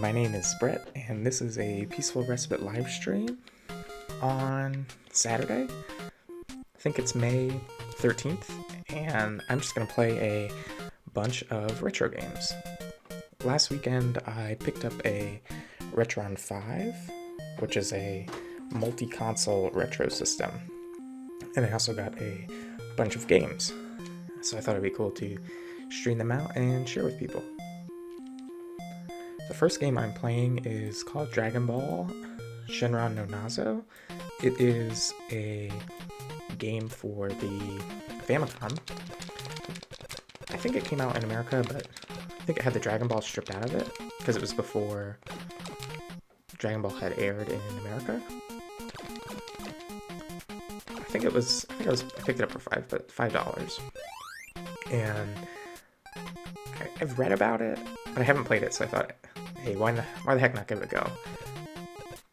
my name is Brett, and this is a Peaceful Respite live stream on Saturday. I think it's May 13th, and I'm just going to play a bunch of retro games. Last weekend, I picked up a Retron 5, which is a multi-console retro system, and I also got a bunch of games, so I thought it'd be cool to stream them out and share with people. The first game I'm playing is called Dragon Ball Shenron no Nazo. It is a game for the Famicom. I think it came out in America, but I think it had the Dragon Ball stripped out of it because it was before Dragon Ball had aired in America. I picked it up for $5, and I've read about it, but I haven't played it, so I thought, hey, why the heck not give it a go?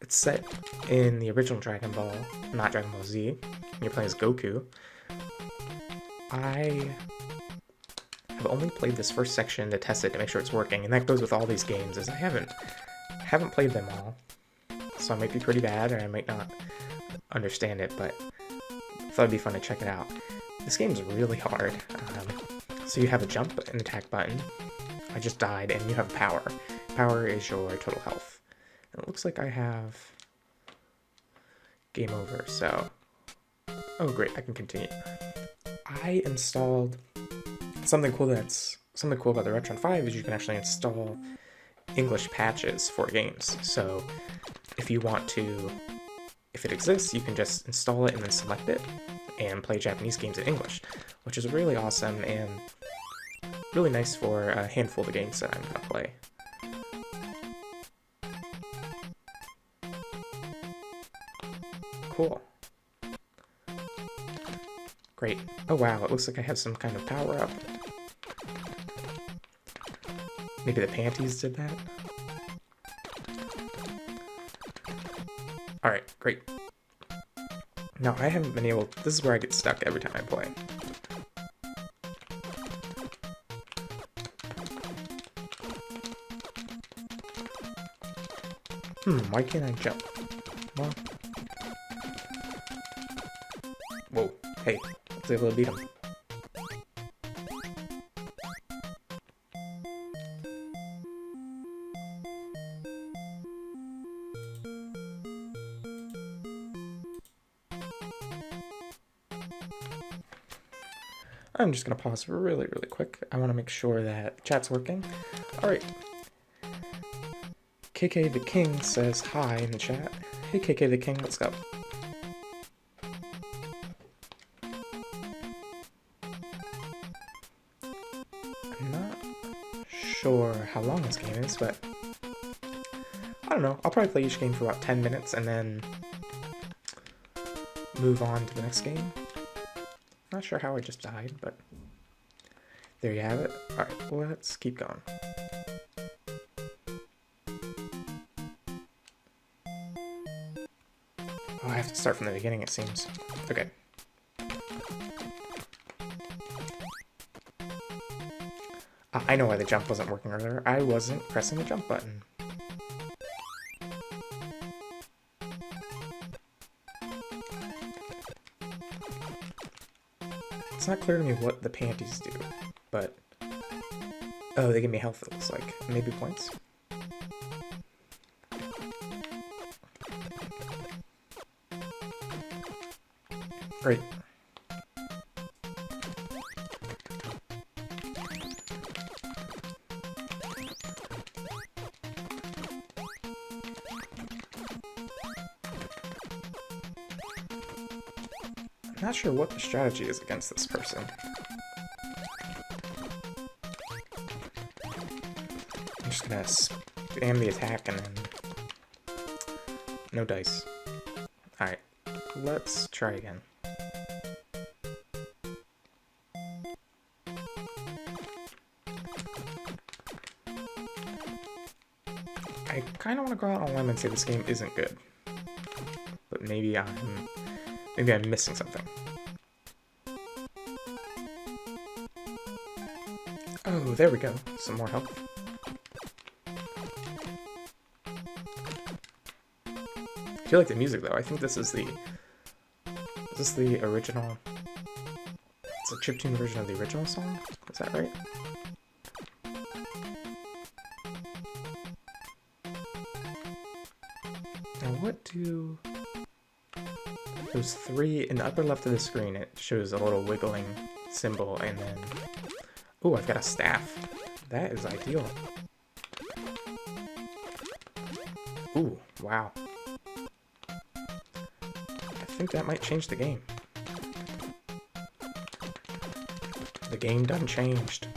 It's set in the original Dragon Ball, not Dragon Ball Z, and you're playing as Goku. I have only played this first section to test it to make sure it's working, and that goes with all these games, as I haven't played them all, so I might be pretty bad, or I might not understand it, but I thought it'd be fun to check it out. This game's really hard. So you have a jump and attack button. I just died, and you have power. Power is your total health. And it looks like I have game over, so... Oh great, I can continue. I installed something cool about the Retron 5 is you can actually install English patches for games. So if it exists, you can just install it and then select it and play Japanese games in English, which is really awesome and really nice for a handful of games that I'm going to play. Cool. Great. Oh wow, it looks like I have some kind of power-up. Maybe the panties did that? Alright, great. Now, I haven't been able... This is where I get stuck every time I play. Why can't I jump? Well... Whoa, hey, I was able to beat him. I'm just going to pause really quick. I want to make sure that chat's working. Alright. KK the King says hi in the chat. Hey KK the King, let's go. I'm not sure how long this game is, but I don't know. I'll probably play each game for about 10 minutes and then move on to the next game. Not sure how I just died, but there you have it. Alright, let's keep going. Oh, I have to start from the beginning, it seems. Okay. I know why the jump wasn't working earlier. I wasn't pressing the jump button. It's not clear to me what the panties do, but... Oh, they give me health, it looks like. Maybe points? Great. I'm not sure what the strategy is against this person. I'm just gonna spam the attack and then... No dice. Alright, let's try again. I kinda wanna go out on a limb and say this game isn't good. But maybe I'm missing something. Oh, there we go. Some more health. I feel like the music though. I think this is the... Is this the original? It's a chiptune version of the original song? Is that right? Now what do... Those three... In the upper left of the screen, it shows a little wiggling symbol, and then... Ooh, I've got a staff. That is ideal. Ooh, wow. I think that might change the game. The game done changed.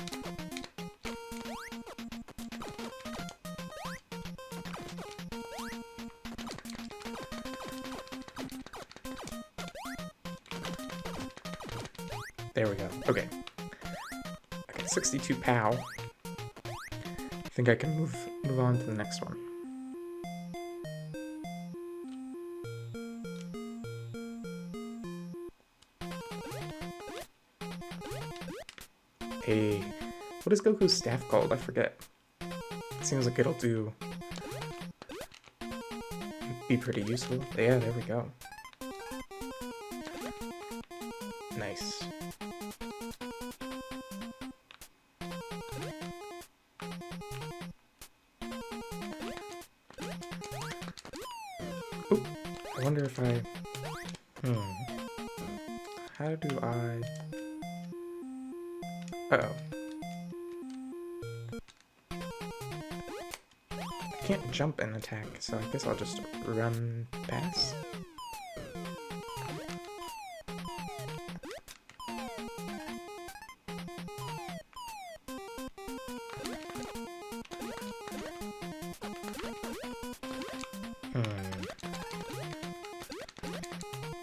There we go. Okay. I got 62 POW. I think I can move on to the next one. Hey, what is Goku's staff called? I forget. It seems like it'll be pretty useful. Yeah, there we go. Nice. Oop, I wonder if I... How do I... Uh-oh. I can't jump and attack, so I guess I'll just run past.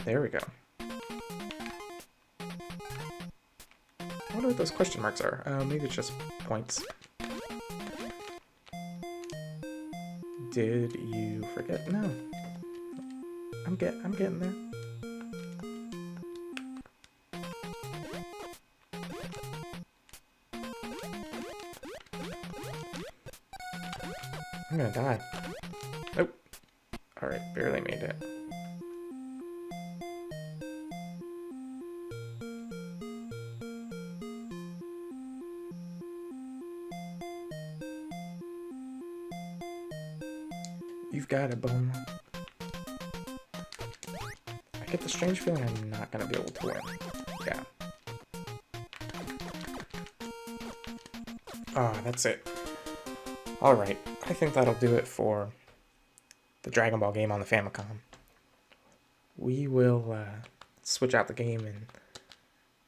There we go. I wonder what those question marks are. Maybe it's just points. Did you forget? No. I'm getting there. I'm gonna die. Nope. Alright, barely made it. You've got it, Bone. I get the strange feeling I'm not gonna be able to win. Yeah. Ah, that's it. Alright, I think that'll do it for the Dragon Ball game on the Famicom. We will switch out the game and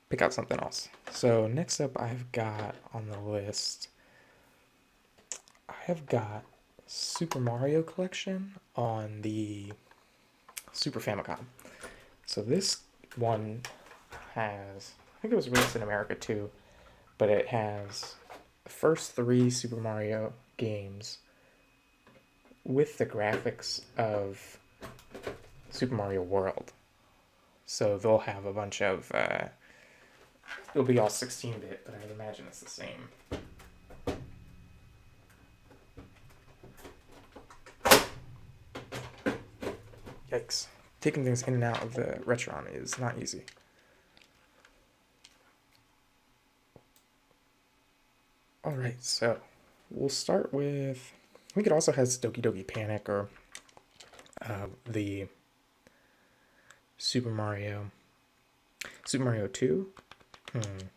pick out something else. So next up I've got on the list, I have got Super Mario Collection on the Super Famicom. So this one has, I think it was released in America too, but it has the first 3 Super Mario games with the graphics of Super Mario World. So they'll have a bunch of, it'll be all 16-bit, but I imagine it's the same. Yikes. Taking things in and out of the Retron is not easy. Alright, so we'll start with, I think it also has Doki Doki Panic or the Super Mario 2. It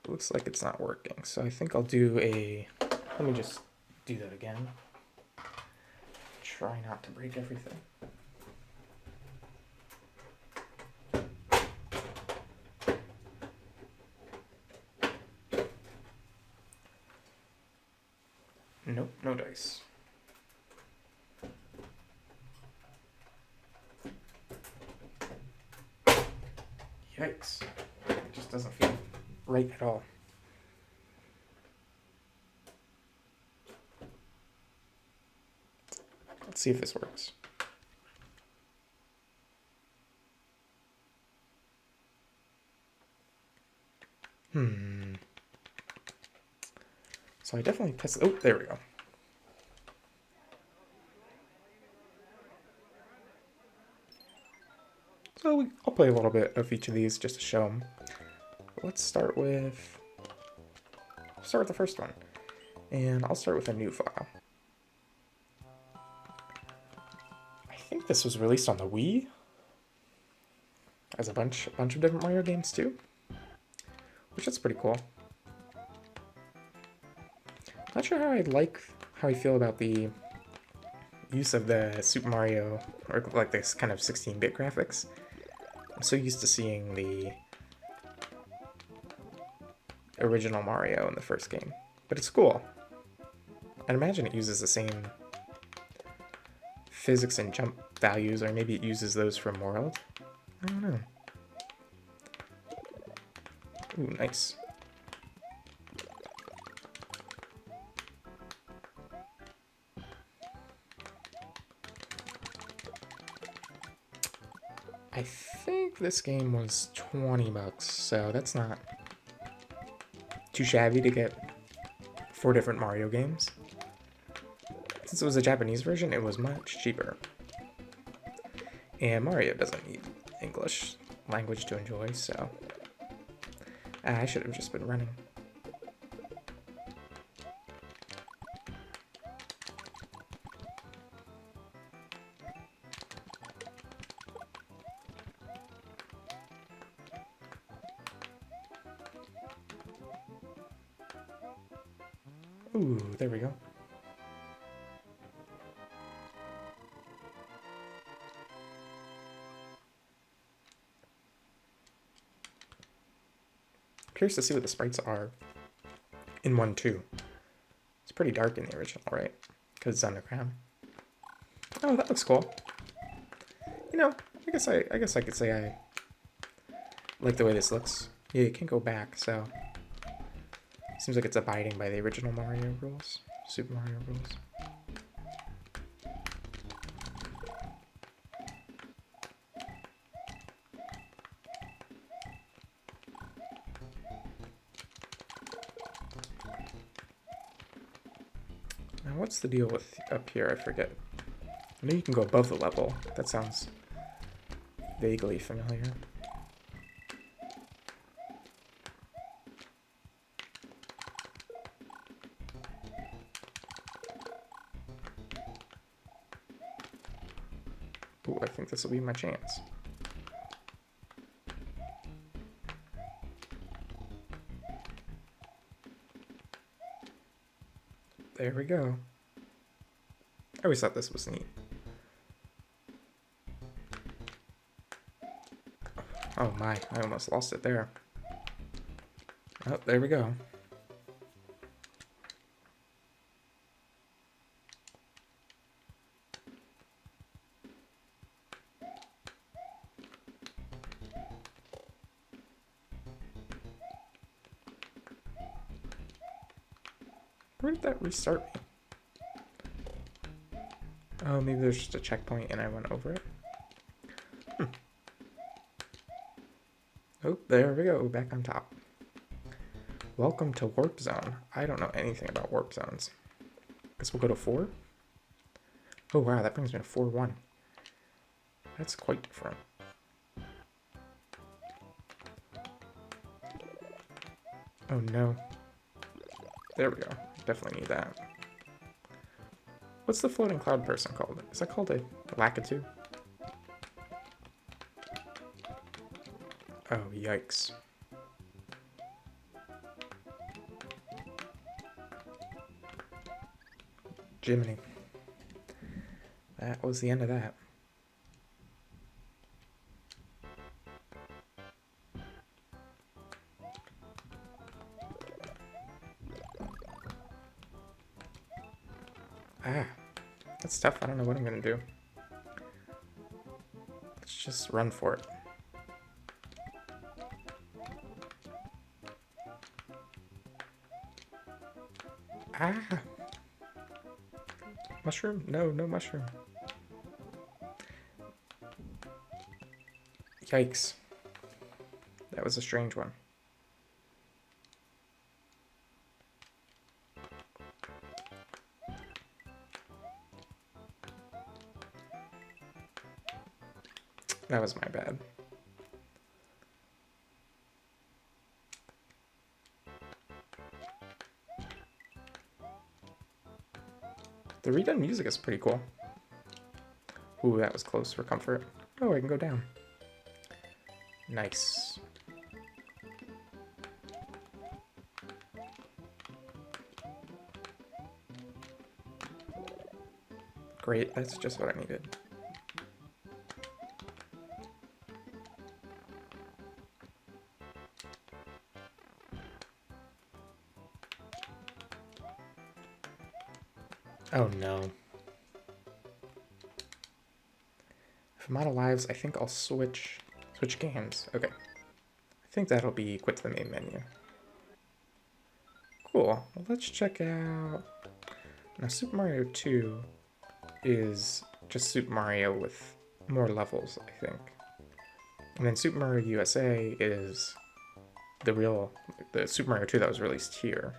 looks like it's not working, so I think I'll do let me just do that again. Try not to break everything. Nope, no dice. Yikes. It just doesn't feel right at all. Let's see if this works. So I definitely tested, oh, there we go. So I'll play a little bit of each of these just to show them. Let's start with the first one, and I'll start with a new file. I think this was released on the Wii as a bunch of different Mario games too, which is pretty cool. Not sure how I feel about the use of the Super Mario, or like this kind of 16-bit graphics. I'm so used to seeing the original Mario in the first game, but it's cool. I'd imagine it uses the same physics and jump values, or maybe it uses those from World. I don't know. Ooh, nice. I think this game was 20 bucks, so that's not too shabby to get 4 different Mario games. Since it was a Japanese version, it was much cheaper. And Mario doesn't need English language to enjoy, so I should have just been running. Ooh, there we go. Curious to see what the sprites are in 1 too. It's pretty dark in the original, right? Because it's underground. Oh, that looks cool. You know, I guess I could say I like the way this looks. Yeah, you can't go back, so seems like it's abiding by the original Mario rules, Super Mario rules. Now, what's the deal with up here? I forget. I know you can go above the level. That sounds vaguely familiar. Ooh, I think this will be my chance. There we go. I always thought this was neat. Oh my, I almost lost it there. Oh, there we go. Where did that restart me? Oh, maybe there's just a checkpoint and I went over it. Oh, there we go, back on top. Welcome to Warp Zone. I don't know anything about warp zones. Guess we'll go to 4. Oh wow, that brings me to 4-1. That's quite different. Oh no. There we go. Definitely need that. What's the floating cloud person called? Is that called a Lakitu? Oh, yikes. Jiminy. That was the end of that. Ah, that's tough. I don't know what I'm gonna do. Let's just run for it. Ah! Mushroom? No, no mushroom. Yikes. That was a strange one. That was my bad. The redone music is pretty cool. Ooh, that was close for comfort. Oh, I can go down. Nice. Great, that's just what I needed. Oh no. If I'm out of lives, I think I'll switch games. Okay. I think that'll be quit to the main menu. Cool. Well, let's check out... Now, Super Mario 2 is just Super Mario with more levels, I think. And then Super Mario USA is the Super Mario 2 that was released here.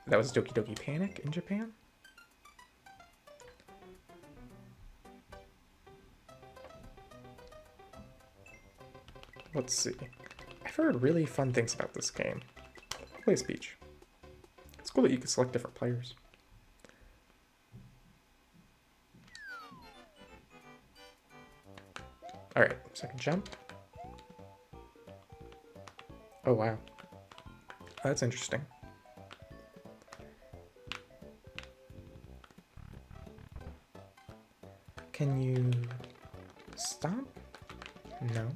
That was Doki Doki Panic in Japan? Let's see. I've heard really fun things about this game. Play speech. It's cool that you can select different players. Alright, so I can jump. Oh wow. That's interesting. Can you stomp? No.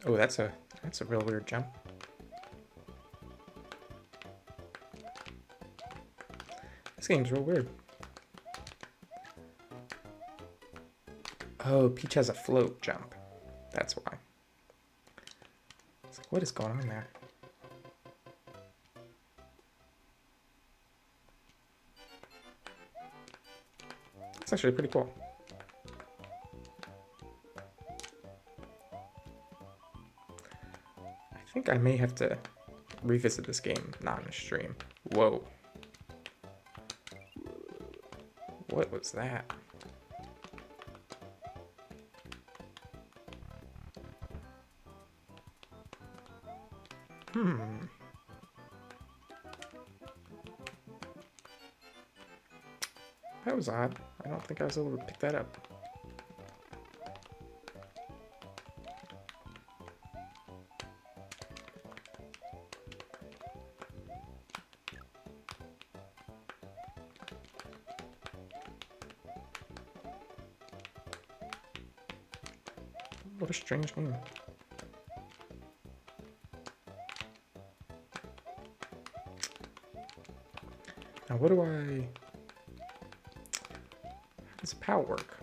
Oh, that's a real weird jump. This game's real weird. Oh, Peach has a float jump. That's why. It's like, what is going on there? It's actually pretty cool. I think I may have to revisit this game not in stream. Whoa. What was that? That was odd. I don't think I was able to pick that up. What a strange game. Now what do I... How does POW work?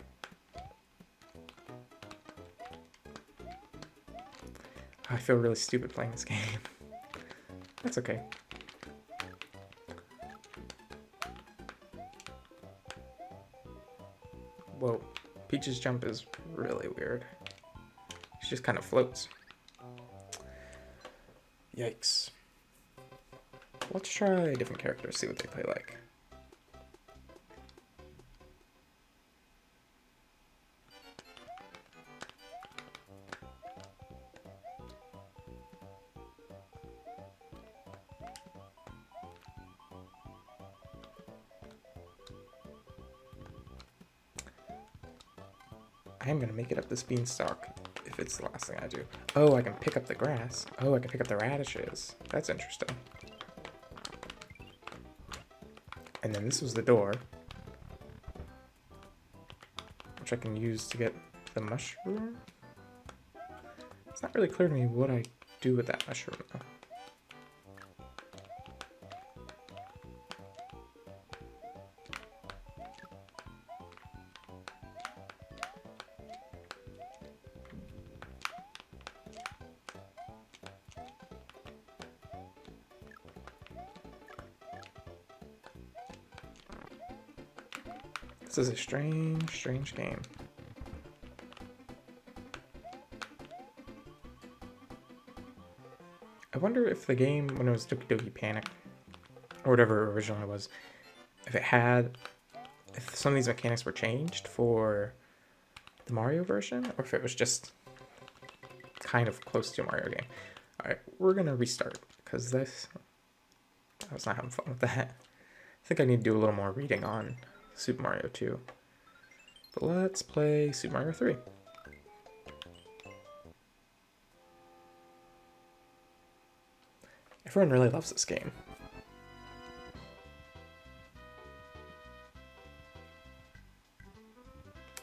I feel really stupid playing this game. That's okay. Whoa. Peach's jump is really weird. She just kind of floats. Yikes. Let's try a different character, see what they play like. I am gonna make it up this beanstalk if it's the last thing I do. Oh, I can pick up the grass. Oh, I can pick up the radishes. That's interesting. And then this was the door, which I can use to get the mushroom. It's not really clear to me what I do with that mushroom though. This is a strange, strange game. I wonder if the game, when it was Doki Doki Panic, or whatever originally was, if some of these mechanics were changed for the Mario version, or if it was just kind of close to a Mario game. Alright, we're gonna restart, because I was not having fun with that. I think I need to do a little more reading on Super Mario 2. But let's play Super Mario 3. Everyone really loves this game.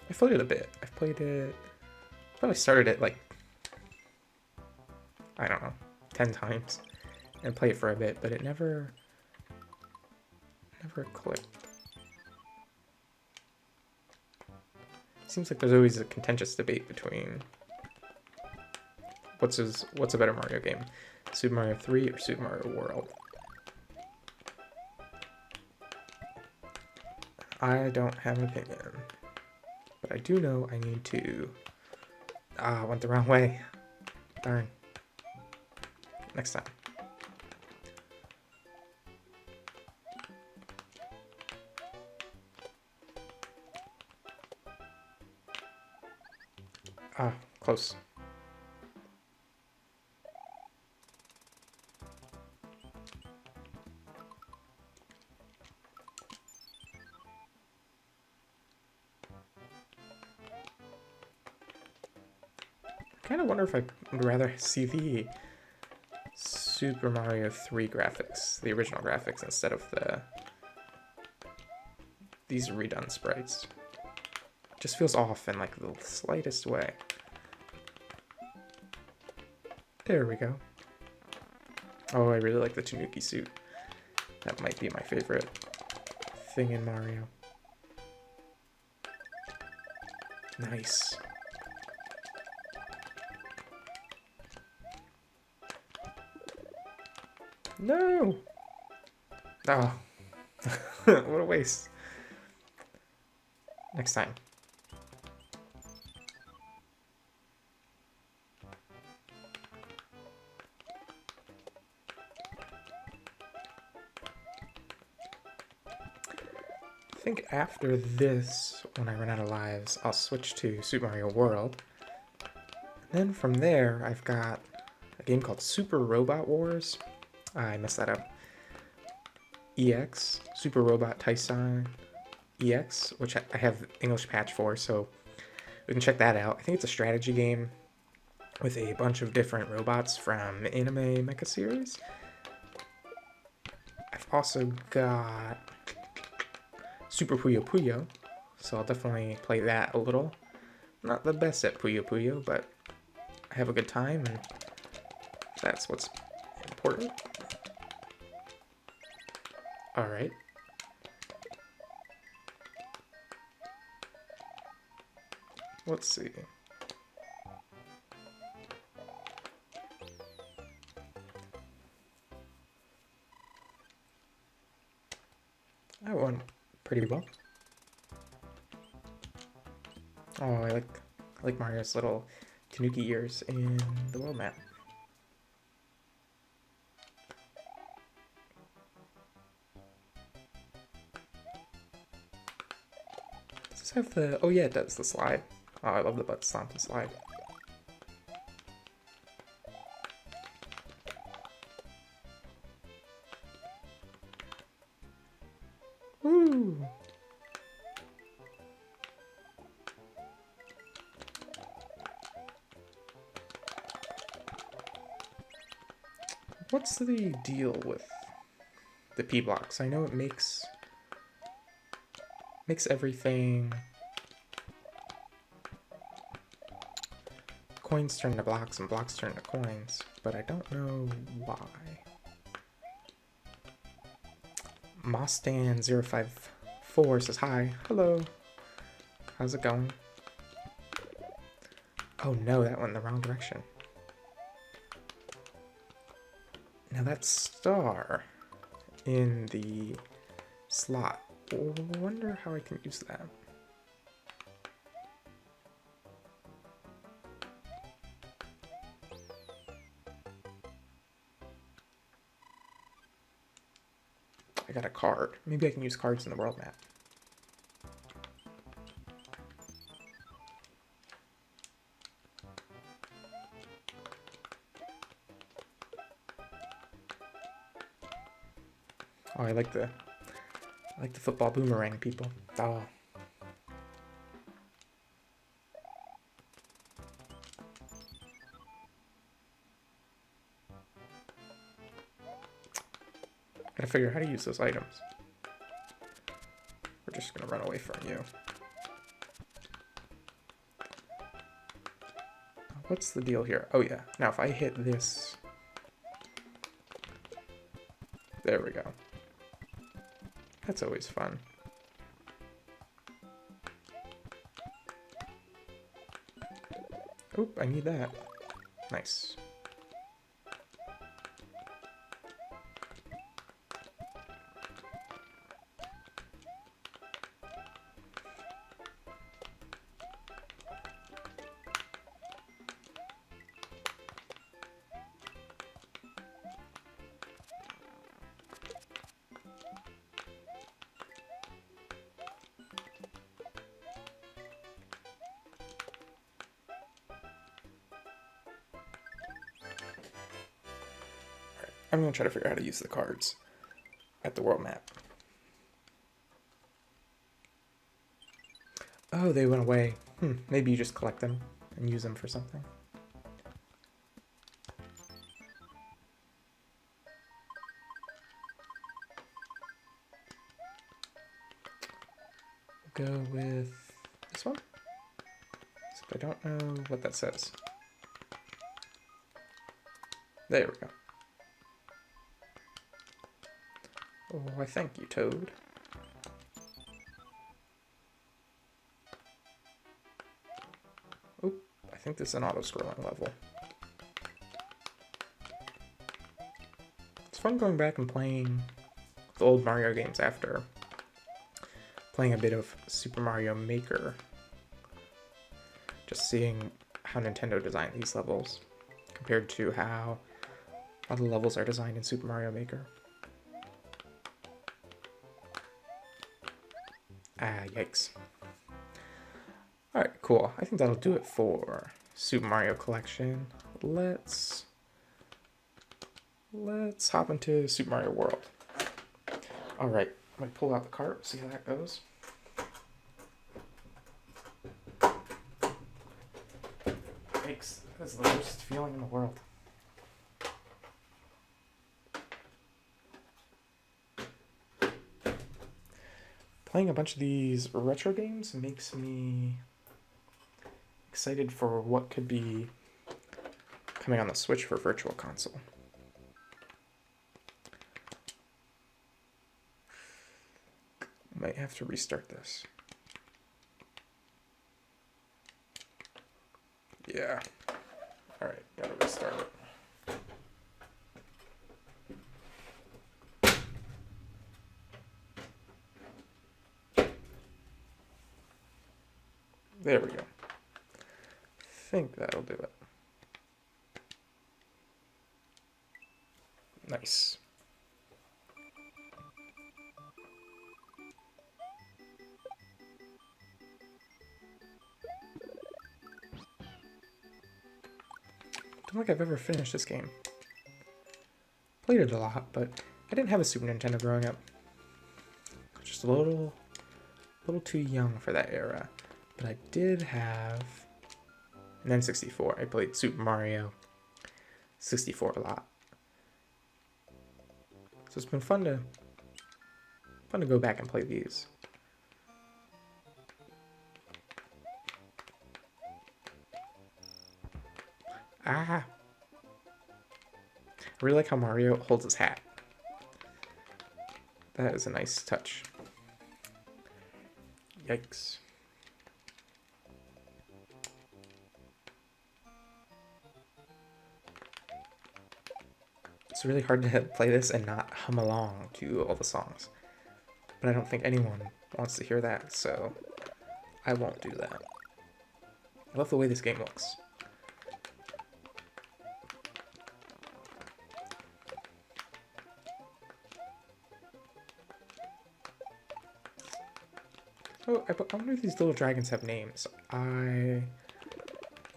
I've played it a bit. I've played it... Probably started it like... I don't know, 10 times. And played it for a bit, but it never clicked. Seems like there's always a contentious debate between what's a better Mario game, Super Mario 3 or Super Mario World. I don't have an opinion, but I do know I need to... I went the wrong way. Darn. Next time. Close. I kind of wonder if I would rather see the Super Mario 3 graphics, the original graphics, instead of these redone sprites. It just feels off in like the slightest way. There we go. Oh, I really like the Tanuki suit. That might be my favorite thing in Mario. Nice. No! Oh. What a waste. Next time. I think after this, when I run out of lives, I'll switch to Super Mario World. And then from there, I've got a game called Super Robot Wars. I messed that up. EX, Super Robot Taisen EX, which I have English patch for, so we can check that out. I think it's a strategy game with a bunch of different robots from anime mecha series. I've also got Super Puyo, so I'll definitely play that a little. I'm not the best at Puyo, but I have a good time, and that's what's important. Alright. Let's see. I won pretty well. Oh, I like Mario's little Tanuki ears in the world map. Does this have the... Oh yeah, it does, the slide. Oh, I love the butt stomp and slide. Woo! What's the deal with the P blocks? I know it makes everything... Coins turn to blocks and blocks turn to coins, but I don't know why. Mostan054 says hi. Hello. How's it going? Oh no, that went in the wrong direction. Now that star in the slot, I wonder how I can use that. I got a card. Maybe I can use cards in the world map. Oh, I like the football boomerang, people. Oh. Gotta figure out how to use those items. We're just gonna run away from you. What's the deal here? Oh yeah, now if I hit this... There we go. That's always fun. Oop, I need that. Nice. I'm going to try to figure out how to use the cards at the world map. Oh, they went away. Maybe you just collect them and use them for something. We'll go with this one. Except I don't know what that says. There we go. Oh, I thank you, Toad. Oop, I think this is an auto-scrolling level. It's fun going back and playing the old Mario games after playing a bit of Super Mario Maker. Just seeing how Nintendo designed these levels compared to how all the levels are designed in Super Mario Maker. Ah, yikes. Alright, cool. I think that'll do it for Super Mario Collection. Let's hop into Super Mario World. Alright, I'm gonna pull out the cart, see how that goes. Yikes, that's the worst feeling in the world. Playing a bunch of these retro games makes me excited for what could be coming on the Switch for Virtual Console. Might have to restart this. Yeah. Alright, gotta restart it. There we go. I think that'll do it. Nice. Don't think I've ever finished this game. Played it a lot, but I didn't have a Super Nintendo growing up. Just a little too young for that era. But I did have an N64. I played Super Mario 64 a lot. So it's been fun to go back and play these. Ah! I really like how Mario holds his hat. That is a nice touch. Yikes. It's really hard to play this and not hum along to all the songs. But I don't think anyone wants to hear that, so I won't do that. I love the way this game looks. Oh, I wonder if these little dragons have names.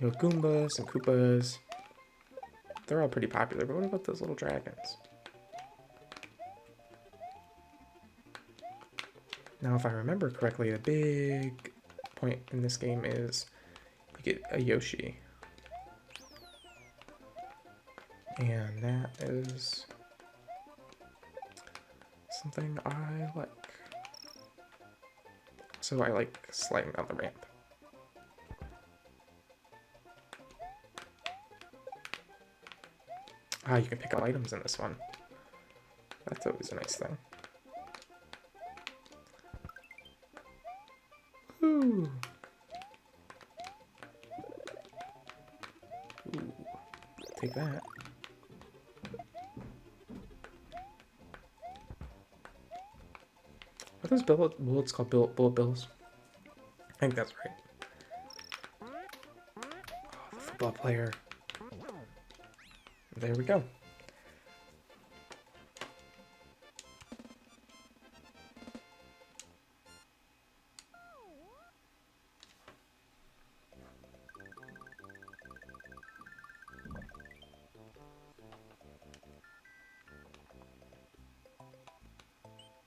Goombas and Koopas. They're all pretty popular, but what about those little dragons? Now, if I remember correctly, the big point in this game is you get a Yoshi. And that is something I like. So I like sliding down the ramp. Ah, you can pick up items in this one. That's always a nice thing. Ooh. Ooh. Take that. Are those bullets called bullet bills? I think that's right. Oh, the football player. There we go.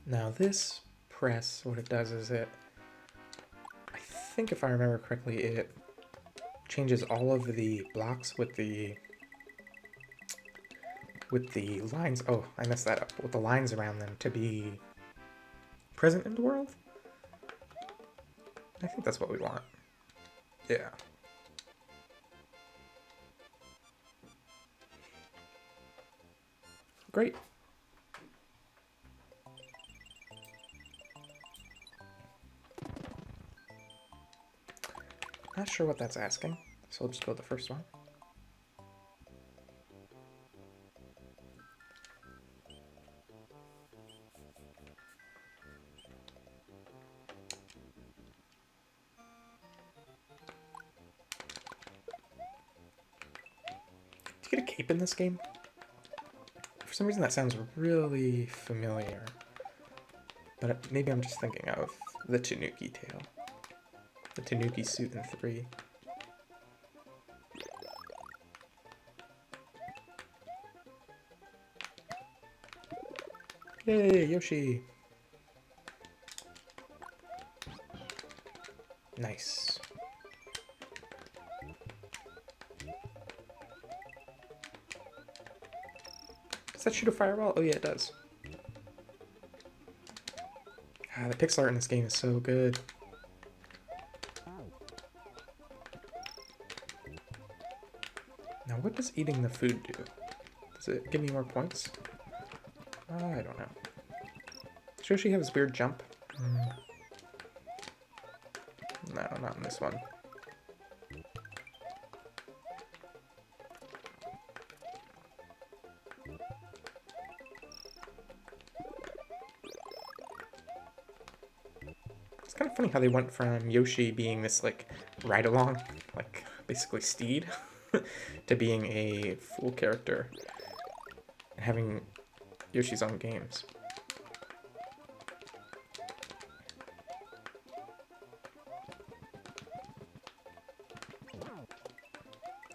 Now this press, what it does is I think if I remember correctly, it changes all of the blocks with the lines. Oh, I messed that up. With the lines around them to be present in the world. I think that's what we want. Yeah. Great. Not sure what that's asking, so we'll just go with the first one. Do you get a cape in this game? For some reason that sounds really familiar. But maybe I'm just thinking of the Tanuki tail. The Tanuki suit in 3. Yay, Yoshi! Nice. Does that shoot a fireball? Oh yeah, it does. Ah, the pixel art in this game is so good. Now, what does eating the food do? Does it give me more points? I don't know. Does Yoshi have his weird jump? No, not in this one. It's kind of funny how they went from Yoshi being this, like, ride-along, like, basically steed, to being a full character and having Yoshi's own games.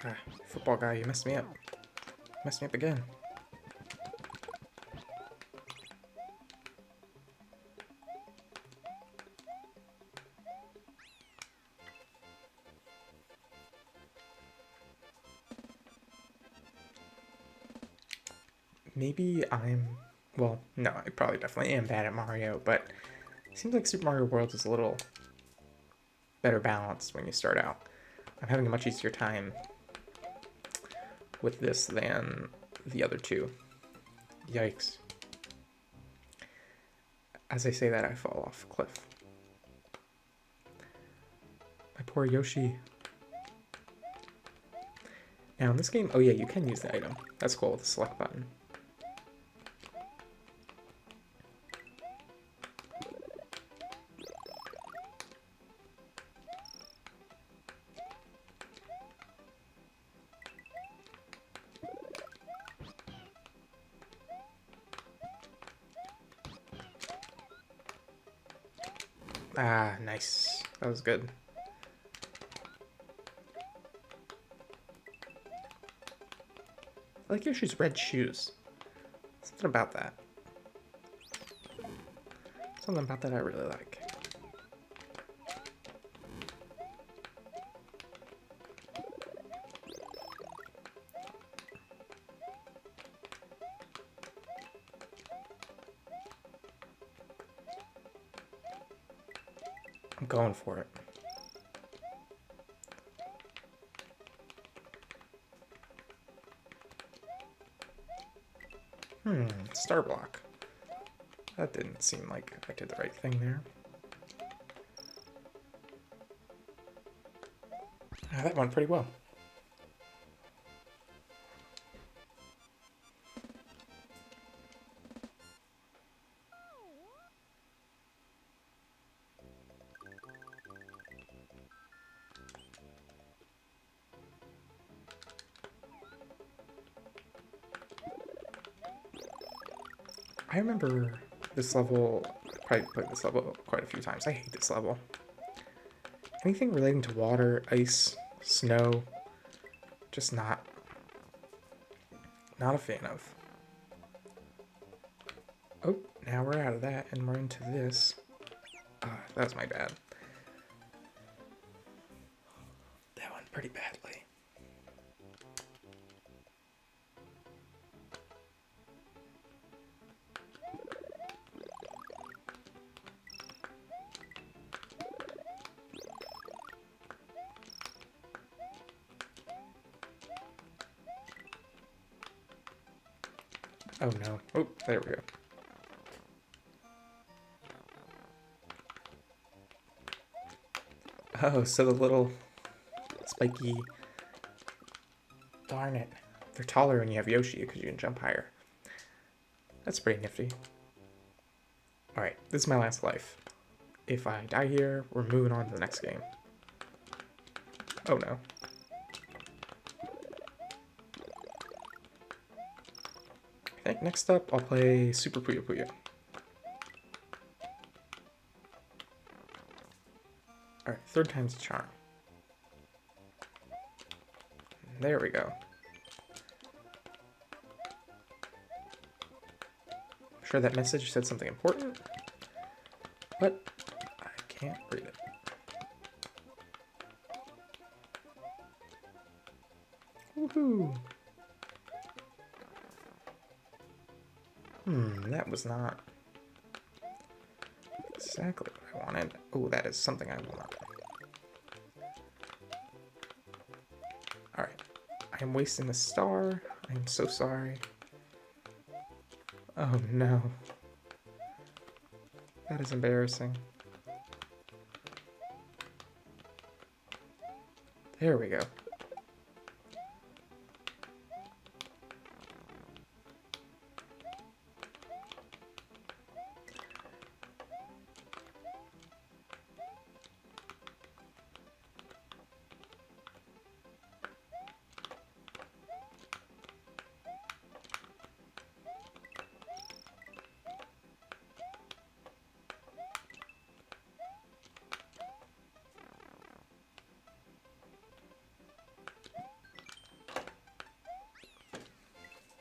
Ah, football guy, you messed me up. Messed me up again. Maybe well, no, I probably definitely am bad at Mario, but it seems like Super Mario World is a little better balanced when you start out. I'm having a much easier time with this than the other two. Yikes. As I say that, I fall off a cliff. My poor Yoshi. Now in this game, oh yeah, you can use the item. That's cool with the select button. Ah, nice. That was good. I like Yoshi's red shoes. Something about that. Something about that I really like. I'm going for it. Star block. That didn't seem like I did the right thing there. That went pretty well. I remember this level, I probably played this level quite a few times. I hate this level. Anything relating to water, ice, snow, just not a fan of. Oh, now we're out of that and we're into this. That was my bad. That went pretty badly. Oh no. Oh, there we go. Oh, so the little spiky... Darn it. They're taller when you have Yoshi because you can jump higher. That's pretty nifty. Alright, this is my last life. If I die here, we're moving on to the next game. Oh no. I think next up I'll play Super Puyo Puyo. Alright, third time's a charm. There we go. I'm sure that message said something important, but I can't read it. Woohoo! That was not exactly what I wanted. Oh, that is something I want. Alright. I am wasting a star. I am so sorry. Oh no. That is embarrassing. There we go.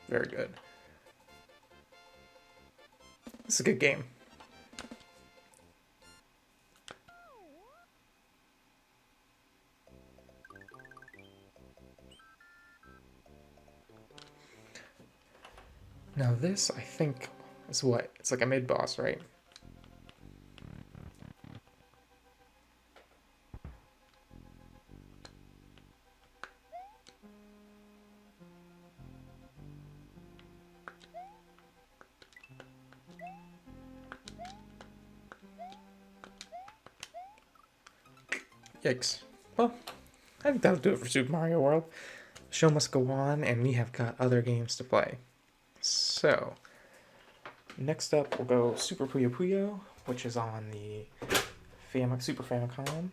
Very good. This is a good game. Now this, I think, is what? It's like a mid-boss, right? Yikes. Well, I think that'll do it for Super Mario World. The show must go on, and we have got other games to play. So, next up we'll go Super Puyo Puyo, which is on the Super Famicom.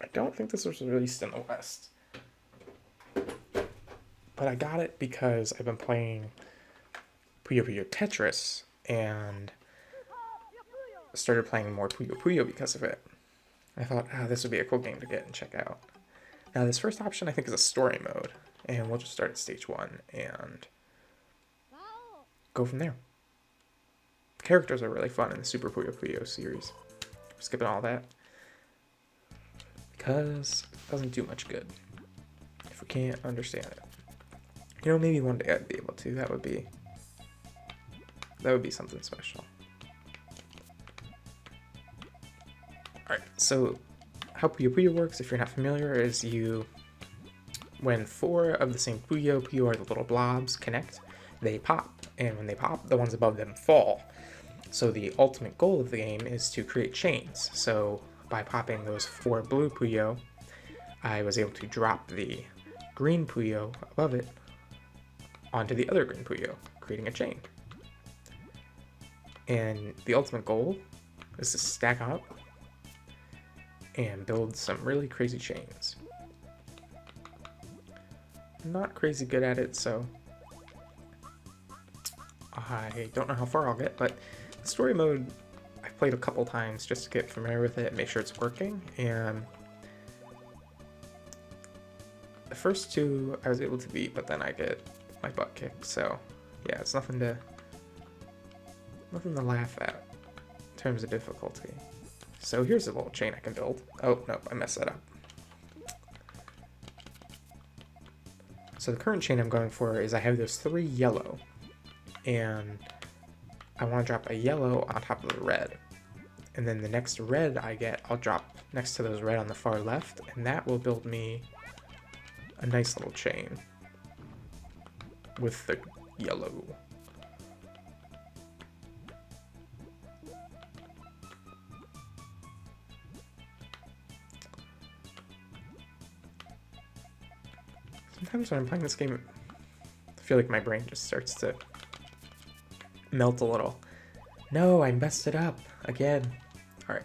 I don't think this was released in the West. But I got it because I've been playing Puyo Puyo Tetris, and started playing more Puyo because of it. I thought, this would be a cool game to get and check out. Now, this first option I think is a story mode, and we'll just start at stage 1 and go from there. Characters are really fun in the Super Puyo series. Skipping all that because it doesn't do much good if we can't understand it. You know, maybe one day I'd be able to. That would be something special. Alright, so how Puyo works, if you're not familiar, is when 4 of the same Puyo are the little blobs, connect, they pop. And when they pop, the ones above them fall. So the ultimate goal of the game is to create chains. So by popping those 4 blue Puyo, I was able to drop the green Puyo above it onto the other green Puyo, creating a chain. And the ultimate goal is to stack up and build some really crazy chains. I'm not crazy good at it, so I don't know how far I'll get, but the story mode I've played a couple times just to get familiar with it and make sure it's working, and the first 2 I was able to beat, but then I get my butt kicked, so yeah, it's nothing to laugh at in terms of difficulty. So here's a little chain I can build. Oh, no, I messed that up. So the current chain I'm going for is I have those 3 yellow, and I want to drop a yellow on top of the red. And then the next red I get, I'll drop next to those red on the far left, and that will build me a nice little chain with the yellow. Sometimes when I'm playing this game, I feel like my brain just starts to melt a little. No, I messed it up again. Alright.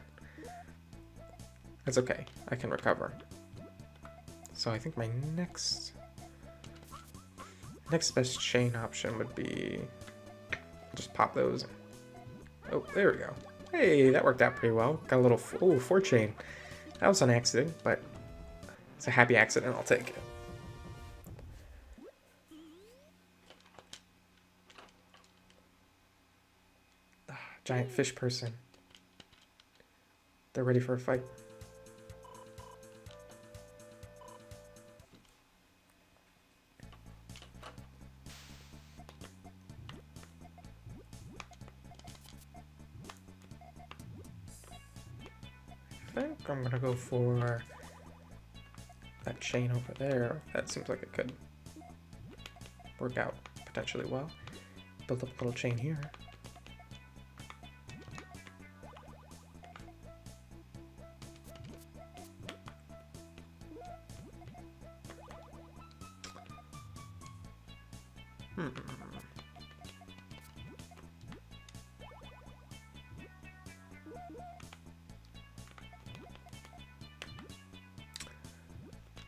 That's okay. I can recover. So I think my next best chain option would be just pop those. Oh, there we go. Hey, that worked out pretty well. Got a little 4 chain. That was an accident, but it's a happy accident. I'll take it. Giant fish person. They're ready for a fight. I think I'm gonna go for that chain over there. That seems like it could work out potentially well. Build up a little chain here.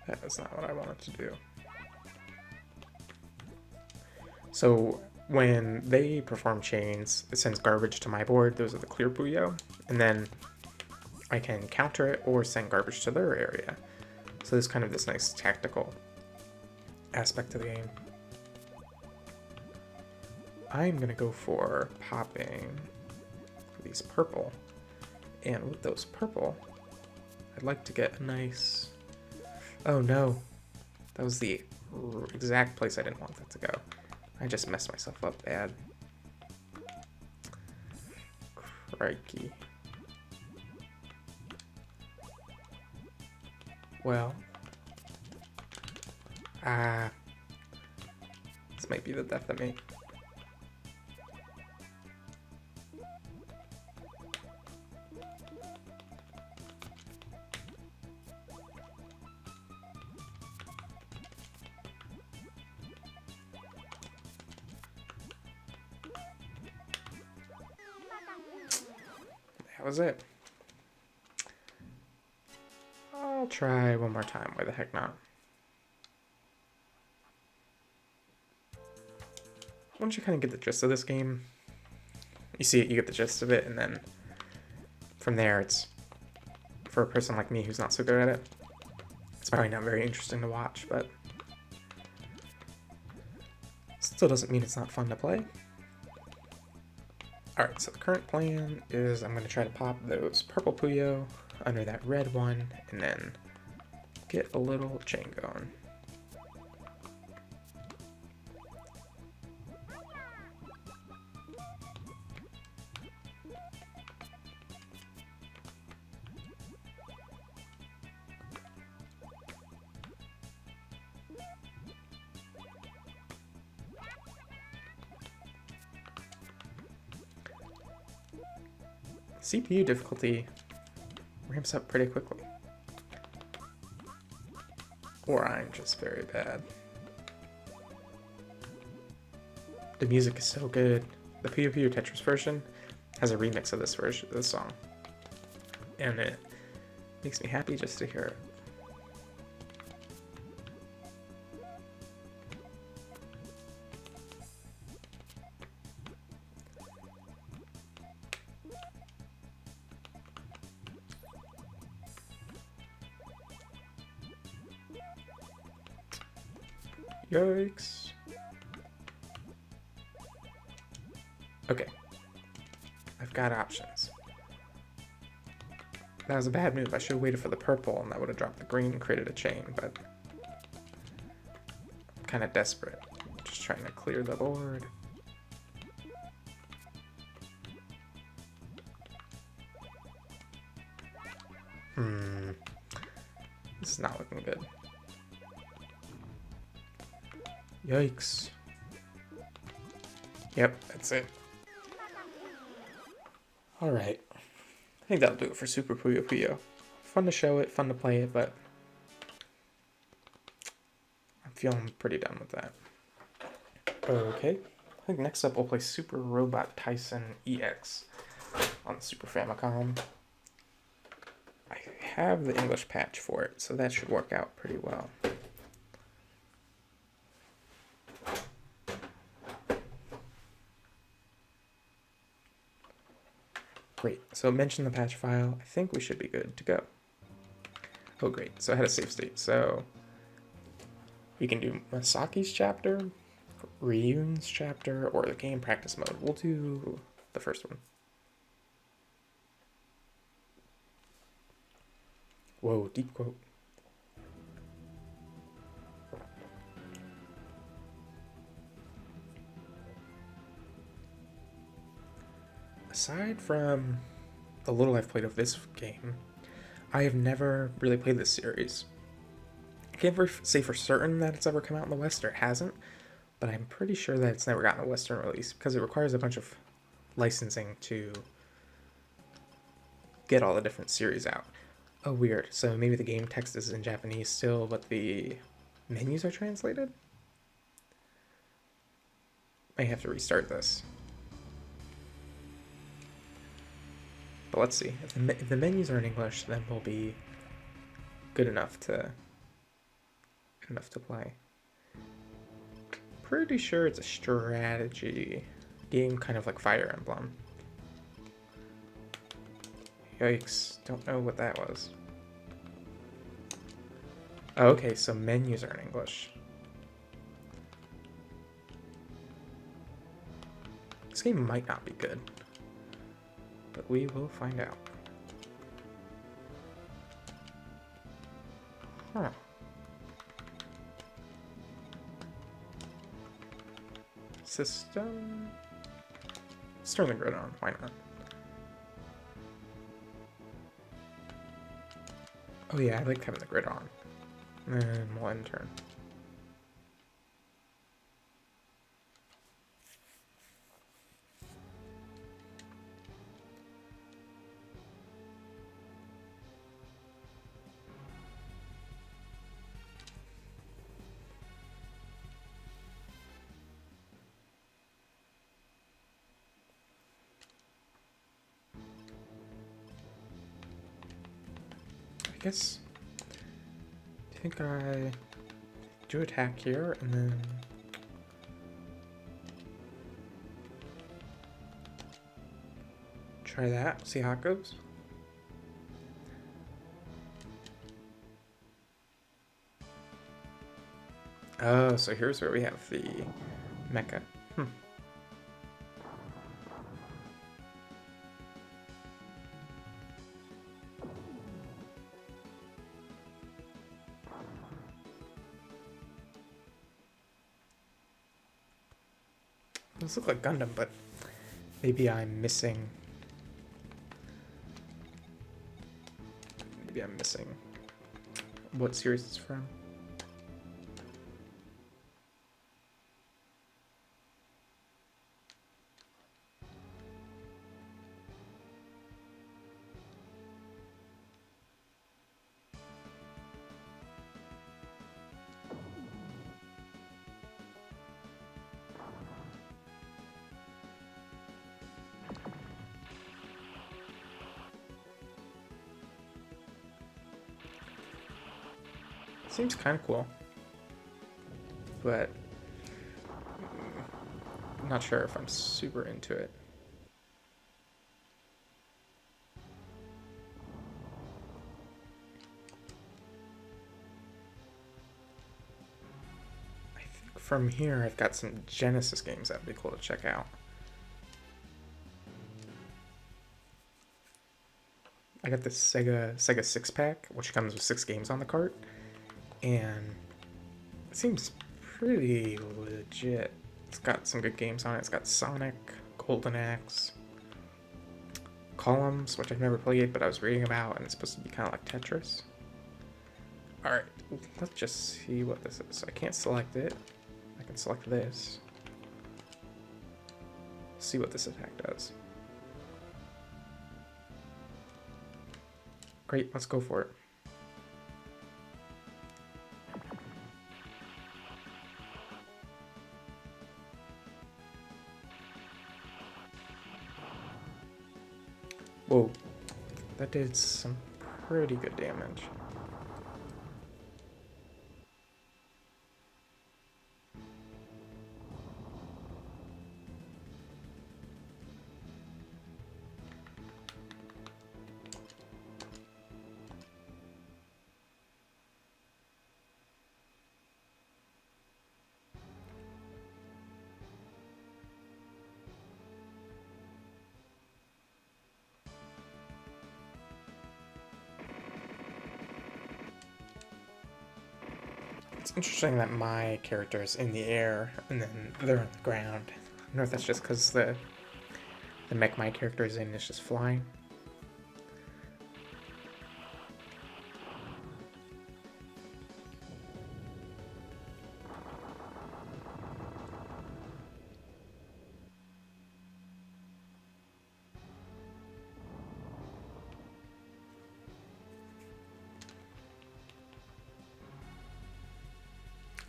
That is not what I wanted to do. So when they perform chains, it sends garbage to my board. Those are the clear Puyo. And then I can counter it or send garbage to their area. So there's kind of this nice tactical aspect to the game. I'm going to go for popping these purple. And with those purple, I'd like to get a nice... Oh no, that was the exact place I didn't want that to go. I just messed myself up bad. Crikey. Well, this might be the death of me. That was it. I'll try one more time. Why the heck not? Once you kind of get the gist of this game, you see it, you get the gist of it, and then from there, it's, for a person like me who's not so good at it, it's probably not very interesting to watch, but still doesn't mean it's not fun to play. Alright, so the current plan is I'm going to try to pop those purple Puyo under that red one, and then get a little chain going. CPU difficulty ramps up pretty quickly. Or I'm just very bad. The music is so good. The Puyo Puyo Tetris version has a remix of this version of this song. And it makes me happy just to hear it. Yikes. Okay. I've got options. That was a bad move. I should have waited for the purple and that would have dropped the green and created a chain, but I'm kind of desperate. Just trying to clear the board. This is not looking good. Yikes. Yep, that's it. Alright. I think that'll do it for Super Puyo Puyo. Fun to show it, fun to play it, but I'm feeling pretty done with that. Okay. I think next up we'll play Super Robot Taisen EX on the Super Famicom. I have the English patch for it, so that should work out pretty well. Great, so mention the patch file. I think we should be good to go. Oh great, so I had a save state. So we can do Masaki's chapter, Ryun's chapter, or the game practice mode. We'll do the first one. Whoa, deep quote. Aside from the little I've played of this game, I have never really played this series. I can't say for certain that it's ever come out in the West or it hasn't, but I'm pretty sure that it's never gotten a Western release because it requires a bunch of licensing to get all the different series out. Oh, weird. So maybe the game text is in Japanese still, but the menus are translated? I have to restart this. But let's see. If the menus are in English, then we'll be good enough to play. Pretty sure it's a strategy game, kind of like Fire Emblem. Yikes, don't know what that was. Oh, okay, so menus are in English. This game might not be good, but we will find out. Huh. System. Let's turn the grid on, why not? Oh yeah, I like having the grid on. And we'll end turn. I guess I think I do attack here and then try that, see how it goes. Oh, so here's where we have the mecha. Those look like Gundam, but maybe I'm missing. Maybe I'm missing what series it's from. Seems kind of cool, but I'm not sure if I'm super into it. I think from here I've got some Genesis games that would be cool to check out. I got this Sega 6-pack, which comes with 6 games on the cart, and it seems pretty legit. It's got some good games on it. It's got Sonic, Golden Axe, Columns, which I've never played, but I was reading about, and it's supposed to be kind of like Tetris. Alright, let's just see what this is. I can't select it. I can select this. See what this attack does. Great, let's go for it. Whoa, that did some pretty good damage. It's interesting that my character is in the air and then they're on the ground. I don't know if that's just because the mech my character is in is just flying.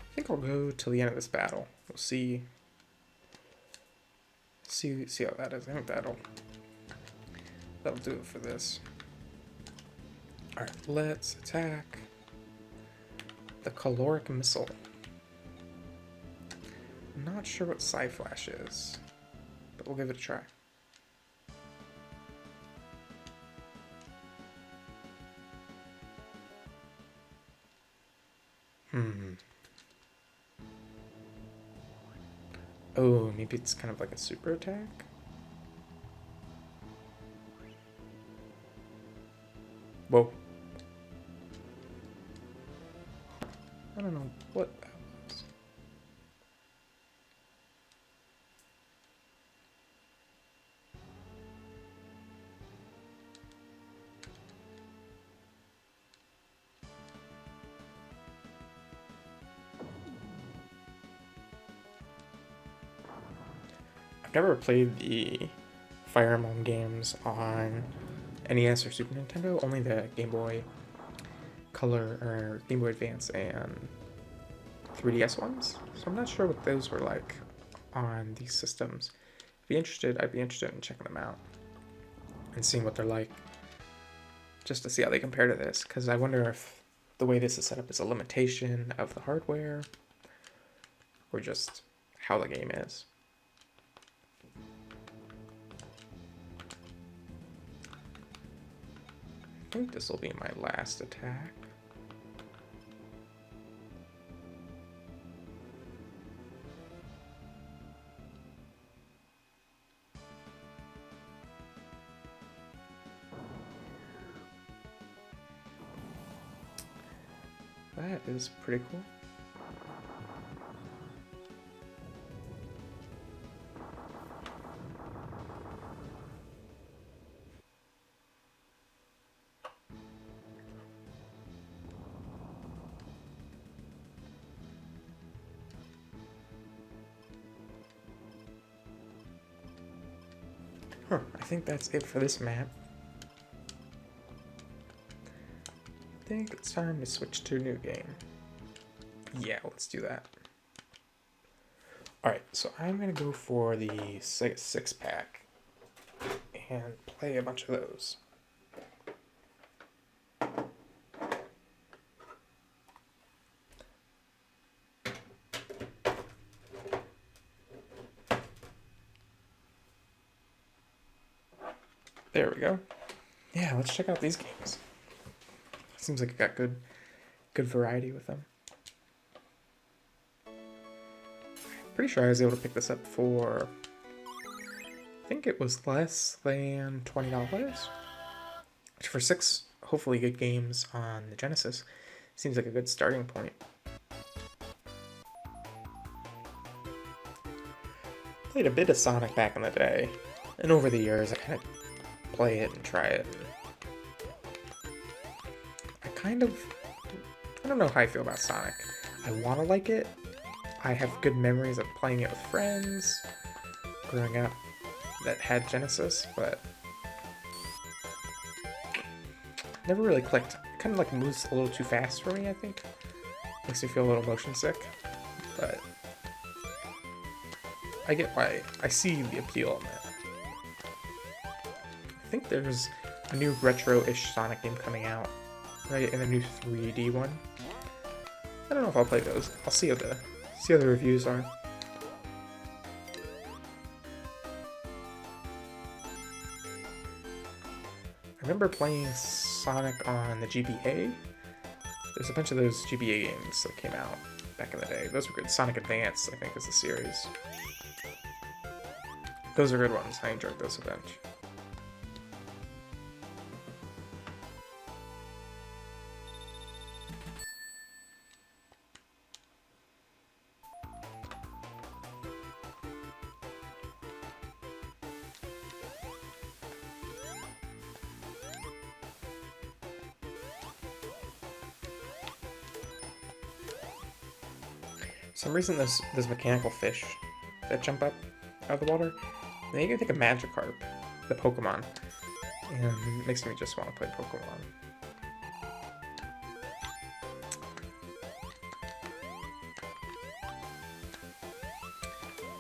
I think I'll go till the end of this battle. We'll see how that is. I think that'll do it for this. Alright, let's attack the caloric missile. I'm not sure what Psy Flash is, but we'll give it a try. Oh, maybe it's kind of like a super attack? Whoa. I don't know what that was. I've never played the Fire Emblem games on NES or Super Nintendo, only the Game Boy Color or Game Boy Advance and 3DS ones. So I'm not sure what those were like on these systems. I'd be interested in checking them out and seeing what they're like, just to see how they compare to this, because I wonder if the way this is set up is a limitation of the hardware or just how the game is. I think this will be my last attack. That is pretty cool. Huh, I think that's it for this map. I think it's time to switch to a new game. Yeah, let's do that. Alright, so I'm going to go for the Sega 6-pack and play a bunch of those. There we go. Yeah, let's check out these games. Seems like it got good variety with them. Pretty sure I was able to pick this up for, I think it was less than $20. Which for 6 hopefully good games on the Genesis seems like a good starting point. Played a bit of Sonic back in the day, and over the years I kind of play it and try it. I don't know how I feel about Sonic. I want to like it. I have good memories of playing it with friends growing up that had Genesis, but never really clicked. It kind of like moves a little too fast for me, I think. Makes me feel a little motion sick, but I get why. I see the appeal in it. I think there's a new retro-ish Sonic game coming out, right? And a new 3D one. I don't know if I'll play those. I'll see how the reviews are. I remember playing Sonic on the GBA. There's a bunch of those GBA games that came out back in the day. Those were good. Sonic Advance, I think, is the series. Those are good ones. I enjoyed those a bunch. For some reason, there's mechanical fish that jump up out of the water. And then you can think of Magikarp, the Pokemon, and it makes me just want to play Pokemon.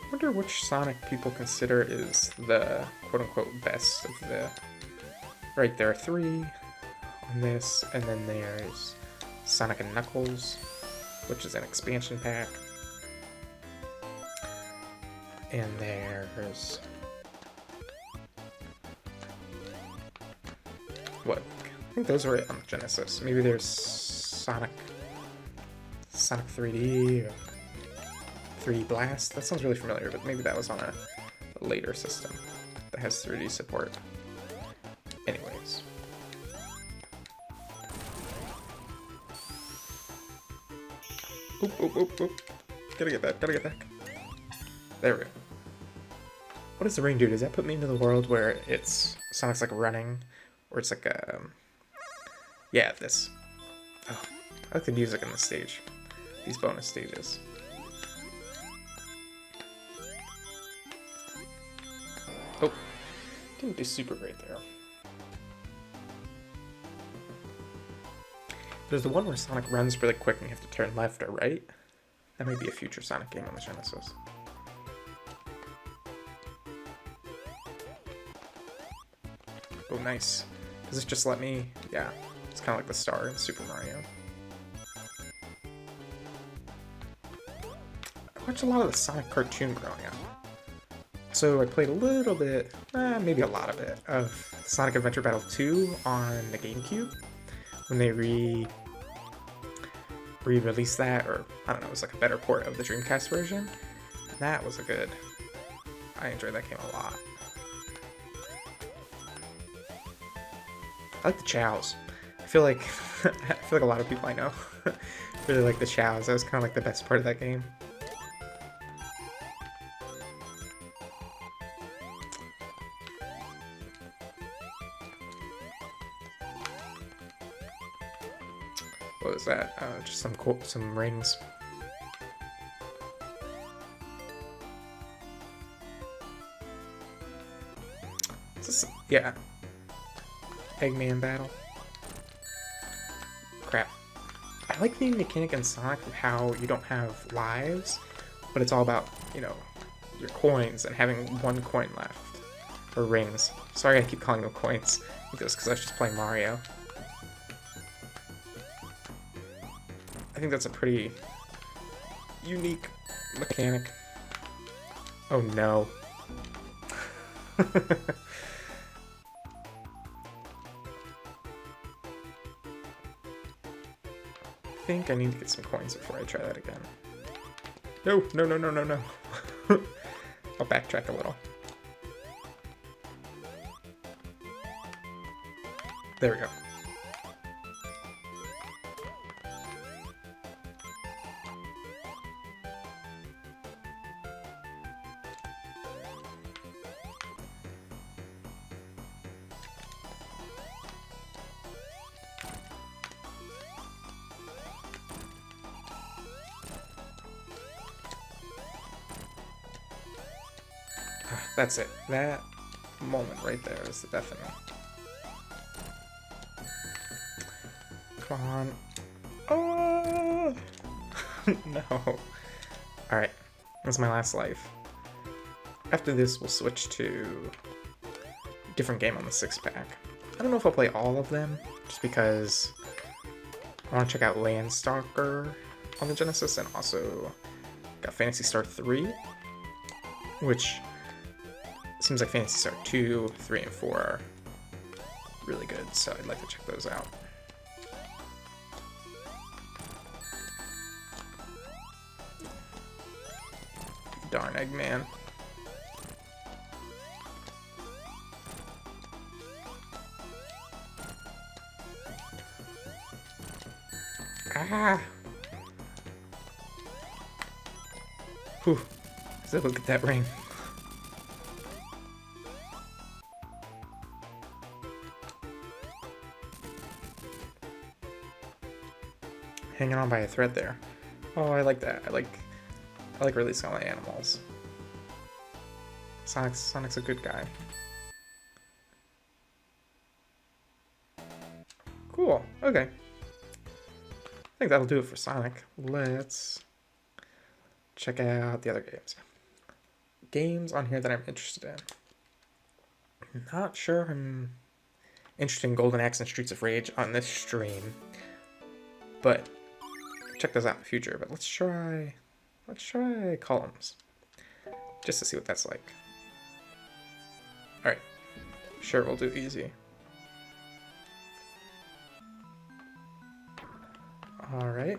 I wonder which Sonic people consider is the quote-unquote best of the... Right, there are 3 on this, and then there's Sonic and Knuckles, which is an expansion pack. And there's... what? I think those were it on Genesis. Maybe there's Sonic 3D, or 3D Blast. That sounds really familiar, but maybe that was on a later system that has 3D support. Anyways. Oop, oop, oop, oop. Gotta get back. There we go. What does the ring do? Does that put me into the world where Sonic's like running? Or it's like yeah, this. Oh, I like the music in this stage. These bonus stages. Oh, didn't do super great there. There's the one where Sonic runs really quick and you have to turn left or right. That might be a future Sonic game on the Genesis. Oh, nice. Does this just let me... yeah, it's kind of like the star in Super Mario. I watched a lot of the Sonic cartoon growing up. So I played a little bit, maybe a lot of it, of Sonic Adventure Battle 2 on the GameCube. When they re-released that, or I don't know, it was like a better port of the Dreamcast version. That was I enjoyed that game a lot. I like the Chows. I feel like I feel like a lot of people I know really like the chows. That was kind of like the best part of that game. What was that? Just some rings. Yeah. Eggman battle. Crap. I like the mechanic in Sonic of how you don't have lives, but it's all about, you know, your coins and having one coin left. Or rings. Sorry I keep calling them coins. Just because I was just playing Mario. I think that's a pretty unique mechanic. Oh no. I think I need to get some coins before I try that again. No, no, no, no, no, no. I'll backtrack a little. There we go. That's it. That moment right there is the death of me. Come on. Oh! No. Alright. That's my last life. After this, we'll switch to a different game on the 6-pack. I don't know if I'll play all of them, just because I want to check out Landstalker on the Genesis, and also got Phantasy Star 3, which seems like Phantasy Star 2, 3, and 4 are really good, so I'd like to check those out. Darn Eggman. Ah! Whew. So look at that ring. Hanging on by a thread there. Oh, I like that. I like releasing all the animals. Sonic's a good guy. Cool. Okay. I think that'll do it for Sonic. Let's check out the other games. Games on here that I'm interested in. Not sure I'm interested in Golden Axe and Streets of Rage on this stream, but check those out in the future. But let's try Columns, just to see what that's like. Alright, sure, we'll do easy. Alright.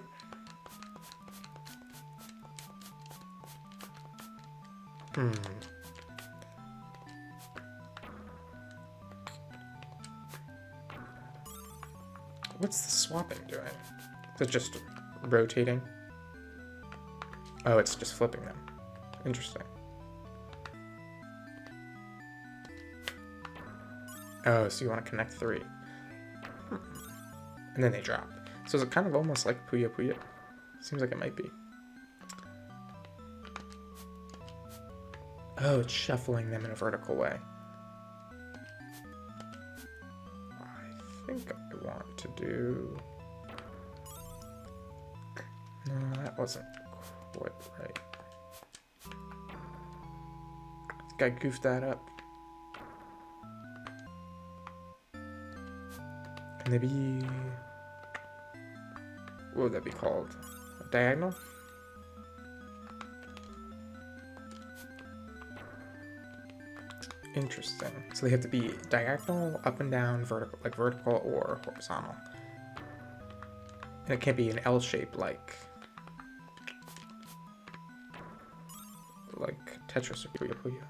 What's the swapping doing? Is it just rotating? Oh, it's just flipping them. Interesting. Oh, so you want to connect 3. And then they drop. So is it kind of almost like Puyo Puyo? Seems like it might be. Oh, it's shuffling them in a vertical way. I think I want to do... No, that wasn't quite right. I think I goofed that up. Can they be... What would that be called? A diagonal? Interesting. So they have to be diagonal, up and down, vertical, like vertical or horizontal. And it can't be an L shape like Tetris or Puyo Puyo.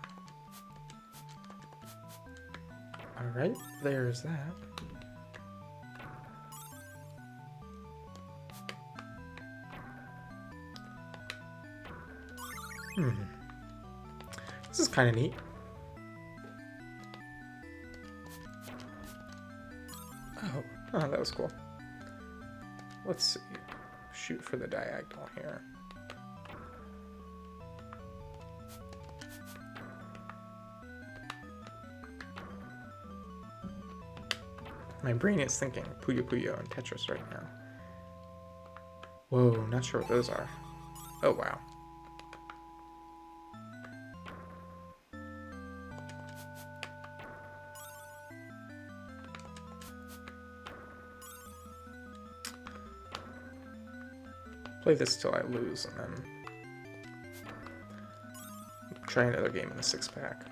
Alright, there's that. This is kind of neat. Oh, that was cool. Let's see. Shoot for the diagonal here. My brain is thinking Puyo Puyo and Tetris right now. Whoa, not sure what those are. Oh, wow. Play this till I lose and then try another game in the 6-pack.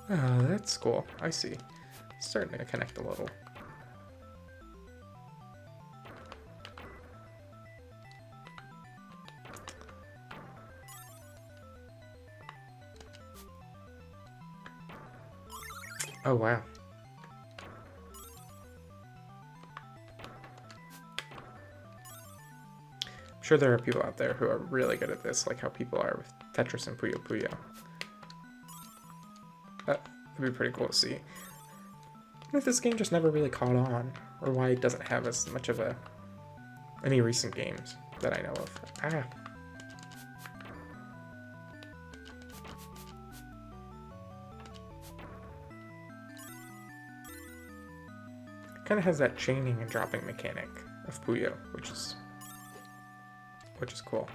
Oh, that's cool. I see. It's starting to connect a little. Oh, wow. I'm sure there are people out there who are really good at this, like how people are with Tetris and Puyo Puyo. That'd be pretty cool to see. If this game just never really caught on, or why it doesn't have as much of any recent games that I know of. Kind of has that chaining and dropping mechanic of Puyo, which is cool.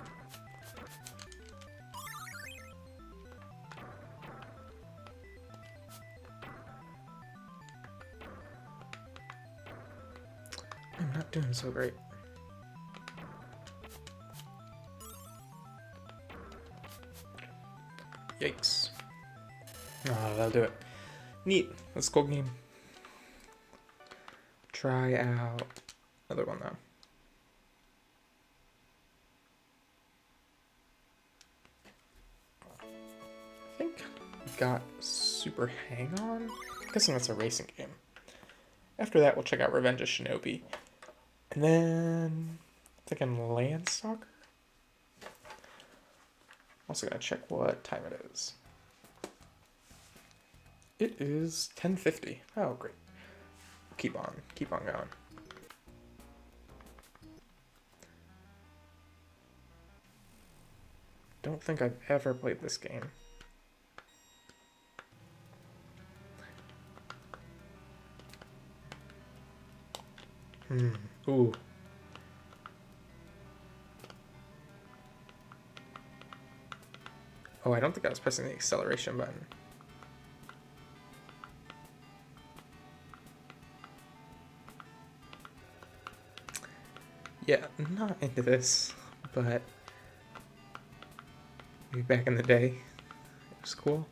I'm not doing so great. Yikes. Oh, that'll do it. Neat. That's a cool game. Try out another one though. I think we got Super Hang On. I'm guessing that's a racing game. After that, we'll check out Revenge of Shinobi. And then I think I'm Landstalker. Also gotta check what time it is. It is 10:50. Oh, great. Keep on going. Don't think I've ever played this game. Ooh. Oh, I don't think I was pressing the acceleration button. Yeah, I'm not into this, but maybe back in the day, it was cool.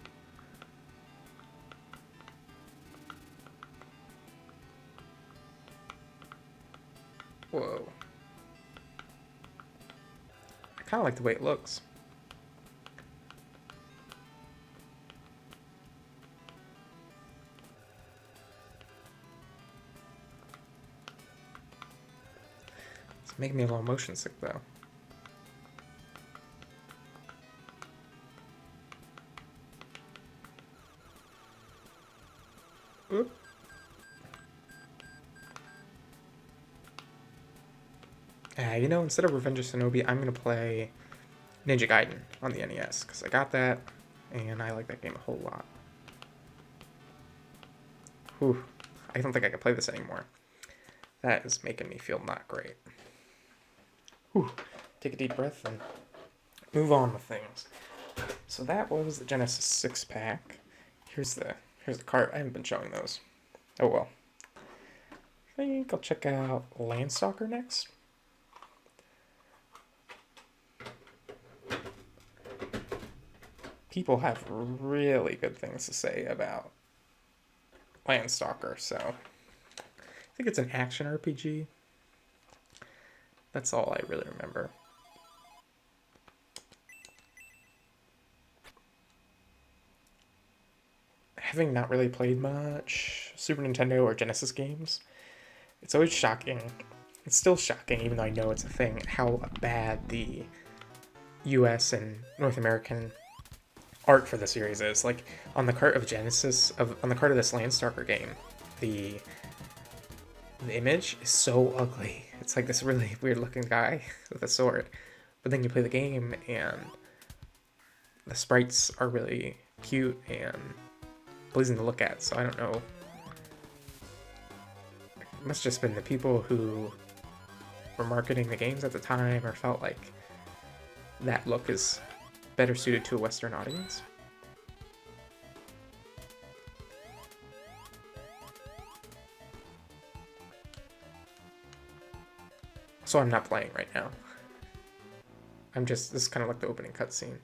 Whoa. I kind of like the way it looks. It's making me a little motion sick though. Oop. You know, instead of Revenge of Shinobi, I'm going to play Ninja Gaiden on the NES, because I got that, and I like that game a whole lot. Whew. I don't think I can play this anymore. That is making me feel not great. Whew. Take a deep breath and move on with things. So that was the Genesis 6-pack. Here's the cart. I haven't been showing those. Oh well. I think I'll check out Landstalker next. People have really good things to say about Landstalker, so I think it's an action RPG. That's all I really remember. Having not really played much Super Nintendo or Genesis games, it's always shocking. It's still shocking, even though I know it's a thing, how bad the US and North American art for the series is. Like on the cart of on the cart of this Landstalker game, the image is so ugly. It's like this really weird looking guy with a sword. But then you play the game and the sprites are really cute and pleasing to look at. So I don't know. It must have just been the people who were marketing the games at the time or felt like that look is better suited to a Western audience. So I'm not playing right now. This is kind of like the opening cutscene.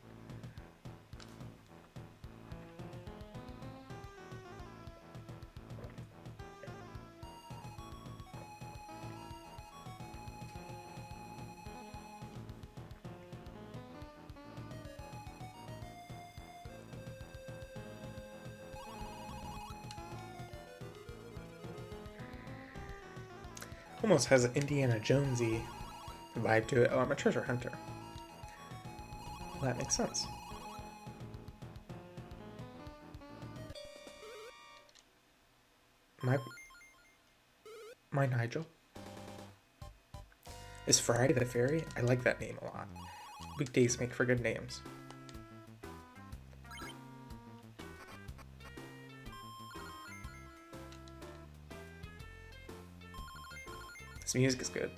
Almost has an Indiana Jonesy vibe to it. Oh, I'm a treasure hunter. Well, that makes sense. My Nigel is Friday the Fairy. I like that name a lot. Weekdays make for good names. This music is good.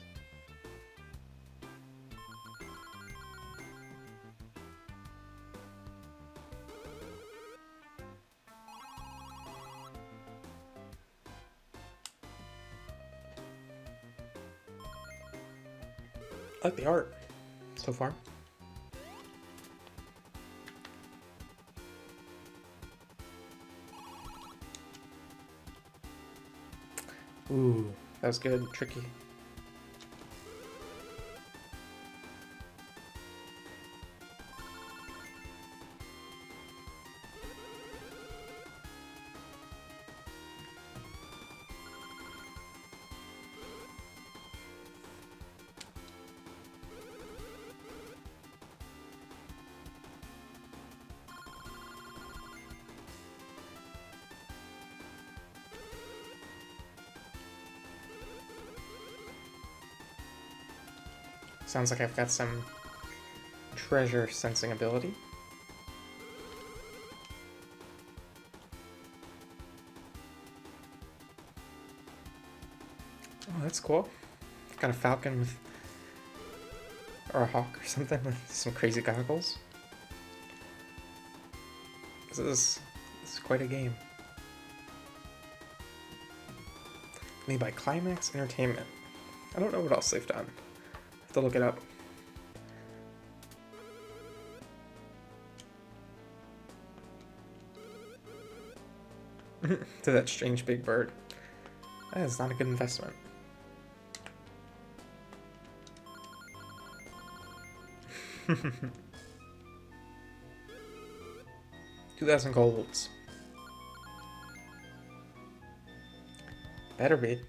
I like the art so far. Ooh, that was good. Tricky. Sounds like I've got some treasure sensing ability. Oh, that's cool. Got a falcon with, or a hawk or something with some crazy goggles. This is quite a game. Made by Climax Entertainment. I don't know what else they've done. To look it up. To that strange big bird. That is not a good investment. $2,000 golds. Better be.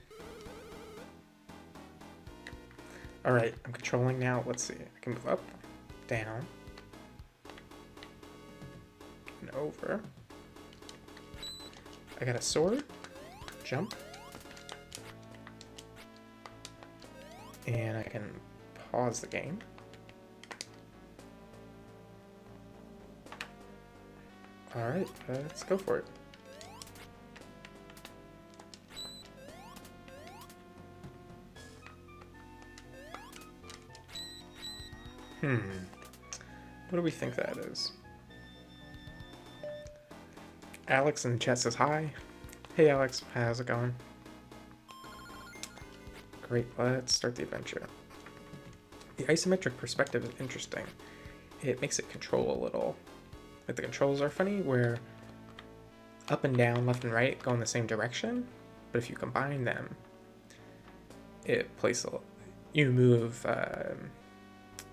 Alright, I'm controlling now. Let's see. I can move up, down, and over. I got a sword, jump, and I can pause the game. Alright, let's go for it. What do we think that is? Alex in the chat says hi. Hey Alex, how's it going? Great, let's start the adventure. The isometric perspective is interesting. It makes it control a little. Like the controls are funny where up and down, left and right go in the same direction, but if you combine them, it plays you move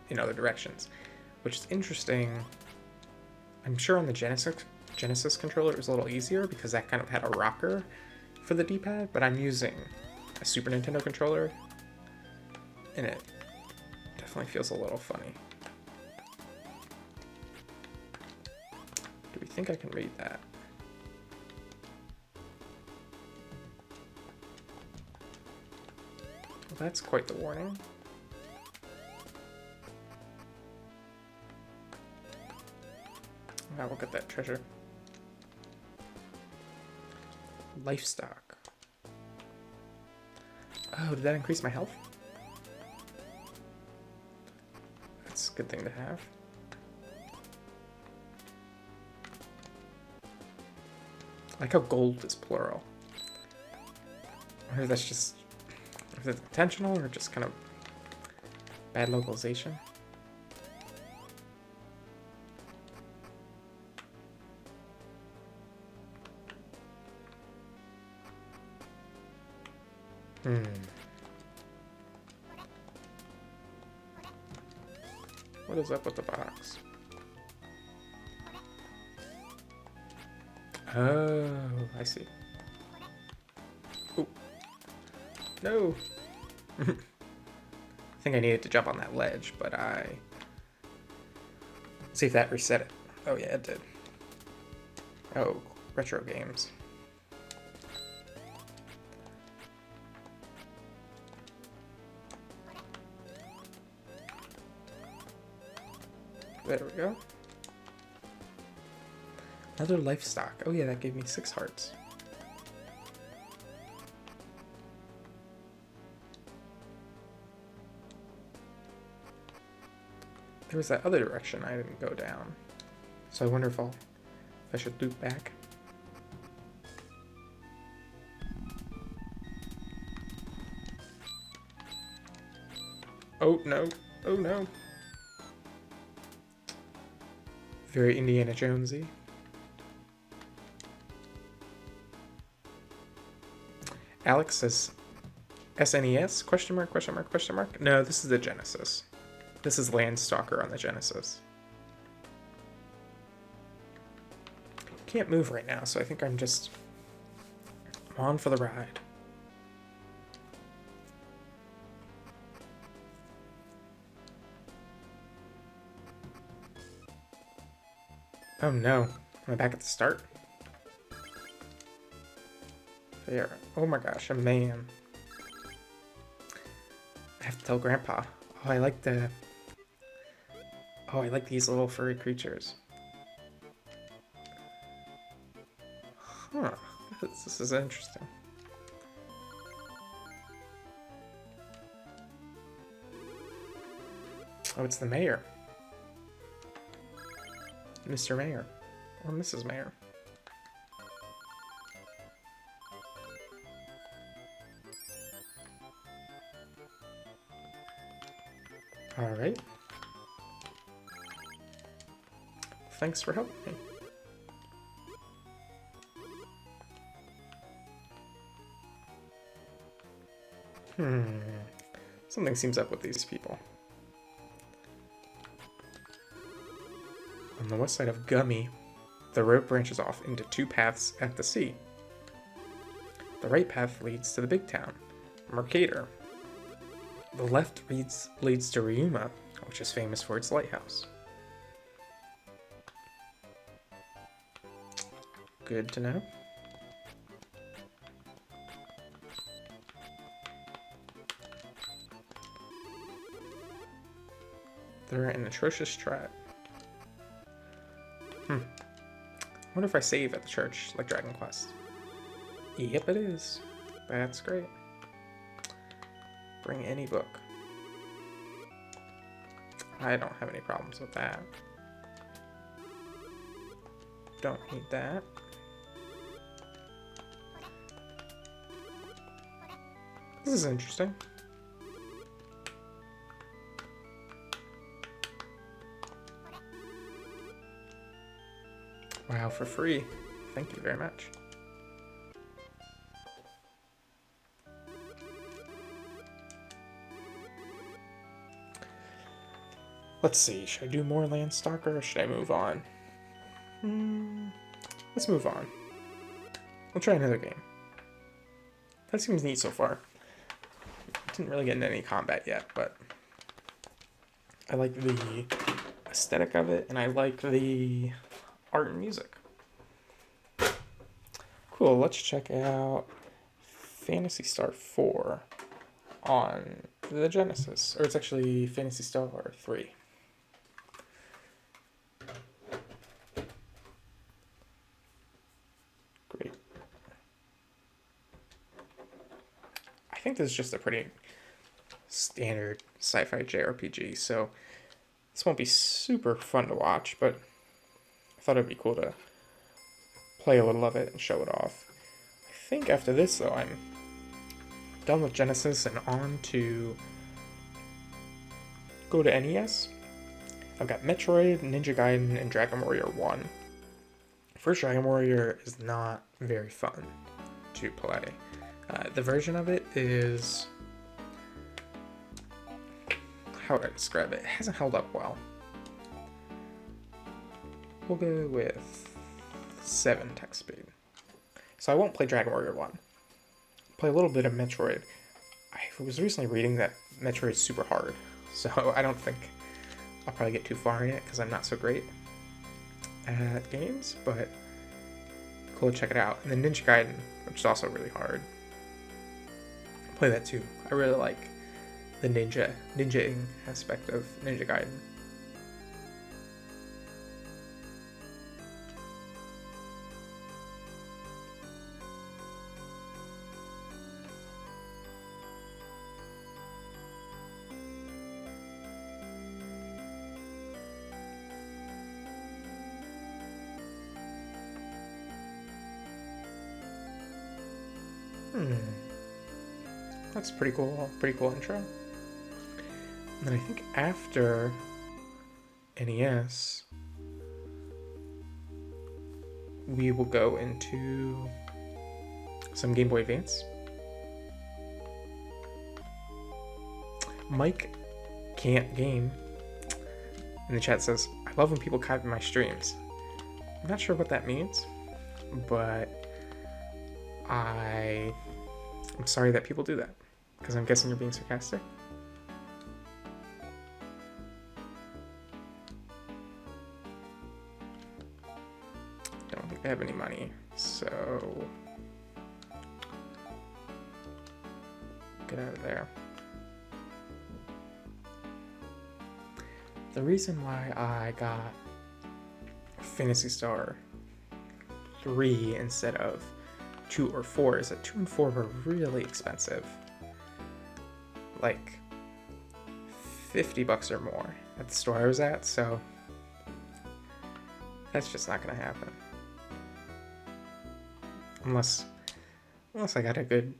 in other directions, which is interesting. I'm sure on the Genesis controller it was a little easier because that kind of had a rocker for the D-pad, but I'm using a Super Nintendo controller and it definitely feels a little funny. think I can read that. Well, that's quite the warning. Now we'll get that treasure. Livestock. Oh, did that increase my health? That's a good thing to have. I like how gold is plural. I wonder if that's just, if it's intentional or just kind of bad localization. What is up with the box? Oh, I see. Oh. No! I think I needed to jump on that ledge, but let's see if that reset it. Oh yeah, it did. Oh, retro games. There we go. Another livestock. Oh yeah, that gave me 6 hearts. There was that other direction I didn't go down. So I wonder if I should loop back. Oh no. Oh no. Very Indiana Jonesy. Alex says SNES? Question mark, question mark, question mark? No, this is the Genesis. This is Landstalker on the Genesis. Can't move right now, so I think I'm just on for the ride. Oh no. Am I back at the start? There. Oh my gosh, a man. I have to tell Grandpa. Oh, I like these little furry creatures. Huh. This is interesting. Oh, it's the mayor. Mr. Mayor. Or Mrs. Mayor. Alright. Thanks for helping me. Something seems up with these people. On the west side of Gummy, the road branches off into 2 paths at the sea. The right path leads to the big town, Mercator. The left leads to Ryuma, which is famous for its lighthouse. Good to know. They're an atrocious tribe. Wonder if I save at the church, like Dragon Quest. Yep, it is. That's great. Bring any book. I don't have any problems with that. Don't need that. This is interesting. Wow, for free. Thank you very much. Let's see, should I do more Landstalker or should I move on? Let's move on. We'll try another game. That seems neat so far. Didn't really get into any combat yet, but I like the aesthetic of it, and I like the art and music. Cool, let's check out Phantasy Star 4 on the Genesis. Or it's actually Phantasy Star 3. Great. I think this is just a pretty standard sci-fi JRPG, so this won't be super fun to watch, but I thought it'd be cool to play a little of it and show it off. I think after this, though, I'm done with Genesis and on to go to NES. I've got Metroid, Ninja Gaiden, and Dragon Warrior 1. First Dragon Warrior is not very fun to play. The version of it is... how would I describe it? It hasn't held up well. We'll go with 7 text speed. So I won't play Dragon Warrior 1. Play a little bit of Metroid. I was recently reading that Metroid is super hard, so I don't think I'll probably get too far in it because I'm not so great at games, but cool to check it out. And then Ninja Gaiden, which is also really hard. Play that too. I really like the ninjaing aspect of Ninja Gaiden. That's pretty cool intro. And then I think after NES, we will go into some Game Boy Advance. Mike Can't Game in the chat says, I love when people copy my streams. I'm not sure what that means, but I'm sorry that people do that, because I'm guessing you're being sarcastic. Don't think they have any money, so get out of there. The reason why I got Phantasy Star 3 instead of 2 or 4 is that 2 and 4 were really expensive. Like $50 or more at the store I was at, so that's just not gonna happen. Unless I got a good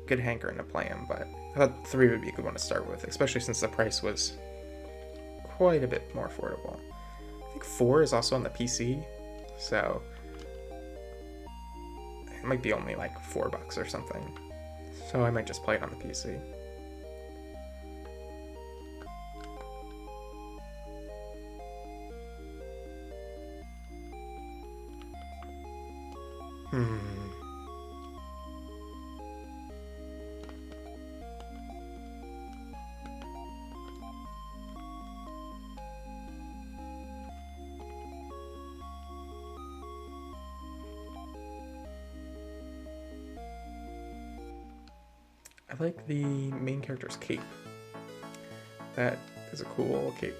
hankering to play them, but I thought 3 would be a good one to start with, especially since the price was quite a bit more affordable. I think 4 is also on the PC, so it might be only like $4 or something. So I might just play it on the PC. I like the main character's cape. That is a cool cape.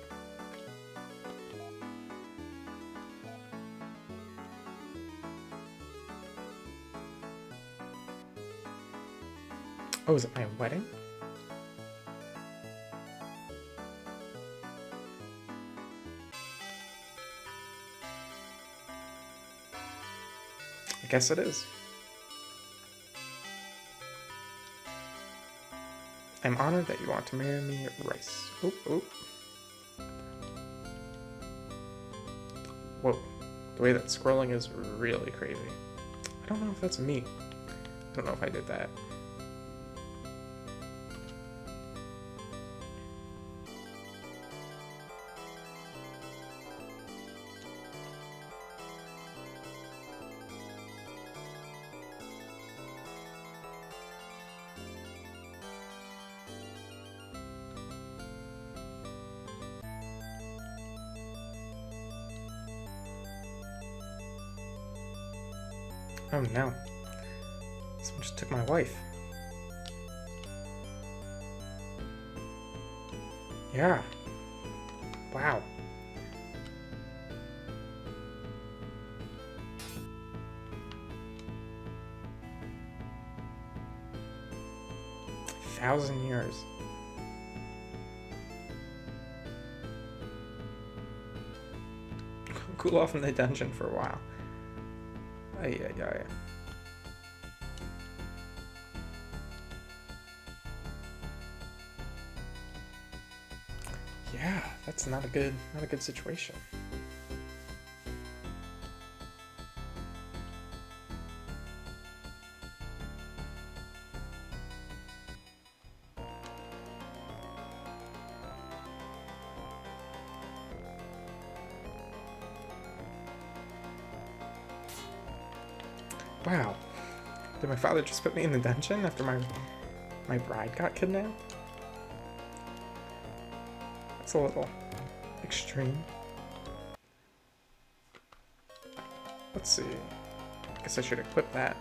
Oh, is it my wedding? I guess it is. I'm honored that you want to marry me, Rice. Oop, oop. Whoa. The way that scrolling is really crazy. I don't know if that's me. I don't know if I did that. Oh no. Someone just took my wife. Yeah. Wow. Thousand years. Cool off in the dungeon for a while. Ay, ay, ay. Yeah, that's not a good situation. Wow. Did my father just put me in the dungeon after my bride got kidnapped? That's a little extreme. Let's see. I guess I should equip that.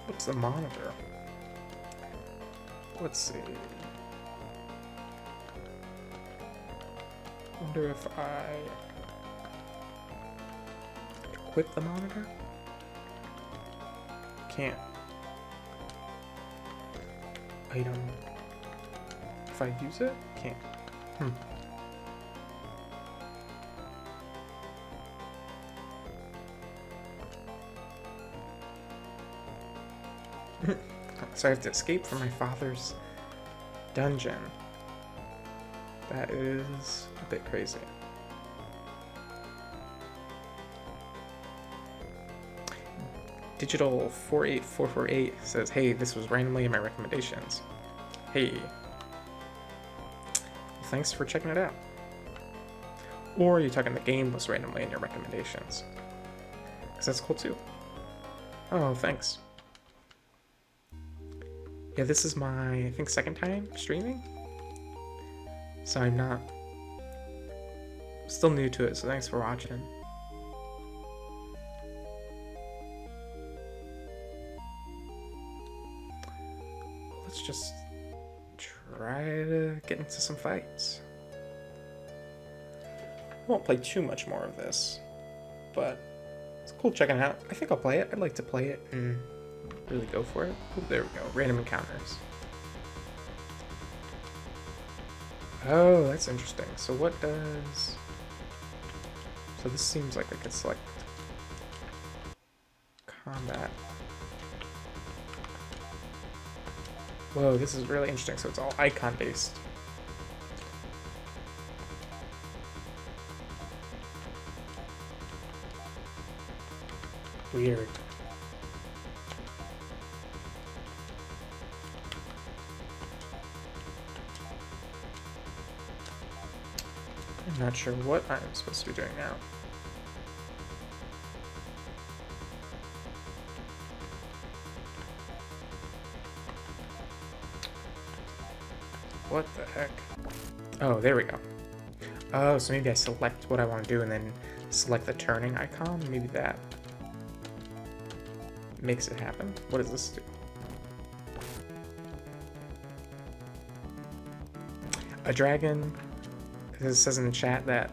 What's the monitor? Let's see. Wonder if I equip the monitor? Can't. Item. If I use it? Can't. So I have to escape from my father's dungeon. That is a bit crazy. Digital 48448 says, hey, this was randomly in my recommendations. Hey. Well, thanks for checking it out. Or you're talking the game was randomly in your recommendations. Because that's cool too. Oh, thanks. Yeah, this is my, I think, second time streaming. So I'm not... still new to it, so thanks for watching. Let's just try to get into some fights. I won't play too much more of this, but it's cool checking it out. I think I'll play it. I'd like to play it and really go for it. Oh, there we go. Random encounters. Oh, that's interesting. So what does... So this seems like I could select combat. Whoa, this is really interesting. So it's all icon based. Weird. I'm not sure what I'm supposed to be doing now. What the heck? Oh, there we go. Oh, so maybe I select what I want to do and then select the turning icon? Maybe that makes it happen. What does this do? A dragon... It says in the chat that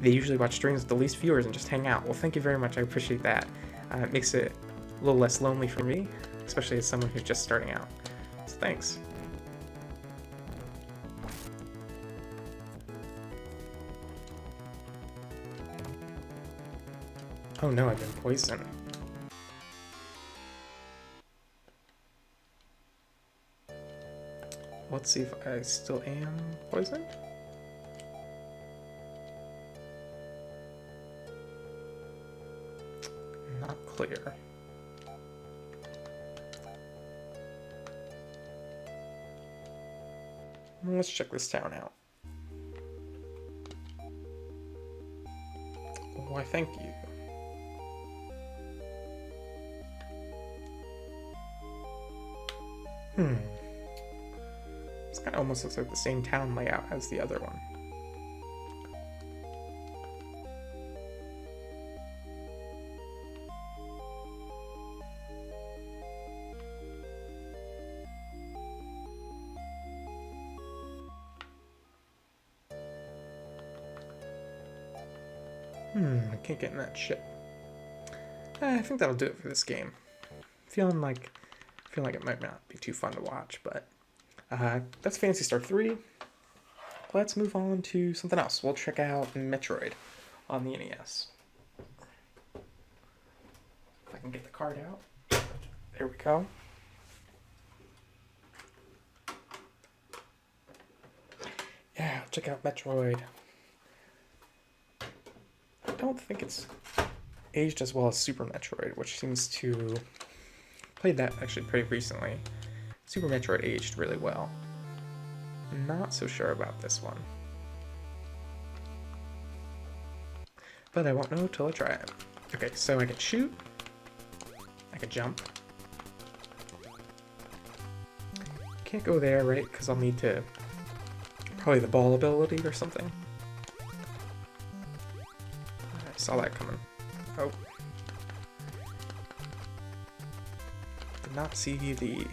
they usually watch streams with the least viewers and just hang out. Well, thank you very much. I appreciate that. It makes it a little less lonely for me, especially as someone who's just starting out. So thanks. Oh no, I've been poisoned. Let's see if I still am poisoned. Not clear. Let's check this town out. Why, thank you. This kind of almost looks like the same town layout as the other one. I can't get in that ship. I think that'll do it for this game. Feeling like it might not be too fun to watch, but that's Phantasy Star 3. Let's move on to something else. We'll check out Metroid on the NES. If I can get the card out. There we go. Yeah, check out Metroid. I don't think it's aged as well as Super Metroid, which seems to... Played that actually pretty recently. Super Metroid aged really well. Not so sure about this one. But I won't know till I try it. Okay, so I can shoot. I can jump. Can't go there, right? Because I'll need to... Probably the ball ability or something. I saw that coming. Oh. Did not see the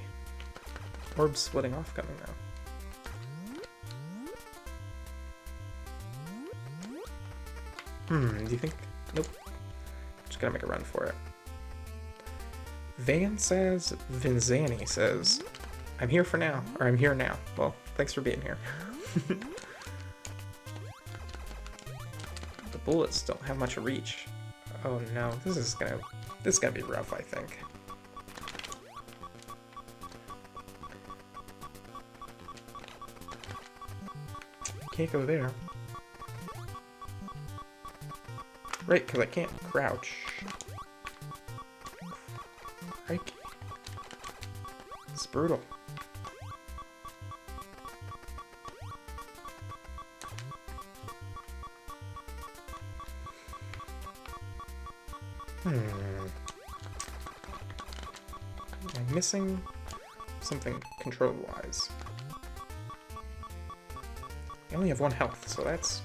orb splitting off coming though. Do you think? Nope. Just gotta make a run for it. Vinzani says, I'm here for now, or I'm here now. Well, thanks for being here. The bullets don't have much reach. Oh no, this is gonna be rough, I think. Can't go there. Right, because I can't crouch. Crikey. It's brutal. I'm missing something control-wise. I only have 1 health, so that's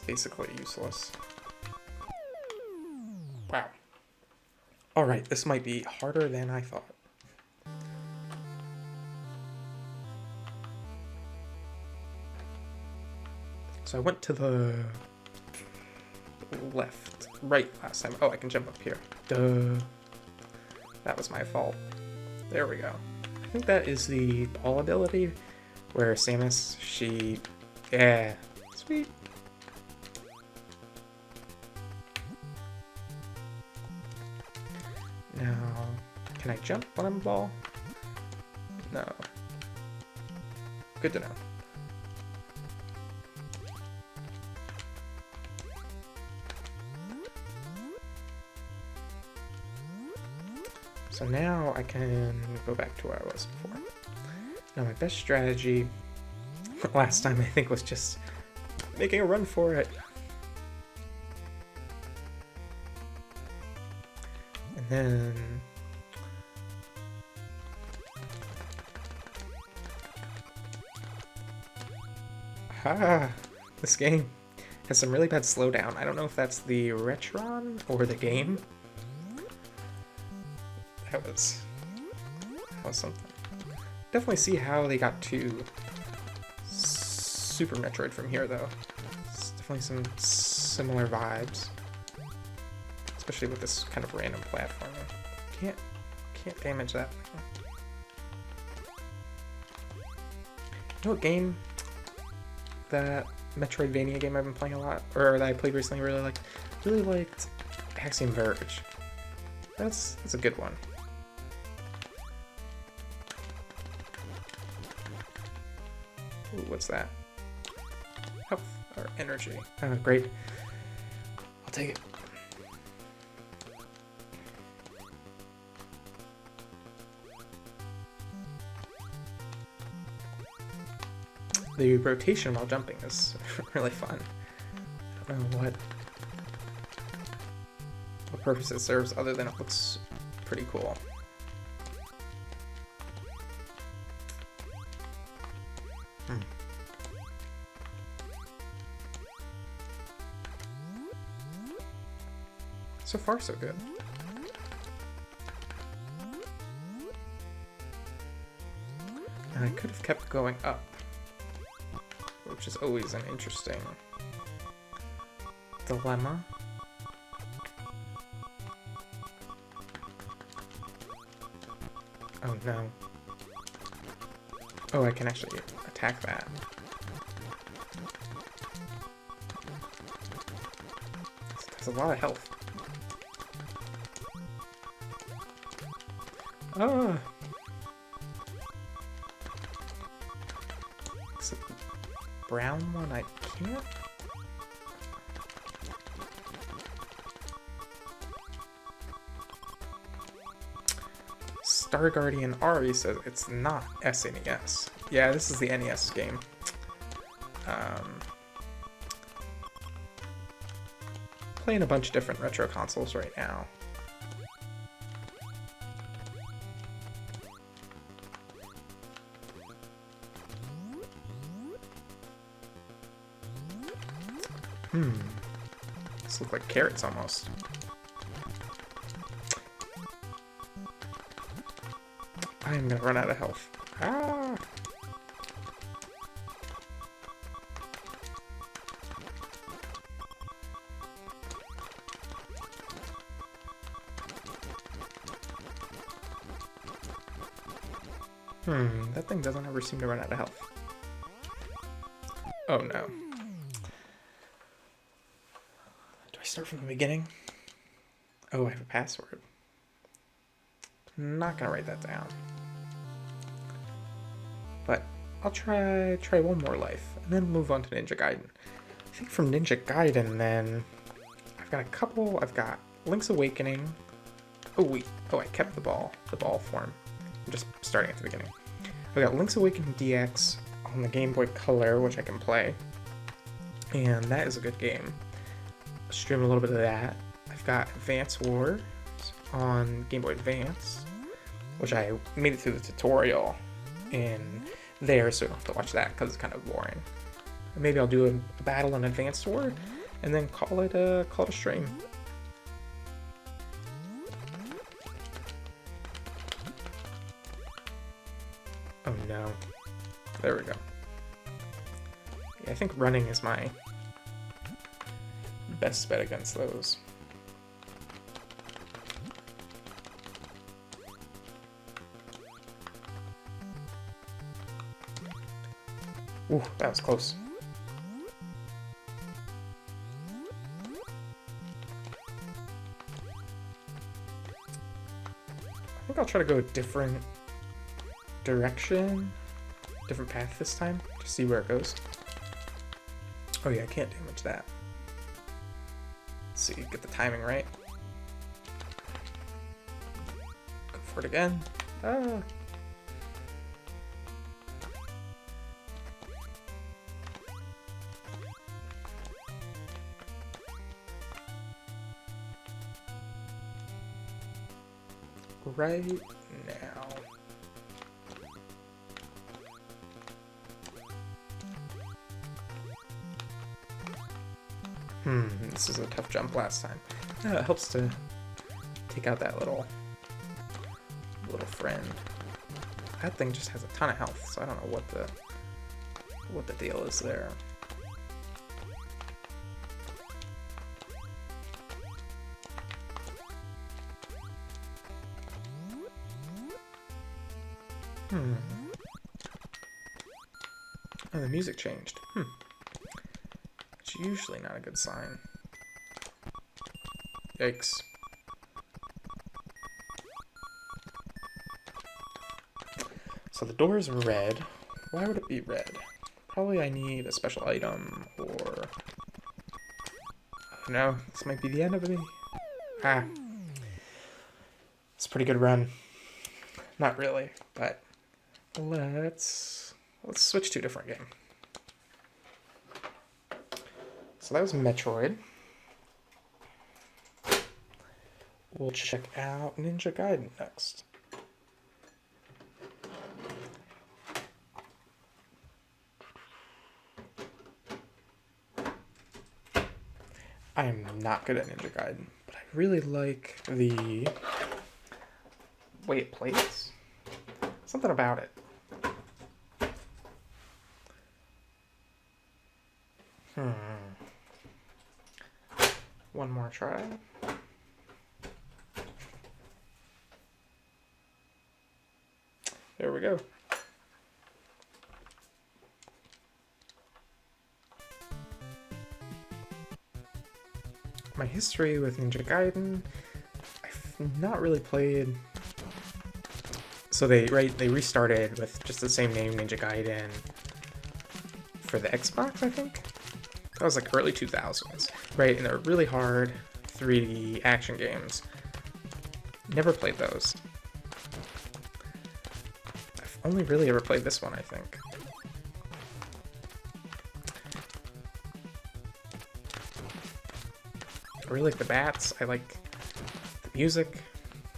basically useless. Wow. Alright, this might be harder than I thought. So I went to the right last time. Oh, I can jump up here. Duh. That was my fault. There we go. I think that is the ball ability, where Samus, yeah, sweet. Now, can I jump when I'm a ball? No. Good to know. So now I can go back to where I was before. Now my best strategy last time I think was just making a run for it. And then... This game has some really bad slowdown. I don't know if that's the Retron or the game. That was something. Definitely see how they got to Super Metroid from here, though. It's definitely some similar vibes, especially with this kind of random platforming. Can't damage that. You know what game? That Metroidvania game I've been playing a lot, or that I played recently, really liked Axiom Verge. That's a good one. Ooh, what's that? Health or energy. Oh, great. I'll take it. The rotation while jumping is really fun. I don't know what purpose it serves other than it looks pretty cool. So far, so good. And I could have kept going up, which is always an interesting dilemma. Oh no. Oh, I can actually attack that. That's a lot of health. Ah! Is it the brown one? I can't? Star Guardian Ari says it's not SNES. Yeah, this is the NES game. Playing a bunch of different retro consoles right now. This looks like carrots almost. I am gonna run out of health. Ah! That thing doesn't ever seem to run out of health. Oh no. Do I start from the beginning? Oh, I have a password. I'm not gonna write that down. But I'll try one more life, and then move on to Ninja Gaiden. I think from Ninja Gaiden, then I've got a couple. I've got Link's Awakening. Oh wait, oh I kept the ball form. I'm just starting at the beginning. I've got Link's Awakening DX on the Game Boy Color, which I can play, and that is a good game. I'll stream a little bit of that. I've got Advance Wars on Game Boy Advance, which I made it through the tutorial in there, so you don't have to watch that because it's kind of boring. Maybe I'll do a battle in Advanced War and then call it a stream. Oh no. There we go. Yeah, I think running is my best bet against those. Ooh, that was close. I think I'll try to go a different direction, different path this time, to see where it goes. Oh yeah, I can't damage that. Let's see, get the timing right. Go for it again. Ah. Right now. This is a tough jump last time. It helps to take out that little friend. That thing just has a ton of health, so I don't know what the deal is there. Oh, the music changed. It's usually not a good sign. Yikes. So the door is red. Why would it be red? Probably I need a special item, or... Oh no, this might be the end of me. Ah. It's a pretty good run. Not really, but let's switch to a different game. So that was Metroid. We'll check out Ninja Gaiden next. I am not good at Ninja Gaiden, but I really like the way it plays. Something about it. One more try. There we go. My history with Ninja Gaiden, I've not really played. So they restarted with just the same name, Ninja Gaiden, for the Xbox, I think. That was like early 2000s, right? And they're really hard 3D action games. Never played those. I've only really ever played this one, I think. I really like the bats. I like the music.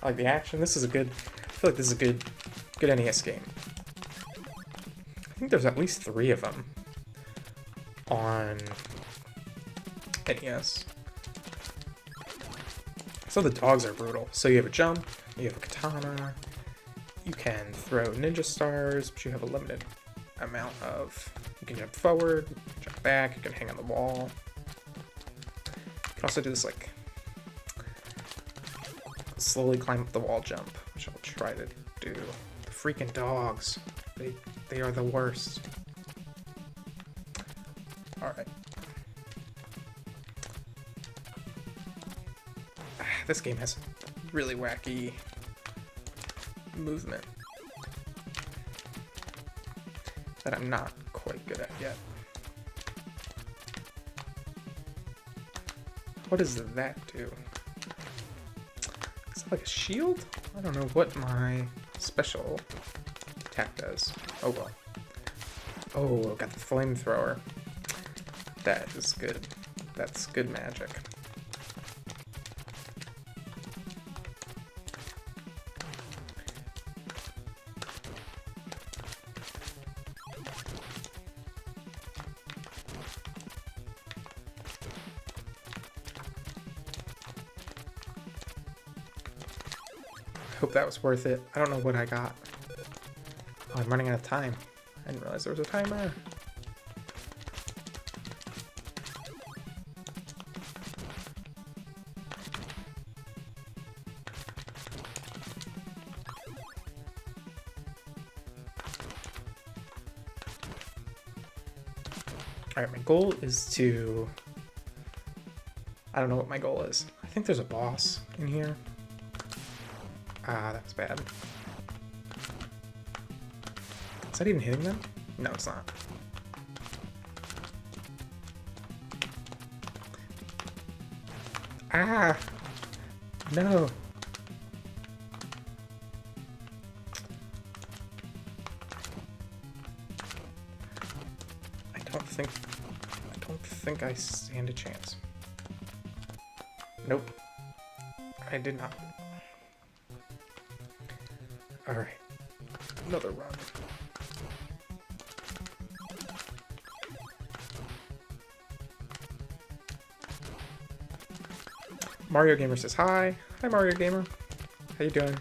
I like the action. This is a good. I feel like this is a good NES game. I think there's at least 3 of them on NES. So the dogs are brutal. So you have a jump, you have a katana, you can throw ninja stars, but you have a limited amount of. You can jump forward, jump back, you can hang on the wall. You can also do this like slowly climb up the wall jump, which I'll try to do. The freaking dogs, they are the worst. All right. This game has really wacky movement that I'm not quite good at yet. What does that do? Is that like a shield? I don't know what my special attack does. Oh well. Oh, I've got the flamethrower. That is good. That's good magic. I hope that was worth it. I don't know what I got. Oh, I'm running out of time. I didn't realize there was a timer. Alright, my goal is to... I don't know what my goal is. I think there's a boss in here. Ah, that was bad. Is that even hitting them? No, it's not. Ah! No! I don't think I stand a chance. Nope. I did not. Alright. Another run. Mario Gamer says hi. Hi Mario Gamer. How you doing?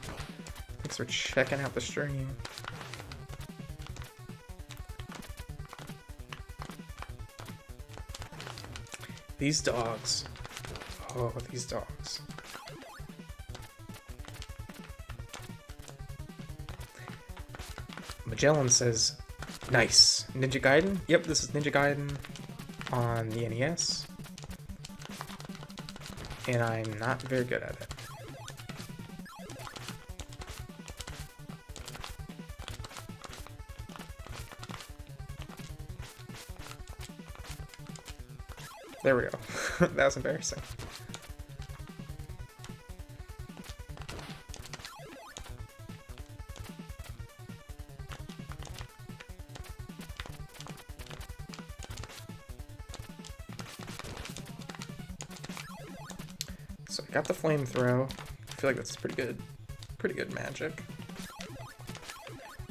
Thanks for checking out the stream. These dogs. Oh, these dogs. Magellan says, nice. Ninja Gaiden? Yep, this is Ninja Gaiden on the NES. And I'm not very good at it. There we go. That was embarrassing. So I got the flamethrow. I feel like that's pretty good magic.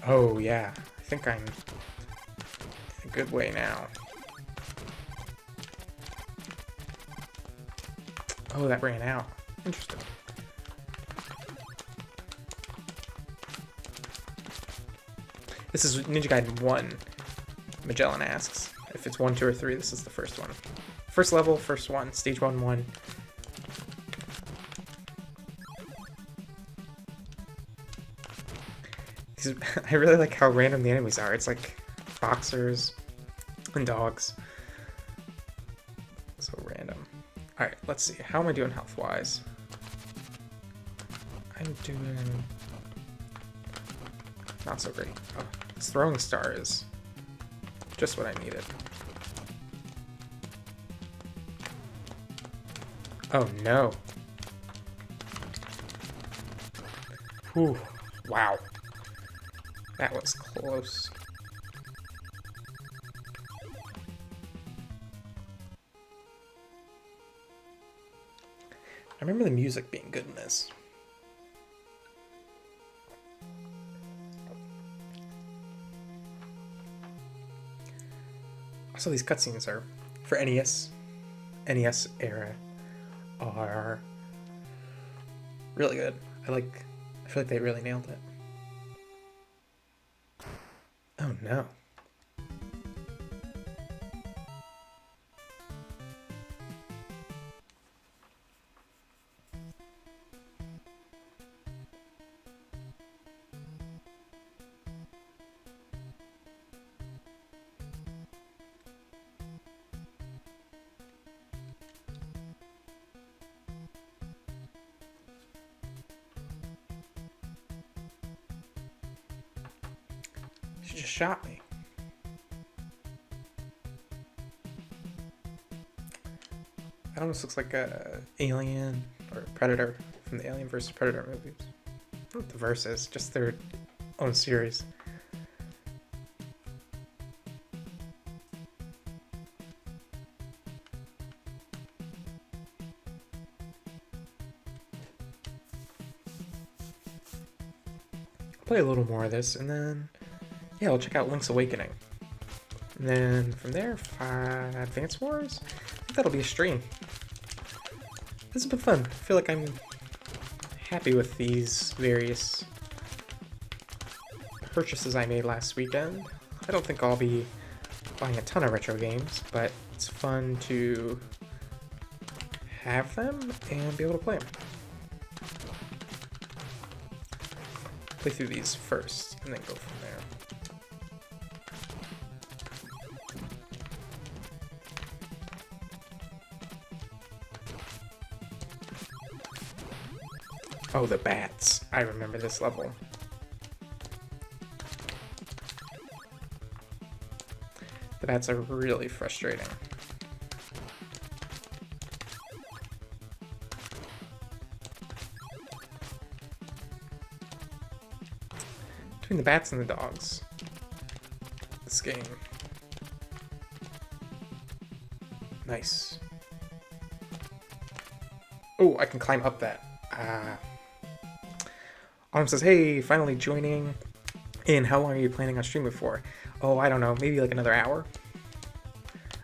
Oh yeah, I think I'm in a good way now. Oh, that ran out. Interesting. This is Ninja Gaiden 1, Magellan asks. If it's 1, 2, or 3, this is the first one. First level, first one. Stage 1, 1. I really like how random the enemies are. It's like boxers and dogs. So random. Alright, let's see. How am I doing health-wise? I'm doing... not so great. Oh, this throwing star is just what I needed. Oh no. Ooh, wow. That was close. I remember the music being good in this. Also, these cutscenes are, for NES era, are really good. I feel like they really nailed it. Oh no. She just shot me. That almost looks like a Alien or Predator from the Alien vs. Predator movies. Not the verses, just their own series. I'll play a little more of this, and then yeah, I'll check out Link's Awakening. And then from there, Advance Wars. I think that'll be a stream. This has been fun. I feel like I'm happy with these various purchases I made last weekend. I don't think I'll be buying a ton of retro games, but it's fun to have them and be able to play them. Play through these first and then go from there. Oh, the bats. I remember this level. The bats are really frustrating. Between the bats and the dogs, this game. Nice. Oh, I can climb up that. Autumn says, hey, finally joining in. How long are you planning on streaming for? Oh, I don't know. Maybe like another hour.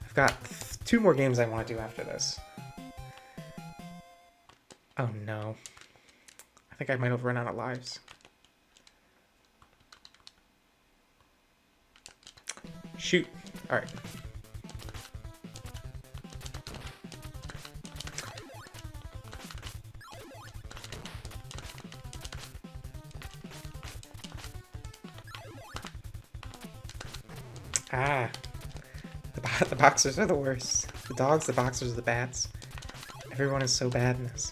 I've got 2 more games I want to do after this. Oh no. I think I might have run out of lives. Shoot. Alright. Ah. The boxers are the worst. The dogs, the boxers, the bats. Everyone is so bad in this.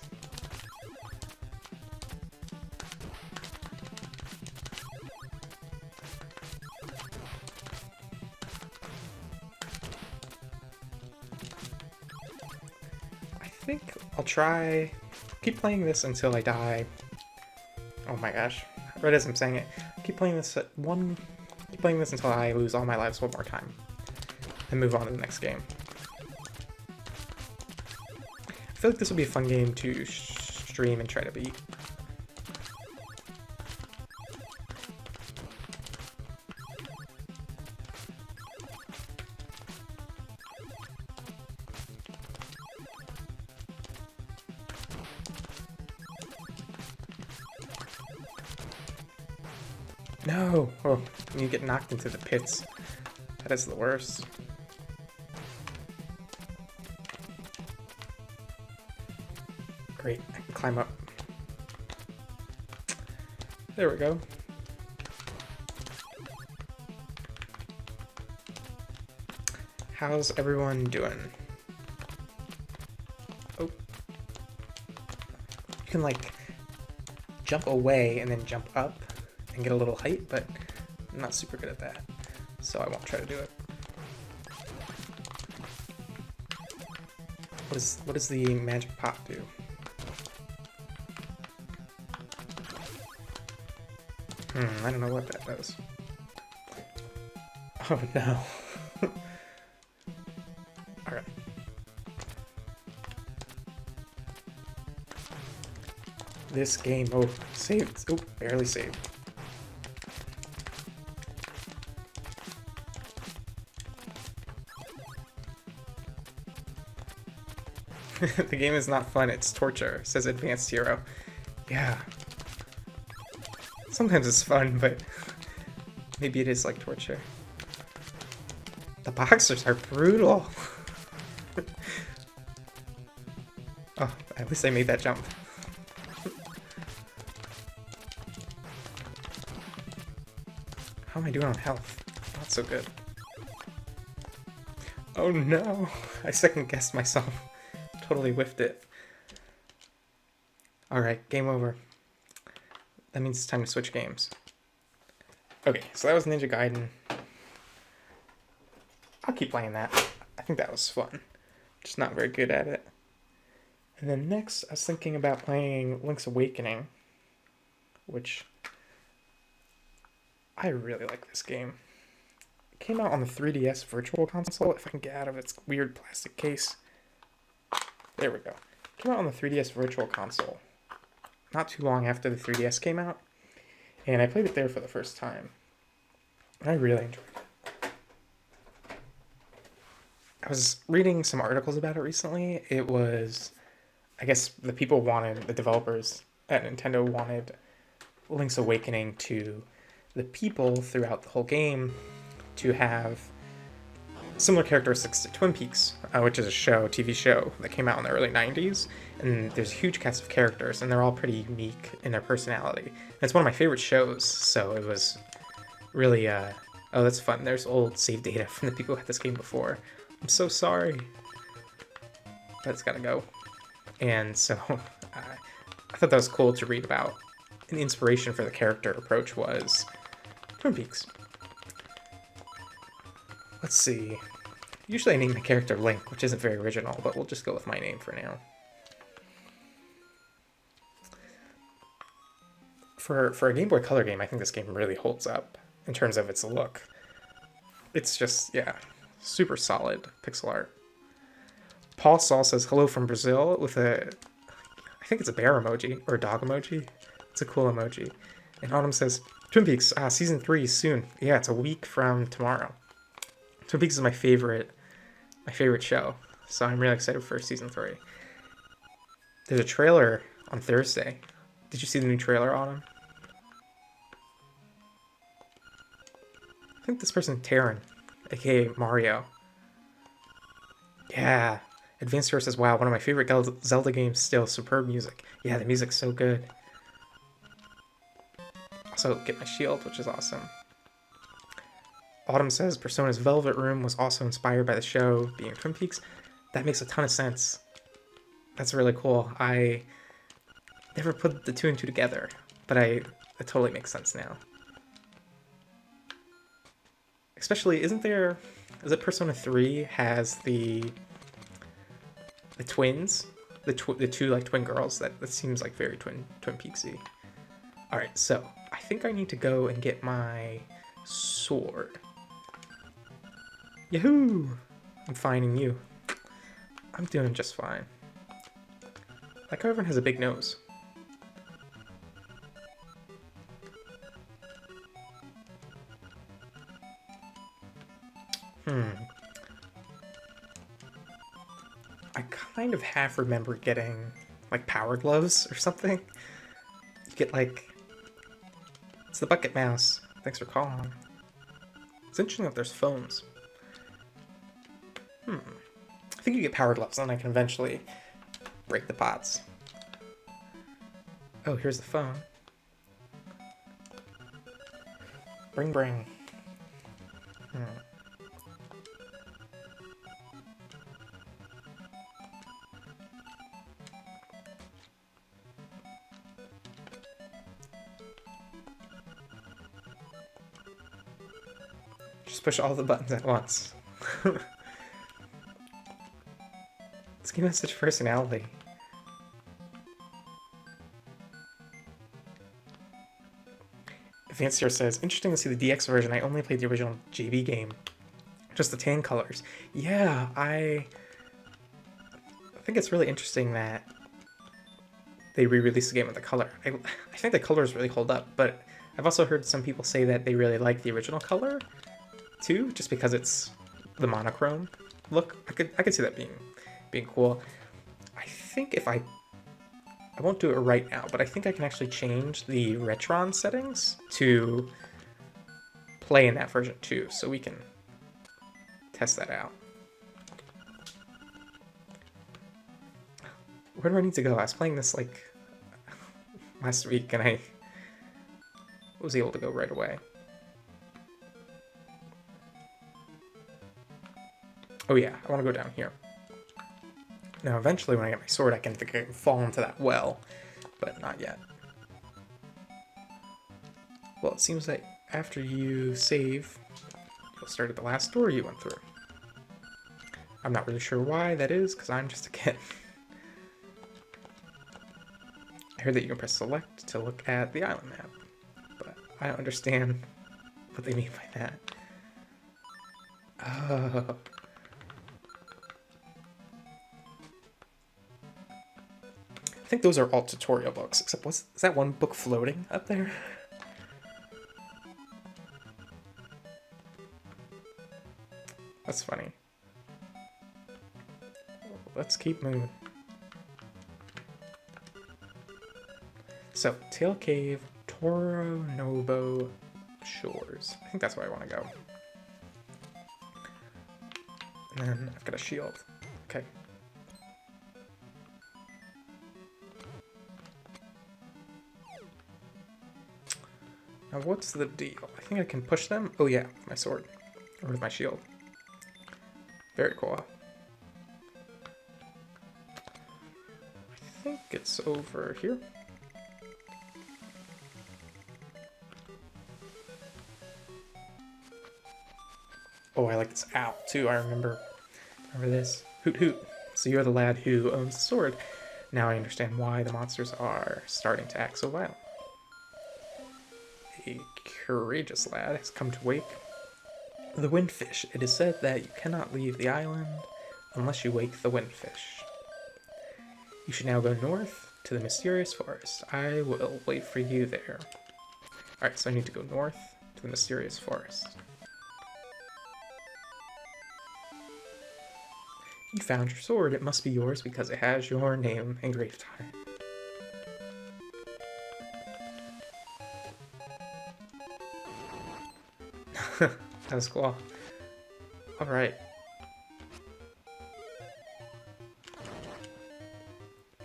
I think I'll keep playing this until I die. Oh my gosh. Right as I'm saying it. Keep playing this until I lose all my lives one more time. And move on to the next game. I feel like this will be a fun game to stream and try to beat. No! Oh, you get knocked into the pits. That is the worst. Great, I can climb up. There we go. How's everyone doing? Oh. You can, like, jump away and then jump up and get a little height, but I'm not super good at that, so I won't try to do it. What does the magic pop do? I don't know what that does. Oh no. Alright. This game, oh, saved. Oh, barely saved. The game is not fun, it's torture, says Advanced Hero. Yeah. Sometimes it's fun, but maybe it is like torture. The boxers are brutal. Oh, at least I made that jump. How am I doing on health? Not so good. Oh no! I second guessed myself. Totally whiffed it. Alright, game over. That means it's time to switch games. Okay, so that was Ninja Gaiden. I'll keep playing that. I think that was fun. Just not very good at it. And then next, I was thinking about playing Link's Awakening, which I really like this game. It came out on the 3DS Virtual Console, if I can get out of its weird plastic case. There we go. It came out on the 3DS Virtual Console not too long after the 3DS came out, and I played it there for the first time. And I really enjoyed it. I was reading some articles about it recently. It was, I guess the developers at Nintendo wanted Link's Awakening to the people throughout the whole game to have similar characteristics to Twin Peaks, which is a TV show that came out in the early 90s, and there's a huge cast of characters, and they're all pretty unique in their personality. And it's one of my favorite shows, so it was really, oh, that's fun. There's old save data from the people who had this game before. I'm so sorry. But it's gotta go. And so, I thought that was cool to read about. And the inspiration for the character approach was Twin Peaks. Let's see. Usually I name the character Link, which isn't very original, but we'll just go with my name for now. For a Game Boy Color game, I think this game really holds up in terms of its look. It's just, yeah, super solid pixel art. Paul Saul says hello from Brazil with I think it's a bear emoji, or a dog emoji. It's a cool emoji. And Autumn says, Twin Peaks, Season 3 soon. Yeah, it's a week from tomorrow. Twin Peaks is my favorite show, so I'm really excited for Season 3. There's a trailer on Thursday. Did you see the new trailer, Autumn? I think this person, Taryn, aka Mario. Yeah. Advanced Hero says, wow, one of my favorite Zelda games still. Superb music. Yeah, the music's so good. Also, get my shield, which is awesome. Autumn says, Persona's Velvet Room was also inspired by the show being Twin Peaks. That makes a ton of sense. That's really cool. I never put the two and two together, but it totally makes sense now. Especially, is it Persona 3 has the twins? The two, like, twin girls? That seems like very Twin Peaksy. Alright, so, I think I need to go and get my sword. Yahoo! I'm finding you. I'm doing just fine. Like how everyone has a big nose. I kind of half remember getting, like, power gloves or something. You get, like... It's the bucket mouse. Thanks for calling. It's interesting that there's phones. I think you get power gloves, and I can eventually break the pots. Oh, here's the phone. Bring, bring. Just push all the buttons at once. This game has such personality. Fancier says, interesting to see the DX version. I only played the original JV game. Just the tan colors. Yeah, I think it's really interesting that they re-released the game with the color. I think the colors really hold up, but I've also heard some people say that they really like the original color too, just because it's the monochrome look. I could see that being cool. I think if I won't do it right now, but I think I can actually change the Retron settings to play in that version too, so we can test that out. Where do I need to go? I was playing this like last week and I was able to go right away. Oh yeah, I want to go down here. Now eventually when I get my sword I can fall into that well, but not yet. Well, it seems that after you save, you'll start at the last door you went through. I'm not really sure why that is, because I'm just a kid. I heard that you can press select to look at the island map, but I don't understand what they mean by that. Oh. I think those are all tutorial books, except is that one book floating up there? That's funny. Let's keep moving. So, Tail Cave, Toronobo Shores. I think that's where I want to go. And then I've got a shield. Okay. Now what's the deal? I think I can push them? Oh yeah, with my sword. Or with my shield. Very cool. I think it's over here. Oh, I like this owl too. I remember this. Hoot hoot. So you're the lad who owns the sword. Now I understand why the monsters are starting to act so violent. A courageous lad has come to wake the windfish. It is said that you cannot leave the island unless you wake the windfish. You should now go north to the mysterious forest. I will wait for you there. Alright, so I need to go north to the mysterious forest. You found your sword. It must be yours because it has your name engraved on it. That was cool. Alright.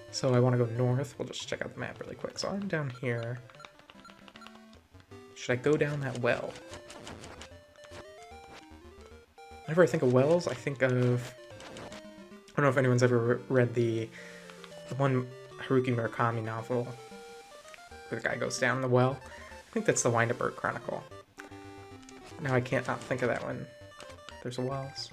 So I want to go north. We'll just check out the map really quick. So I'm down here. Should I go down that well? Whenever I think of wells, I think of... I don't know if anyone's ever read the one Haruki Murakami novel where the guy goes down the well. I think that's the Wind-Up Bird Chronicle. Now I can't not think of that when there's wells.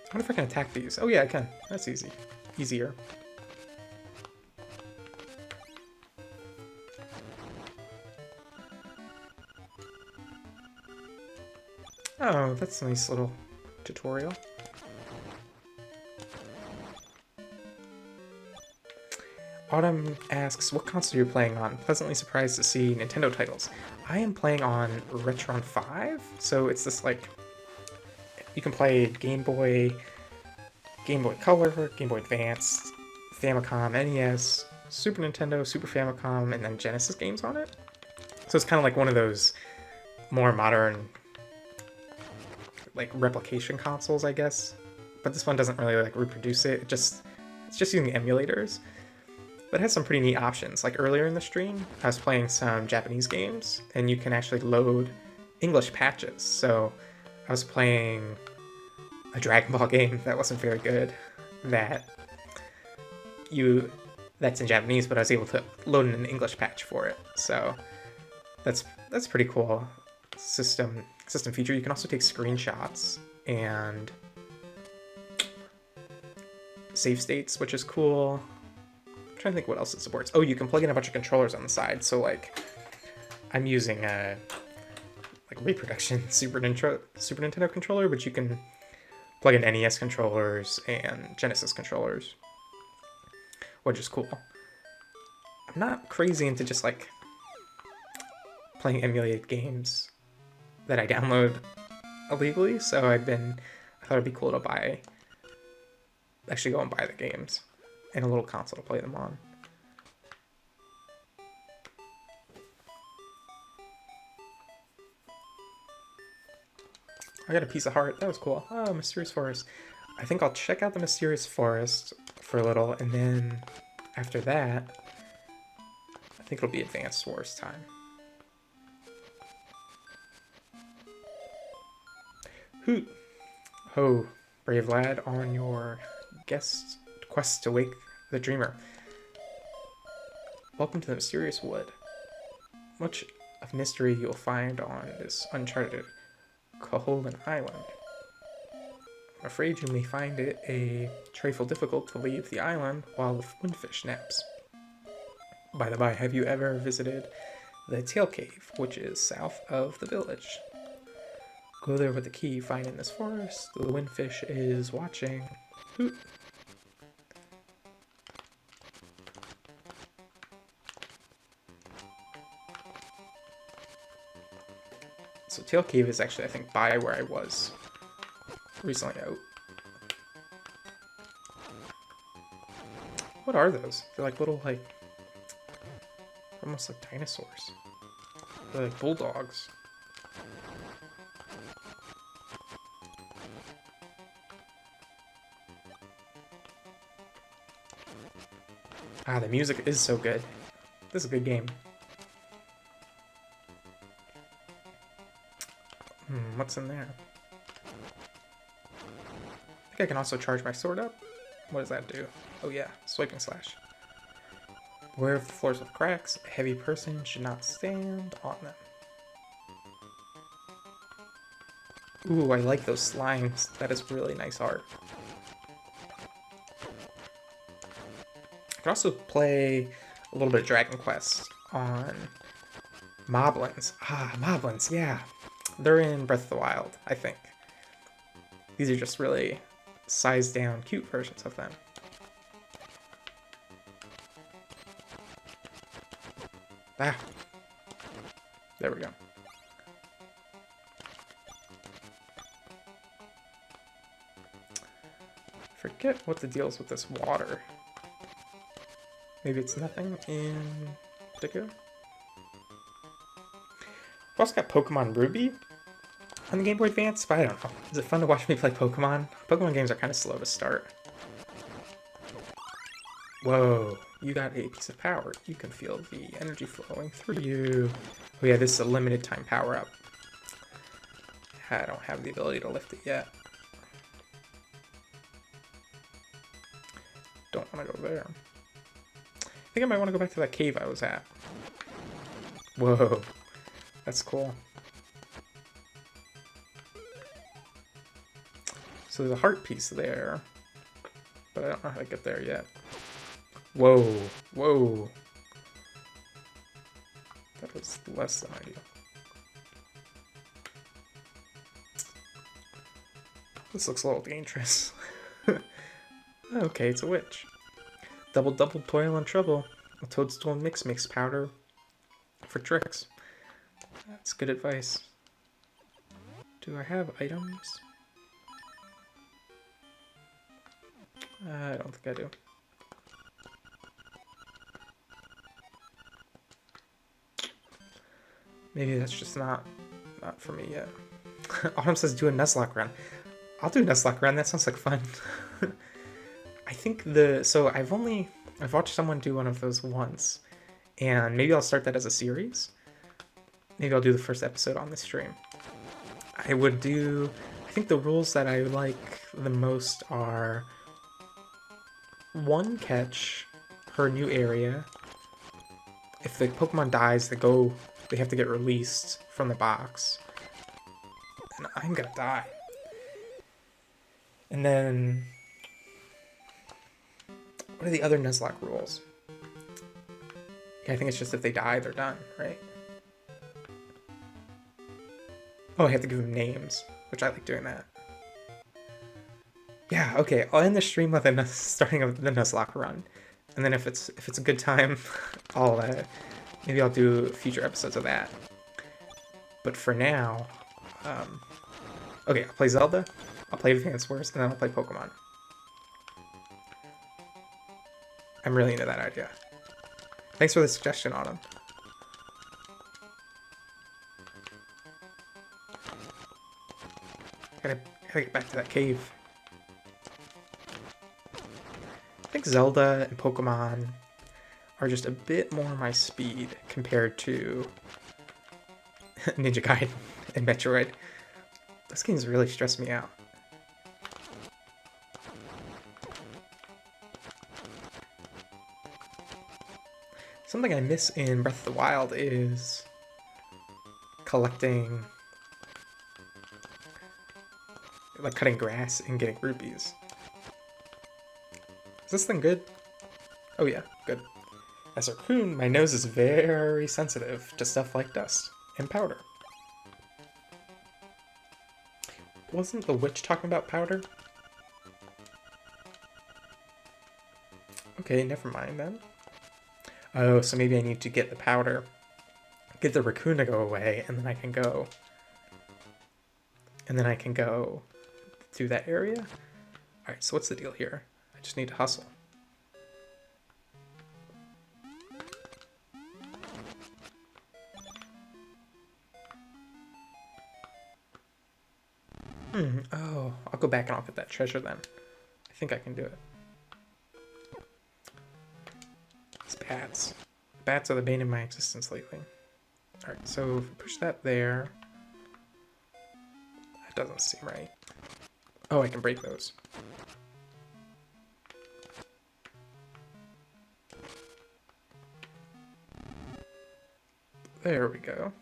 I wonder if I can attack these. Oh yeah, I can. That's easy. Easier. Oh, that's a nice little tutorial. Autumn asks, what console you're playing on? Pleasantly surprised to see Nintendo titles. I am playing on Retron 5, so it's this like, you can play Game Boy, Game Boy Color, Game Boy Advance, Famicom, NES, Super Nintendo, Super Famicom, and then Genesis games on it. So it's kind of like one of those more modern, like, replication consoles, I guess. But this one doesn't really like reproduce it. It's just using emulators. But it has some pretty neat options. Like earlier in the stream, I was playing some Japanese games, and you can actually load English patches. So I was playing a Dragon Ball game that wasn't very good, that's in Japanese, but I was able to load in an English patch for it. So that's pretty cool system feature. You can also take screenshots and save states, which is cool. I'm trying to think what else it supports. Oh, you can plug in a bunch of controllers on the side. So like, I'm using a reproduction Super Nintendo controller, but you can plug in NES controllers and Genesis controllers, which is cool. I'm not crazy into just like playing emulated games that I download illegally, so I thought it'd be cool to actually go and buy the games and a little console to play them on. I got a piece of heart. That was cool. Oh, Mysterious Forest. I think I'll check out the Mysterious Forest for a little, and then after that, I think it'll be Advanced Wars time. Hoot! Ho, brave lad, on your quest to wake the dreamer. Welcome to the Mysterious Wood. Much of mystery you'll find on this uncharted Koholin Island. I'm afraid you may find it a trifle difficult to leave the island while the windfish naps. By the by, have you ever visited the Tail Cave, which is south of the village? Go there with the key you find in this forest. The windfish is watching. Hoot. So Tail Cave is actually, I think, by where I was recently out. What are those? They're like little, like, almost like dinosaurs. They're like bulldogs. Ah, the music is so good. This is a good game. What's in there? I think I can also charge my sword up. What does that do? Oh yeah, swiping slash. Beware of the floors with cracks. A heavy person should not stand on them. Ooh, I like those slimes. That is really nice art. I could also play a little bit of Dragon Quest on Moblins. Ah, Moblins, yeah. They're in Breath of the Wild, I think. These are just really sized down, cute versions of them. Ah. There we go. Forget what the deal is with this water. Maybe it's nothing in particular. I've also got Pokemon Ruby on the Game Boy Advance, but I don't know. Is it fun to watch me play Pokemon? Pokemon games are kind of slow to start. Whoa, you got a piece of power. You can feel the energy flowing through you. Oh yeah, this is a limited time power-up. I don't have the ability to lift it yet. Don't want to go there. I think I might want to go back to that cave I was at. Whoa, that's cool. So there's a heart piece there, but I don't know how to get there yet. Whoa, whoa. That was less than ideal. This looks a little dangerous. Okay, it's a witch. Double toil and trouble. A toadstool mix makes powder for tricks. That's good advice. Do I have items? I don't think I do. Maybe that's just not for me yet. Autumn says do a Nuzlocke run. I'll do a Nuzlocke run. That sounds like fun. I think I've watched someone do one of those once, and maybe I'll start that as a series. Maybe I'll do the first episode on this stream. I think the rules that I like the most are 1 catch per new area. If the Pokemon dies, they have to get released from the box. And I'm gonna die. And then, what are the other Nuzlocke rules? Yeah, I think it's just if they die, they're done, right? Oh, I have to give them names, which I like doing that. Yeah, okay, I'll end the stream with starting of the Nuzlocke run. And then if it's a good time, maybe I'll do future episodes of that. But for now, okay, I'll play Zelda, I'll play Advance Wars, and then I'll play Pokemon. I'm really into that idea. Thanks for the suggestion, Autumn. Gotta get back to that cave. I think Zelda and Pokemon are just a bit more my speed compared to Ninja Gaiden and Metroid. Those games really stress me out. Something I miss in Breath of the Wild is collecting, like cutting grass and getting rupees. Is this thing good? Oh yeah, good. As a raccoon, my nose is very sensitive to stuff like dust and powder. Wasn't the witch talking about powder? Okay, never mind then. Oh, so maybe I need to get the powder, get the raccoon to go away, and then I can go. And then I can go through that area. Alright, so what's the deal here? I just need to hustle. Oh, I'll go back and I'll get that treasure then. I think I can do it. These bats. Bats are the bane of my existence lately. Alright, so if we push that there... That doesn't seem right. Oh, I can break those. There we go.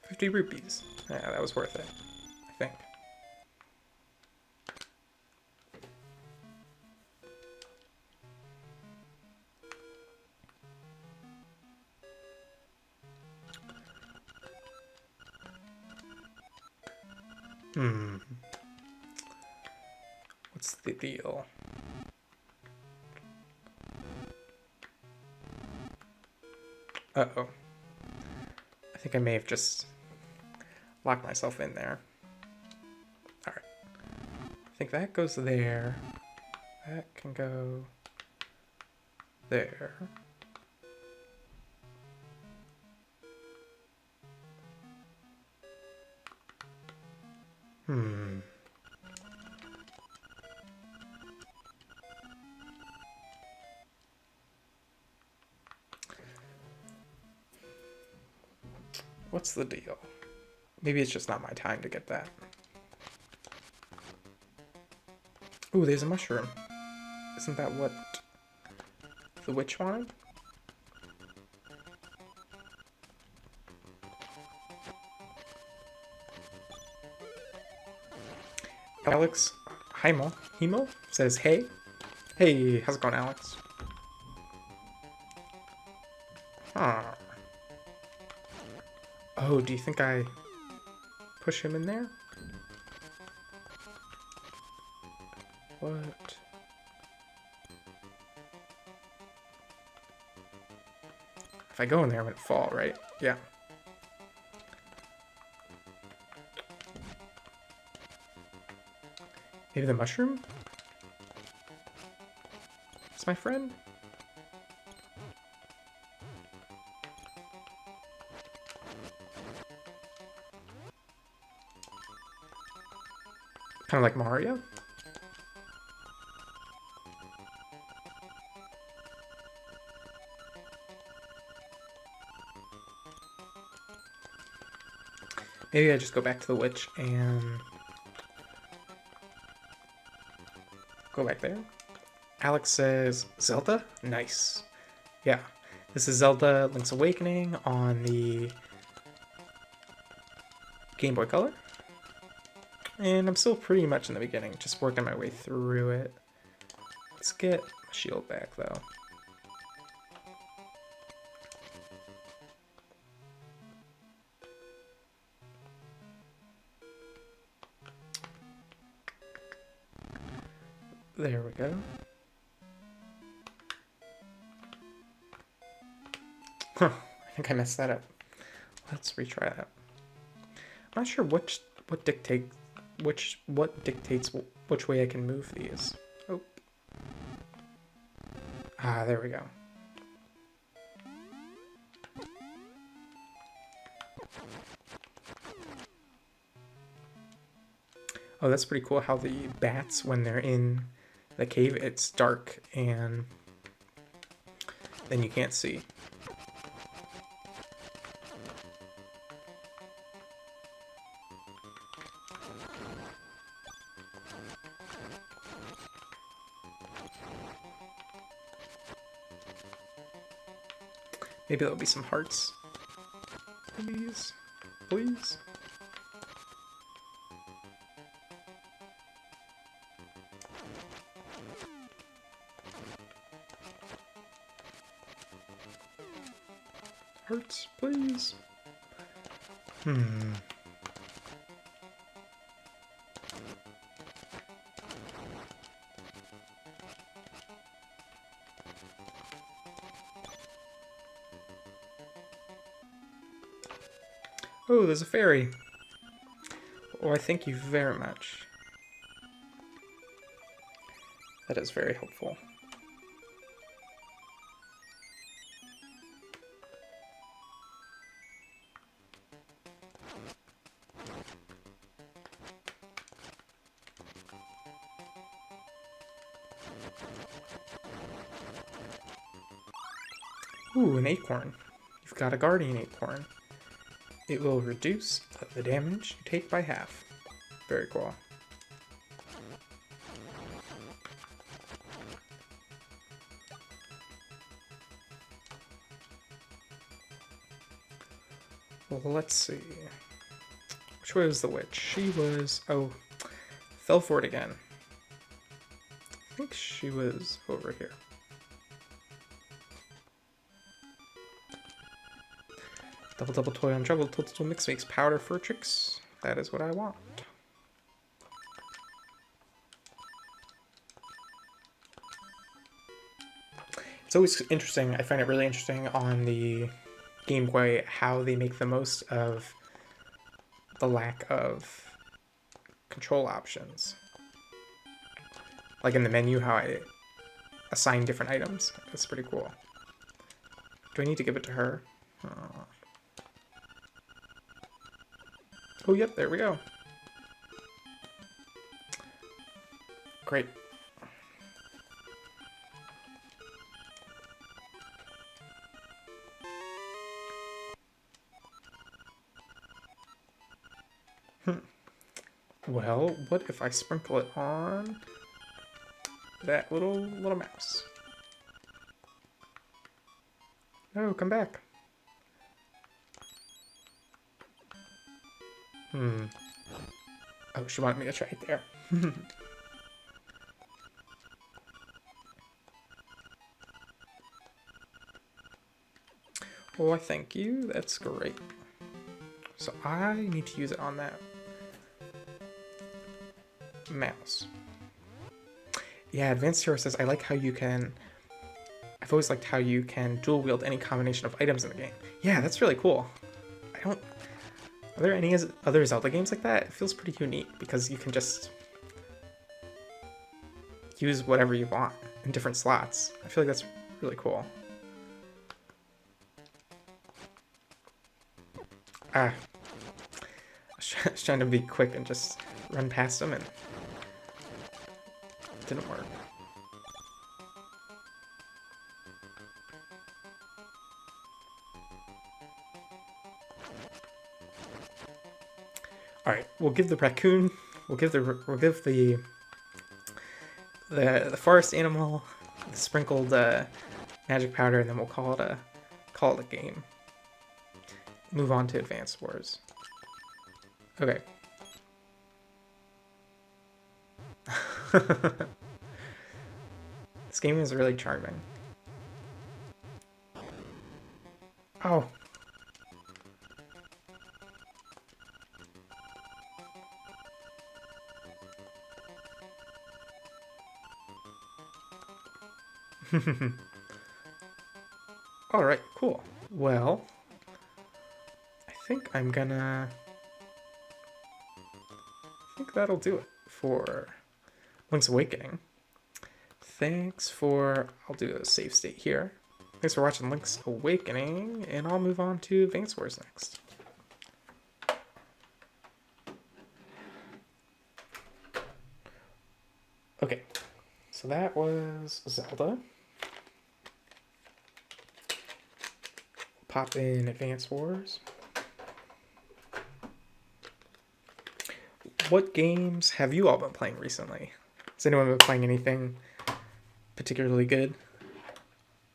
50 rupees. Yeah, that was worth it, I think. What's the deal? Uh-oh. I think I may have just locked myself in there. Alright. I think that goes there. That can go there. What's the deal? Maybe it's just not my time to get that. Ooh, there's a mushroom. Isn't that what the witch wanted? Alex Hemo says, hey. Hey, how's it going, Alex? Huh. Oh, do you think I push him in there? What? If I go in there, I'm gonna fall, right? Yeah. Maybe the mushroom? It's my friend? Kind of like Mario? Maybe I just go back to the witch and go back there. Alex says, Zelda? Nice. Yeah, this is Zelda Link's Awakening on the Game Boy Color. And I'm still pretty much in the beginning, just working my way through it. Let's get my shield back, though. There we go. Huh, I think I messed that up. Let's retry that. I'm not sure what dictates which way I can move these. Oh. Ah, there we go. Oh, that's pretty cool how the bats, when they're in the cave, it's dark and then you can't see. Maybe there'll be some hearts. Please. Please. Hearts, please. Oh, there's a fairy. Oh, I thank you very much. That is very helpful. Ooh, an acorn. You've got a guardian acorn. It will reduce the damage you take by half. Very cool. Well, let's see. Which way was the witch? She was... Oh, fell for it again. I think she was over here. Double toy on trouble. Total mix makes powder for tricks. That is what I want. It's always interesting. I find it really interesting on the Game Boy how they make the most of the lack of control options. Like in the menu, how I assign different items. That's pretty cool. Do I need to give it to her? Oh, yep, there we go. Great. Well, what if I sprinkle it on that little mouse? No, come back. Oh, she wanted me to try it there. Oh, thank you. That's great. So I need to use it on that mouse. Yeah, Advanced Hero says, I like how you can... I've always liked how you can dual wield any combination of items in the game. Yeah, that's really cool. Are there any other Zelda games like that? It feels pretty unique because you can just use whatever you want in different slots. I feel like that's really cool. I was trying to be quick and just run past them, and it didn't work. All right, we'll give the raccoon, we'll give the forest animal the sprinkled magic powder, and then we'll call it a game. Move on to Advance Wars. Okay. This game is really charming. Oh. Alright, cool. Well, I think that'll do it for Link's Awakening. I'll do a save state here. Thanks for watching Link's Awakening, and I'll move on to Advance Wars next. Okay, so that was Zelda. Pop in Advance Wars. What games have you all been playing recently? Has anyone been playing anything particularly good?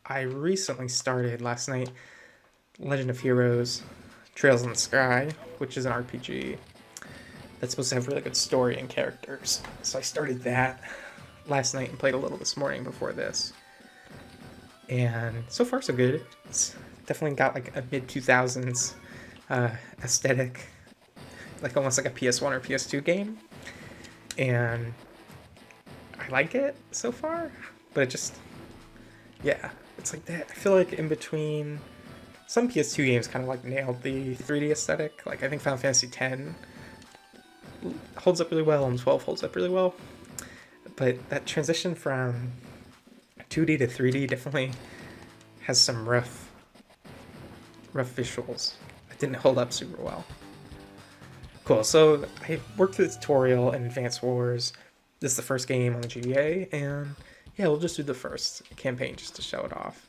I recently started last night Legend of Heroes Trails in the Sky, which is an RPG that's supposed to have really good story and characters. So I started that last night and played a little this morning before this. And so far so good. It's definitely got like a mid-2000s aesthetic, like almost like a PS1 or PS2 game. And I like it so far, but it just, yeah, it's like that. I feel like in between, some PS2 games kind of like nailed the 3D aesthetic. Like I think Final Fantasy X holds up really well and 12 holds up really well. But that transition from 2D to 3D definitely has some rough visuals. It didn't hold up super well. Cool, so I worked through the tutorial in Advance Wars. This is the first game on the GBA, and yeah, we'll just do the first campaign just to show it off.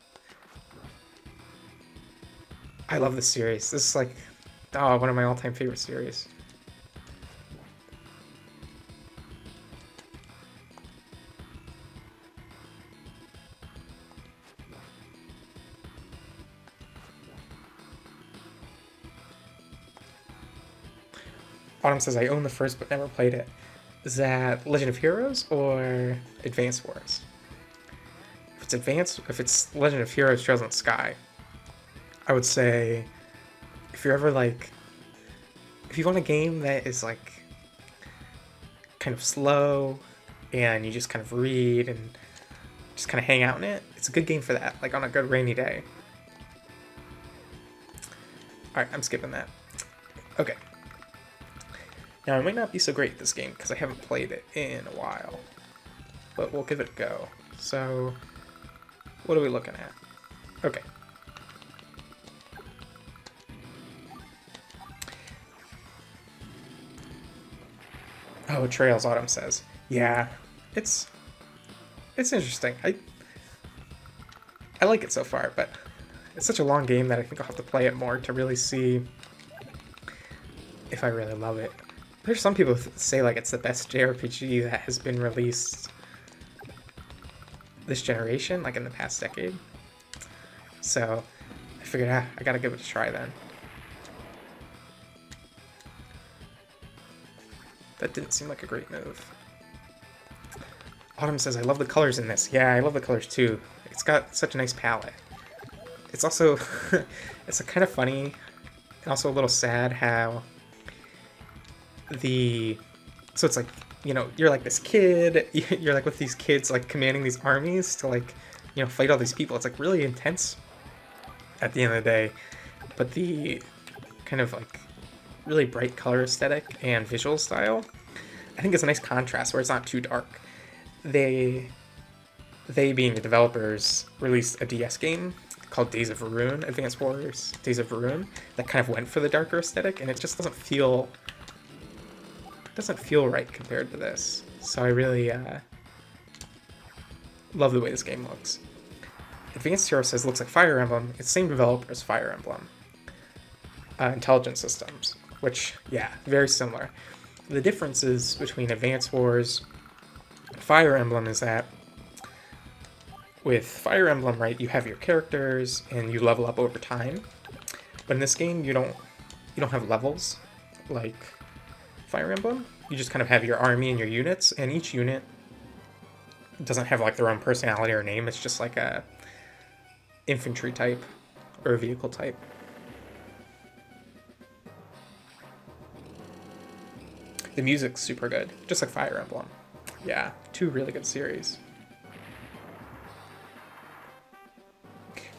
I love this series. This is like, one of my all-time favorite series. Autumn says, I own the first but never played it. Is that Legend of Heroes or Advance Wars? If it's Legend of Heroes Trails in the Sky, I would say if you're ever like, if you want a game that is like kind of slow and you just kind of read and just kind of hang out in it, it's a good game for that, like on a good rainy day. Alright, I'm skipping that. Okay. Now, it might not be so great, this game, because I haven't played it in a while. But we'll give it a go. So, what are we looking at? Okay. Oh, Trails, Autumn says. Yeah, it's interesting. I like it so far, but it's such a long game that I think I'll have to play it more to really see if I really love it. There's some people who say like it's the best JRPG that has been released this generation, like in the past decade. So I figured, I gotta give it a try then. That didn't seem like a great move. Autumn says, I love the colors in this. Yeah, I love the colors too. It's got such a nice palette. It's also, it's kind of funny and also a little sad how so it's like, you know, you're like this kid, you're like with these kids like commanding these armies to like, you know, fight all these people. It's like really intense at the end of the day, but the kind of like really bright color aesthetic and visual style, I think it's a nice contrast where it's not too dark. they being the developers released a DS game called Days of Ruin, Advance Wars Days of Ruin, that kind of went for the darker aesthetic, and it just doesn't feel right compared to this. So I really love the way this game looks. Advanced Hero says looks like Fire Emblem. It's the same developer as Fire Emblem. Intelligent Systems, which, yeah, very similar. The differences between Advance Wars and Fire Emblem is that with Fire Emblem, right, you have your characters and you level up over time. But in this game, you don't have levels like Fire Emblem. You just kind of have your army and your units, and each unit doesn't have like their own personality or name. It's just like a infantry type or a vehicle type. The music's super good, just like Fire Emblem. Yeah, two really good series.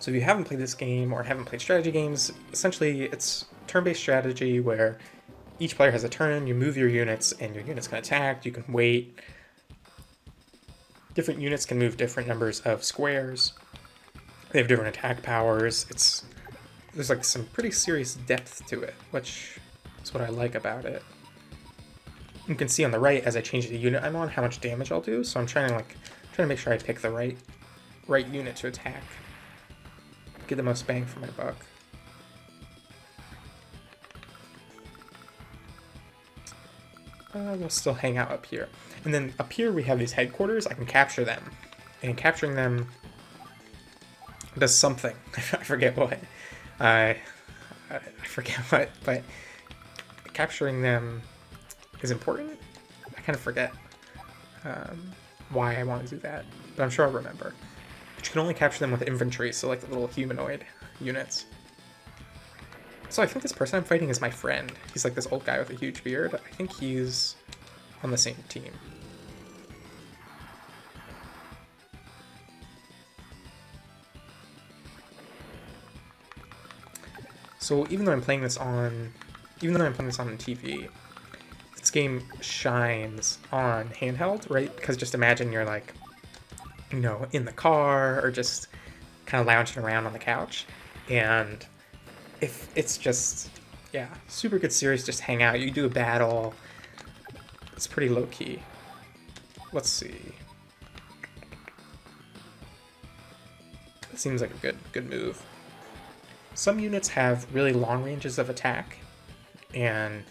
So if you haven't played this game or haven't played strategy games, essentially it's turn-based strategy where each player has a turn, you move your units, and your units can attack, you can wait. Different units can move different numbers of squares. They have different attack powers. There's like some pretty serious depth to it, which is what I like about it. You can see on the right, as I change the unit I'm on, how much damage I'll do, so I'm trying to make sure I pick the right unit to attack. Get the most bang for my buck. We'll still hang out up here. And then up here we have these headquarters. I can capture them. And capturing them does something. I forget what. I forget what, but capturing them is important. I kind of forget why I want to do that, but I'm sure I'll remember. But you can only capture them with infantry, so like the little humanoid units. So I think this person I'm fighting is my friend. He's like this old guy with a huge beard. I think he's on the same team. So even though I'm playing this on TV, this game shines on handheld, right? Because just imagine you're like, you know, in the car or just kind of lounging around on the couch, and if it's just, yeah, super good series, just hang out, you do a battle, it's pretty low-key. Let's see. It seems like a good move. Some units have really long ranges of attack, and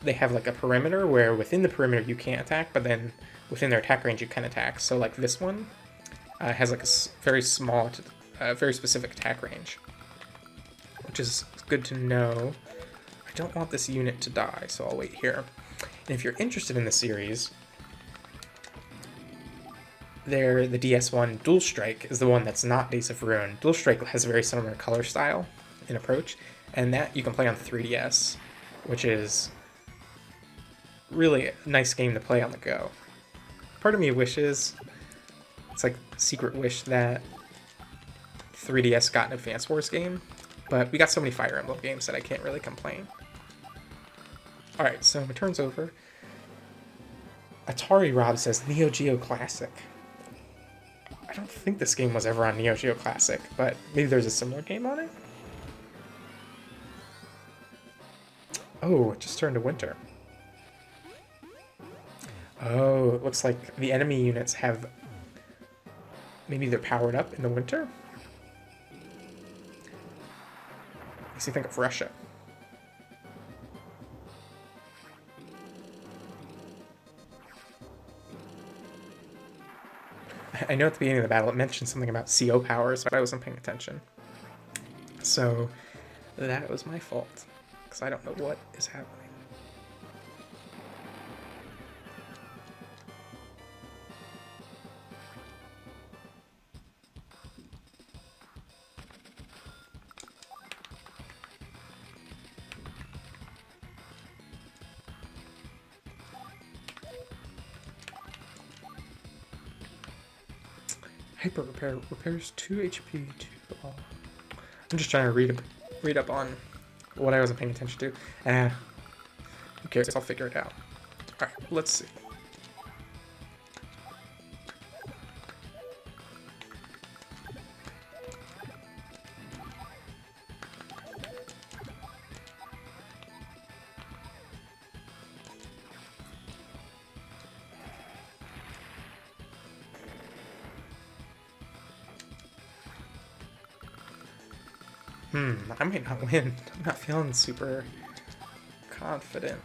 they have like a perimeter where within the perimeter you can't attack, but then within their attack range you can attack. So like this one has like a very small, very specific attack range, which is good to know. I don't want this unit to die, so I'll wait here. And if you're interested in the series, the DS1 Dual Strike is the one that's not Days of Ruin. Dual Strike has a very similar color style and approach, and that you can play on 3DS, which is really a nice game to play on the go. Part of me wishes, it's like a secret wish that 3DS got an Advance Wars game, but we got so many Fire Emblem games that I can't really complain. Alright, so my turn's over. Atari Rob says Neo Geo Classic. I don't think this game was ever on Neo Geo Classic, but maybe there's a similar game on it? Oh, it just turned to winter. Oh, it looks like the enemy units have... Maybe they're powered up in the winter? Makes me think of Russia. I know at the beginning of the battle it mentioned something about CO powers, but I wasn't paying attention. So that was my fault, because I don't know what is happening. Hyper repair repairs 2 HP to all. I'm just trying to read up on what I wasn't paying attention to. Who cares? I'll figure it out. Alright, let's see. I might not win. I'm not feeling super confident.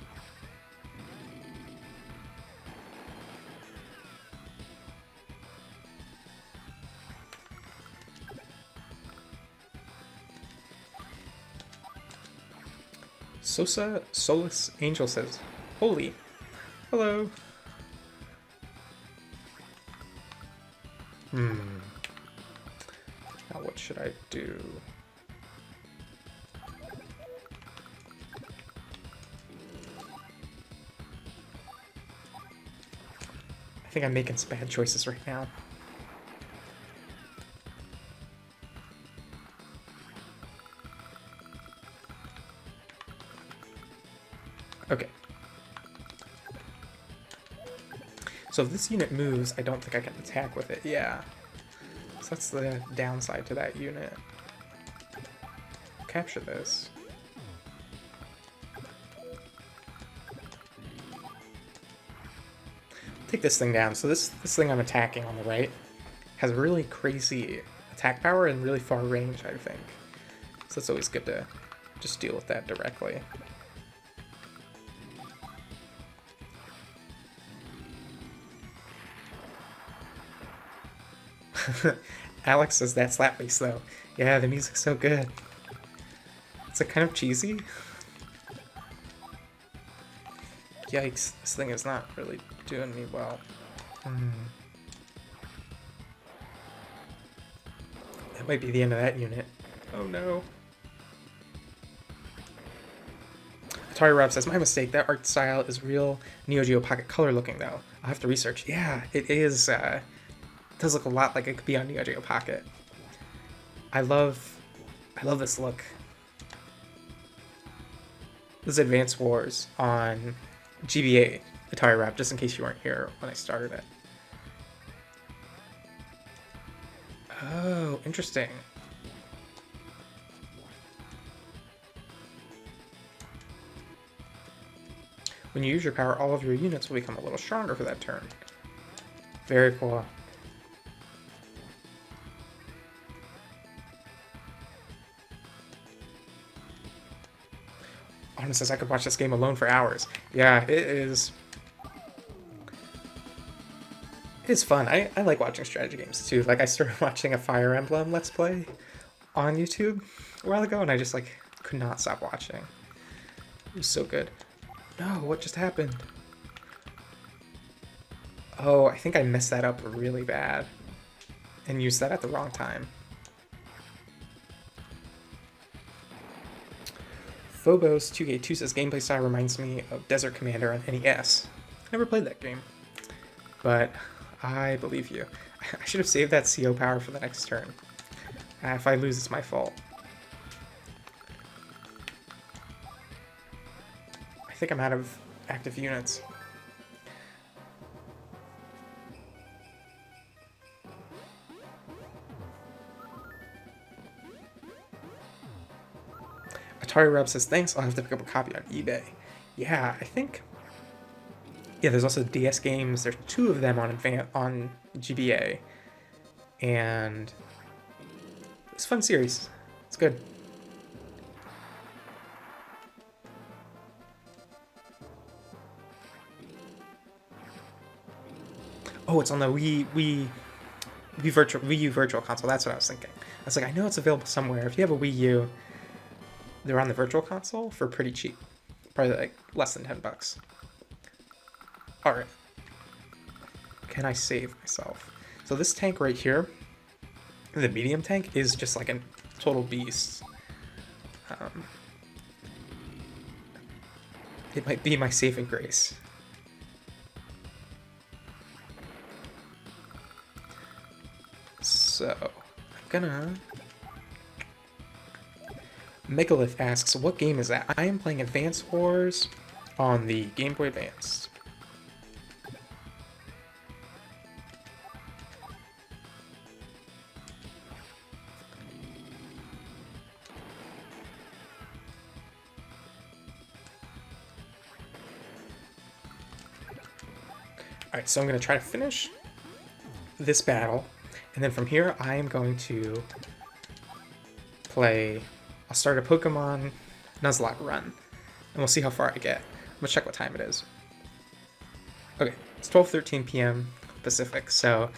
Sosa Solus Angel says, "Holy, hello." Now what should I do? I think I'm making some bad choices right now. Okay. So if this unit moves, I don't think I can attack with it. Yeah. So that's the downside to that unit. Capture this. Take this thing down. So this thing I'm attacking on the right has really crazy attack power and really far range, I think. So it's always good to just deal with that directly. Alex says that slap bass though. Yeah, the music's so good. It's kind of cheesy. Yikes, this thing is not really doing me well. That might be the end of that unit. Oh no. Atari Rob says, my mistake, that art style is real Neo Geo Pocket color looking though. I'll have to research. Yeah, it is, it does look a lot like it could be on Neo Geo Pocket. I love this look. This is Advance Wars on GBA Atari Wrap, just in case you weren't here when I started it. Oh, interesting. When you use your power, all of your units will become a little stronger for that turn. Very cool. Anna says I could watch this game alone for hours. Yeah, it is. It is fun. I like watching strategy games too. Like I started watching a Fire Emblem Let's Play on YouTube a while ago, and I just like could not stop watching. It was so good. No, what just happened? Oh, I think I messed that up really bad and used that at the wrong time. Phobos 2K2 says gameplay style reminds me of Desert Commander on NES. Never played that game, but I believe you. I should have saved that CO power for the next turn. If I lose, it's my fault. I think I'm out of active units. Atari Rub says, thanks, I'll have to pick up a copy on eBay. Yeah, I think... Yeah, there's also DS games. There's 2 of them on GBA. And... it's a fun series. It's good. Oh, it's on the Wii U Virtual Console. That's what I was thinking. I was like, I know it's available somewhere. If you have a Wii U... they're on the Virtual Console for pretty cheap. Probably like less than $10. Alright. Can I save myself? So this tank right here, the medium tank, is just like a total beast. It might be my saving grace. So, I'm gonna... Megalith asks, what game is that? I am playing Advance Wars on the Game Boy Advance. Alright, so I'm going to try to finish this battle, and then from here I am going to play I'll start a Pokemon Nuzlocke run, and we'll see how far I get. I'm gonna check what time it is. Okay, it's 12:13 p.m. Pacific, so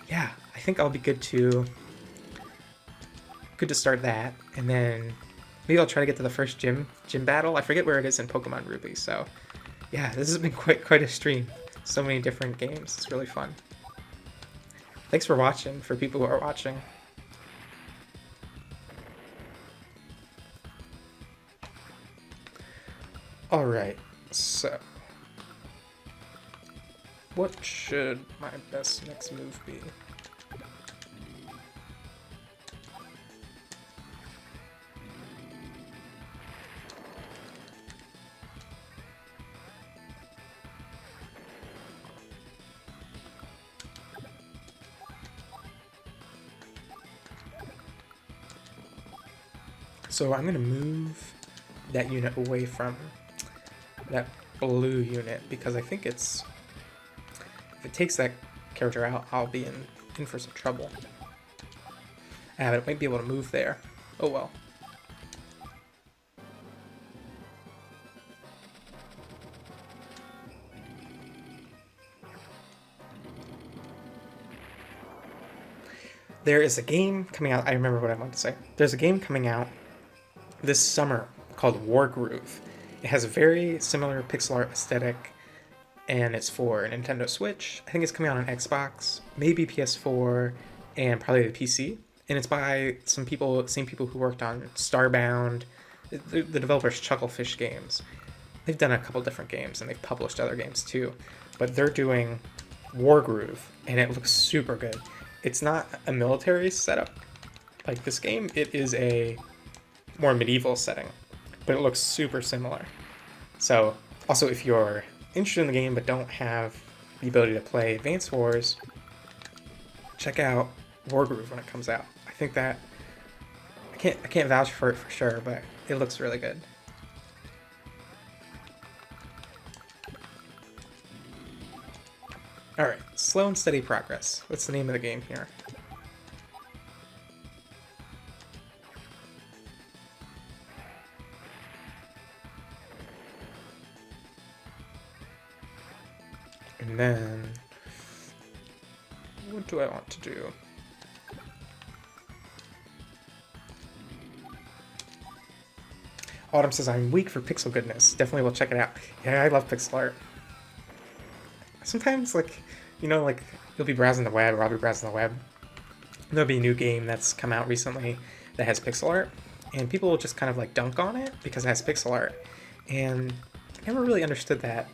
yeah, I think I'll be good to start that, and then maybe I'll try to get to the first gym battle. I forget where it is in Pokemon Ruby, so yeah, this has been quite a stream. So many different games. It's really fun. Thanks for watching, for people who are watching. Alright, so what should my best next move be? So I'm going to move that unit away from that blue unit because I think it's... if it takes that character out, I'll be in for some trouble. But it might be able to move there. Oh well. There is a game coming out, I remember what I wanted to say. There's a game coming out this summer called Wargroove. It has a very similar pixel art aesthetic, and it's for Nintendo Switch. I think it's coming out on Xbox, maybe PS4, and probably the PC. And it's by same people who worked on Starbound, the developers Chucklefish Games. They've done a couple different games, and they've published other games too. But they're doing Wargroove, and it looks super good. It's not a military setup like this game. It is a more medieval setting, but it looks super similar. So also, if you're interested in the game but don't have the ability to play Advance Wars, check out Wargroove when it comes out. I think that I can't vouch for it for sure, but it looks really good. Alright, slow and steady progress. What's the name of the game here? And then, what do I want to do? Autumn says, I'm weak for pixel goodness. Definitely will check it out. Yeah, I love pixel art. Sometimes, like, you know, like, you'll be browsing the web, or I'll be browsing the web. There'll be a new game that's come out recently that has pixel art, and people will just kind of, like, dunk on it because it has pixel art. And I never really understood that.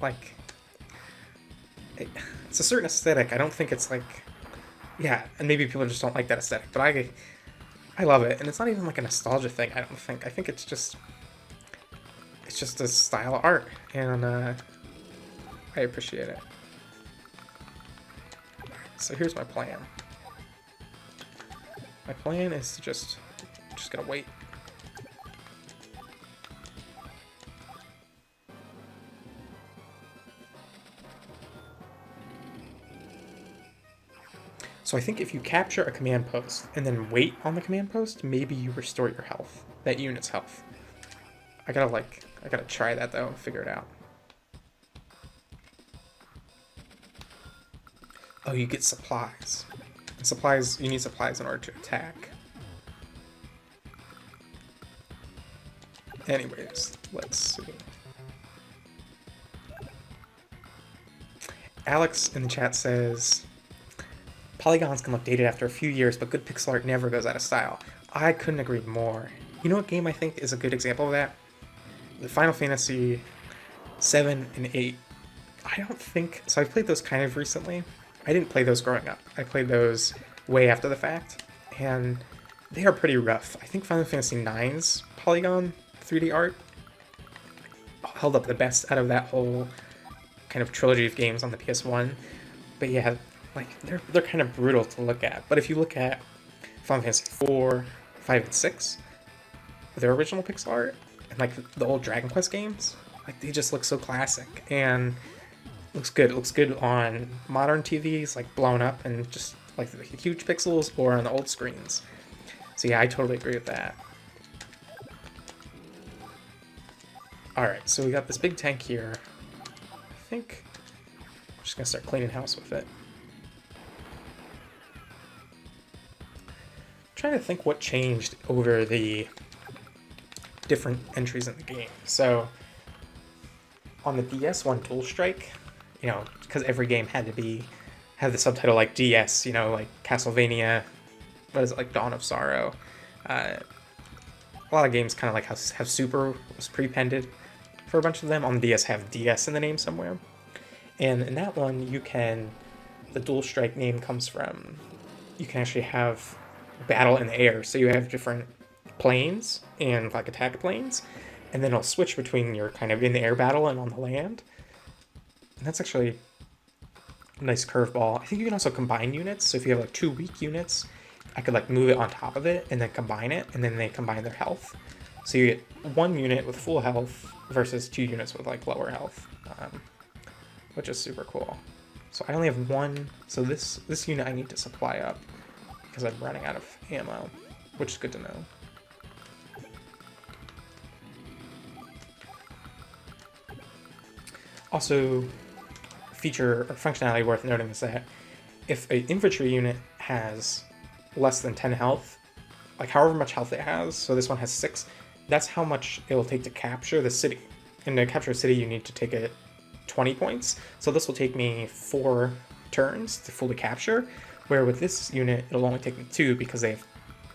Like, it's a certain aesthetic. I don't think it's, like... yeah, and maybe people just don't like that aesthetic, but I love it. And it's not even, like, a nostalgia thing, I don't think. I think it's just a style of art, and, I appreciate it. So here's my plan. My plan is to just gonna wait. So I think if you capture a command post and then wait on the command post, maybe you restore your health, that unit's health. I gotta try that though, figure it out. Oh, you get supplies. And supplies, you need supplies in order to attack. Anyways, let's see. Alex in the chat says, polygons can look dated after a few years, but good pixel art never goes out of style. I couldn't agree more. You know what game I think is a good example of that? The Final Fantasy 7 and 8. I don't think... so I've played those kind of recently. I didn't play those growing up. I played those way after the fact, and they are pretty rough. I think Final Fantasy IX's polygon 3D art held up the best out of that whole kind of trilogy of games on the PS1. But yeah, like they're kind of brutal to look at. But if you look at Final Fantasy 4, 5, and 6, their original pixel art, and like the old Dragon Quest games, like they just look so classic and looks good. It looks good on modern TVs, like blown up and just like the huge pixels, or on the old screens. So yeah, I totally agree with that. Alright, so we got this big tank here. I think I'm just gonna start cleaning house with it. I'm trying to think what changed over the different entries in the game. So on the DS one Dual Strike, you know, because every game had the subtitle like DS, you know, like Castlevania, what is it, like Dawn of Sorrow. A lot of games kind of like have Super was pre-pended for a bunch of them. On the DS have DS in the name somewhere. And in that one, the Dual Strike name comes from, you can actually have battle in the air. So you have different planes and like attack planes, and then it'll switch between your kind of in the air battle and on the land. And that's actually a nice curveball. I think you can also combine units. So if you have like 2 weak units, I could like move it on top of it and then combine it, and then they combine their health. So you get 1 unit with full health versus 2 units with like lower health, which is super cool. So I only have 1, so this unit I need to supply up because I'm running out of ammo, which is good to know. Also, feature or functionality worth noting is that if an infantry unit has less than 10 health, like however much health it has, so this one has 6, that's how much it will take to capture the city. And to capture a city, you need to take it 20 points. So this will take me 4 turns to fully capture, where with this unit, it'll only take me 2 because they have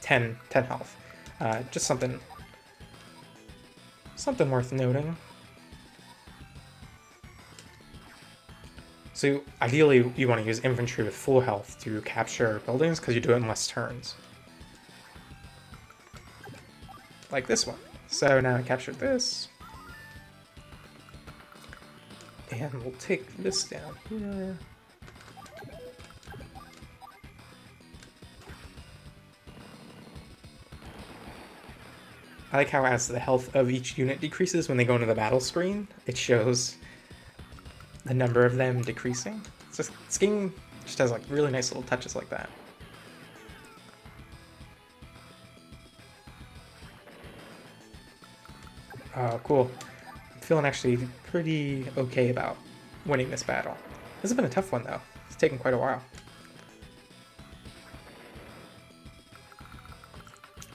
10 health. Just something worth noting. So ideally, you want to use infantry with full health to capture buildings because you do it in less turns. Like this one. So now I captured this. And we'll take this down here. I like how as the health of each unit decreases when they go into the battle screen, it shows the number of them decreasing. This game just has like really nice little touches like that. Oh, cool. I'm feeling actually pretty okay about winning this battle. This has been a tough one though. It's taken quite a while.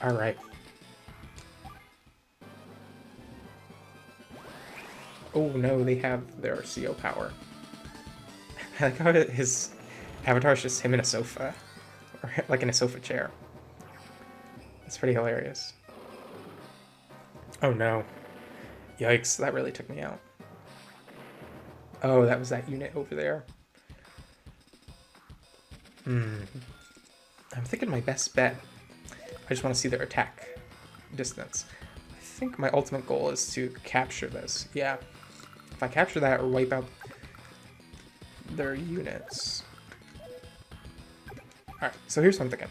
Alright. Oh no, they have their CO power. I like how his avatar is just him in a sofa. Or like in a sofa chair. It's pretty hilarious. Oh no. Yikes, that really took me out. Oh, that was that unit over there. I'm thinking my best bet. I just want to see their attack distance. I think my ultimate goal is to capture this. Yeah. If I capture that or wipe out their units. Alright, so here's what I'm thinking.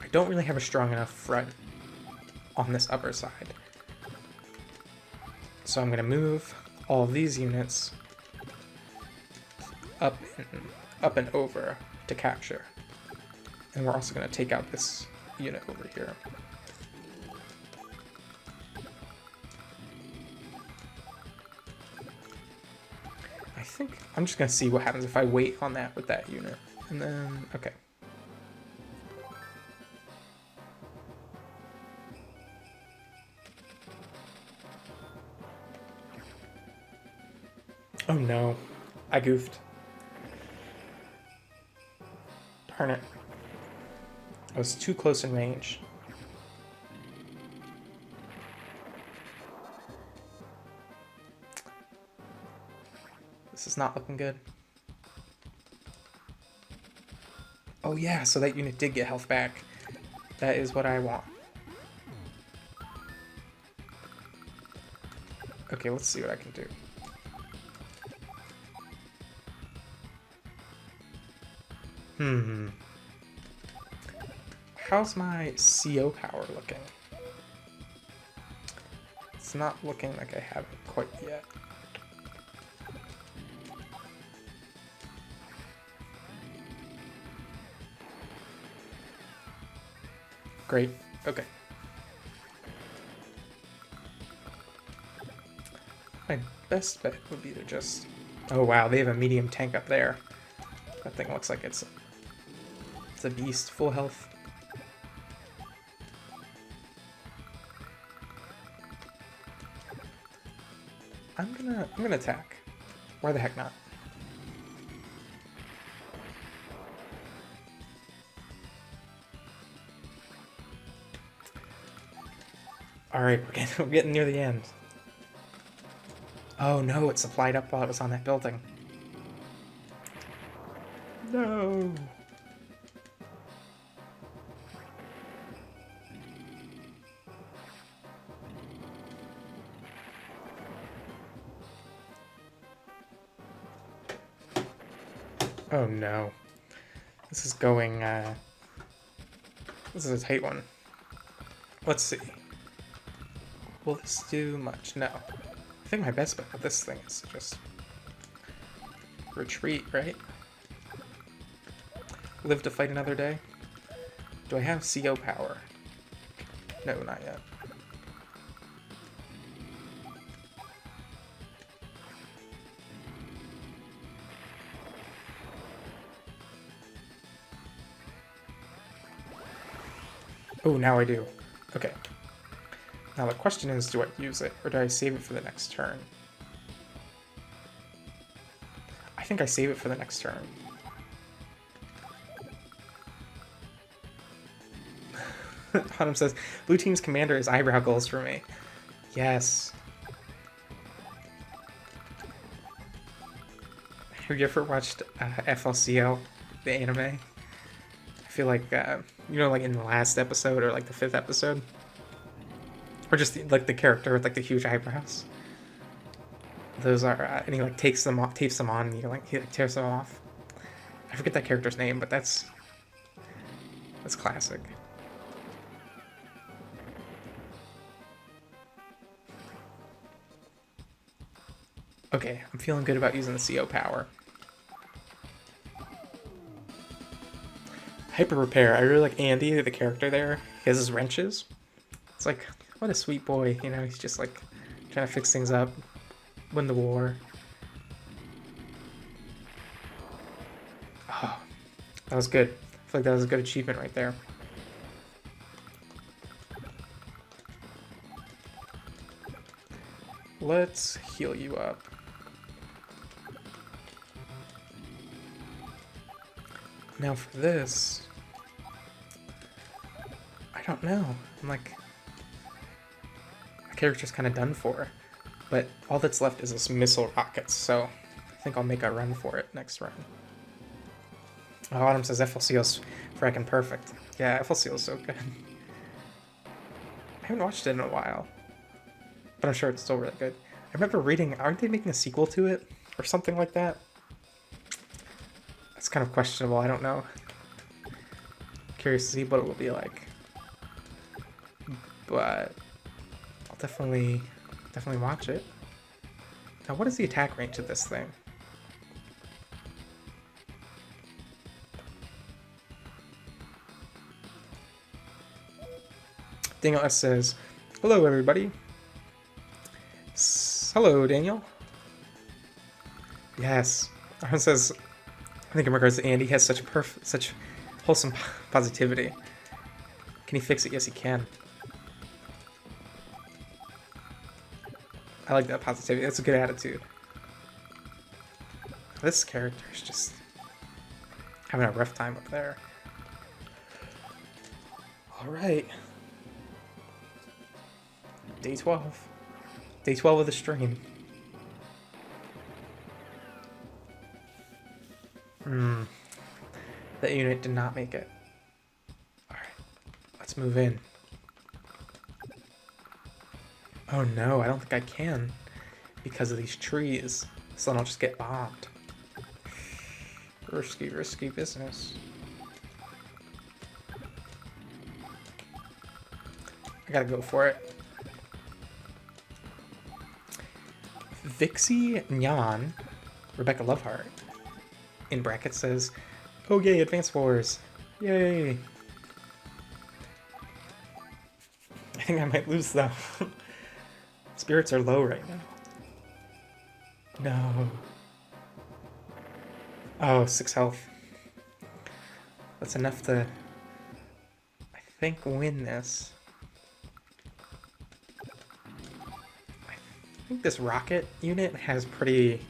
I don't really have a strong enough front on this upper side. So I'm going to move all of these units up and over to capture. And we're also going to take out this unit over here. I think I'm just going to see what happens if I wait on that with that unit. And then, okay. Oh no, I goofed. Darn it. I was too close in range. This is not looking good. Oh yeah, so that unit did get health back. That is what I want. Okay, let's see what I can do. How's my CO power looking? It's not looking like I have it quite yet. Great. Okay. best bet would be to just... Oh wow, they have a medium tank up there. That thing looks like it's a beast, full health. I'm gonna attack. Why the heck not? Alright, we're getting near the end. Oh no, it supplied up while it was on that building. No! Oh no. This is going, this is a tight one. Let's see. Will this do much? No. I think my best bet with this thing is to just retreat, right? Live to fight another day? Do I have CO power? No, not yet. Oh, now I do. Okay. Now the question is, do I use it, or do I save it for the next turn? I think I save it for the next turn. Autumn says, Blue Team's commander is eyebrow goals for me. Yes. Have you ever watched FLCL, the anime? I feel like, you know, like in the last episode, or like the 5th episode? Or just like the character with like the huge eyebrows. Those are, and he like takes them off, tapes them on, and he like tears them off. I forget that character's name, but that's classic. Okay, I'm feeling good about using the CO power. Hyper Repair. I really like Andy, the character there. He has his wrenches. It's like, what a sweet boy, you know, he's just like trying to fix things up, win the war. Oh, that was good. I feel like that was a good achievement right there. Let's heal you up. Now for this, I don't know. I'm like, character's kind of done for, but all that's left is this missile rockets, so I think I'll make a run for it next run. Oh, Autumn says FLCL's frickin' perfect. Yeah, FLCL's so good. I haven't watched it in a while, but I'm sure it's still really good. I remember reading, aren't they making a sequel to it? Or something like that? That's kind of questionable, I don't know. Curious to see what it will be like. But I'll definitely watch it. Now, what is the attack range of this thing? Daniel S says, hello everybody. Hello, Daniel. Yes. Aaron says, I think in regards to Andy, he has such wholesome positivity. Can he fix it? Yes, he can. I like that positivity. That's a good attitude. This character is just having a rough time up there. Alright. Day 12. Day 12 of the stream. That unit did not make it. Alright. Let's move in. Oh no, I don't think I can. Because of these trees. So then I'll just get bombed. Risky, risky business. I gotta go for it. Vixie Nyan, Rebecca Loveheart, in brackets says, oh yay, Advance Wars. Yay. I think I might lose though. Spirits are low right now. No. Oh, 6 health. That's enough to, I think, win this. I think this rocket unit has pretty,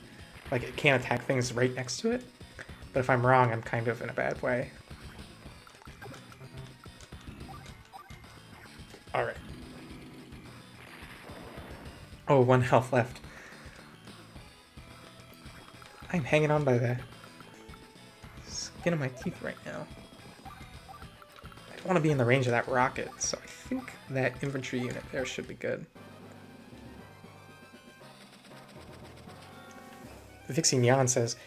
like, it can't attack things right next to it. But if I'm wrong, I'm kind of in a bad way. Alright. Oh, 1 health left. I'm hanging on by the skin of my teeth right now. I don't want to be in the range of that rocket, so I think that infantry unit there should be good. Vixie Nyan says,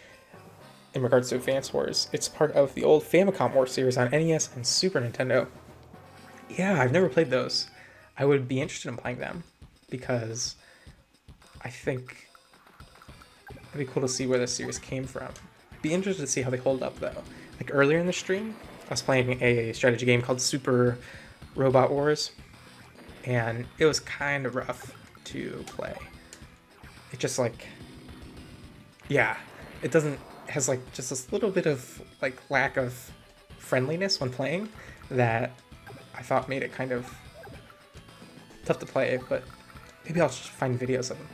in regards to Advance Wars, it's part of the old Famicom War series on NES and Super Nintendo. Yeah, I've never played those. I would be interested in playing them, because I think it'd be cool to see where this series came from. I'd be interested to see how they hold up, though. Like, earlier in the stream, I was playing a strategy game called Super Robot Wars, and it was kind of rough to play. It just, like, yeah, it doesn't, has, like, just this little bit of, like, lack of friendliness when playing that I thought made it kind of tough to play, but maybe I'll just find videos of them.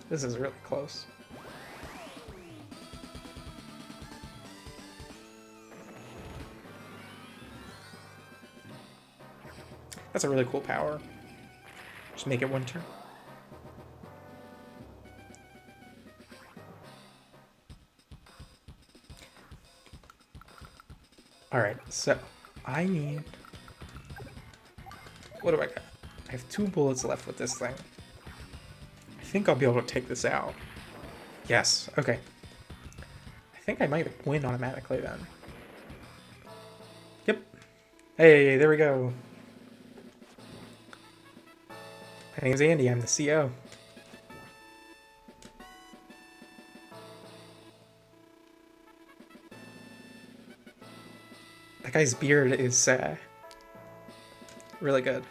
This is really close. That's a really cool power. Just make it winter. Alright, so I need... What do I got? I have 2 bullets left with this thing. I think I'll be able to take this out. Yes, okay. I think I might win automatically then. Yep. Hey, there we go. My name's Andy, I'm the CO. That guy's beard is really good.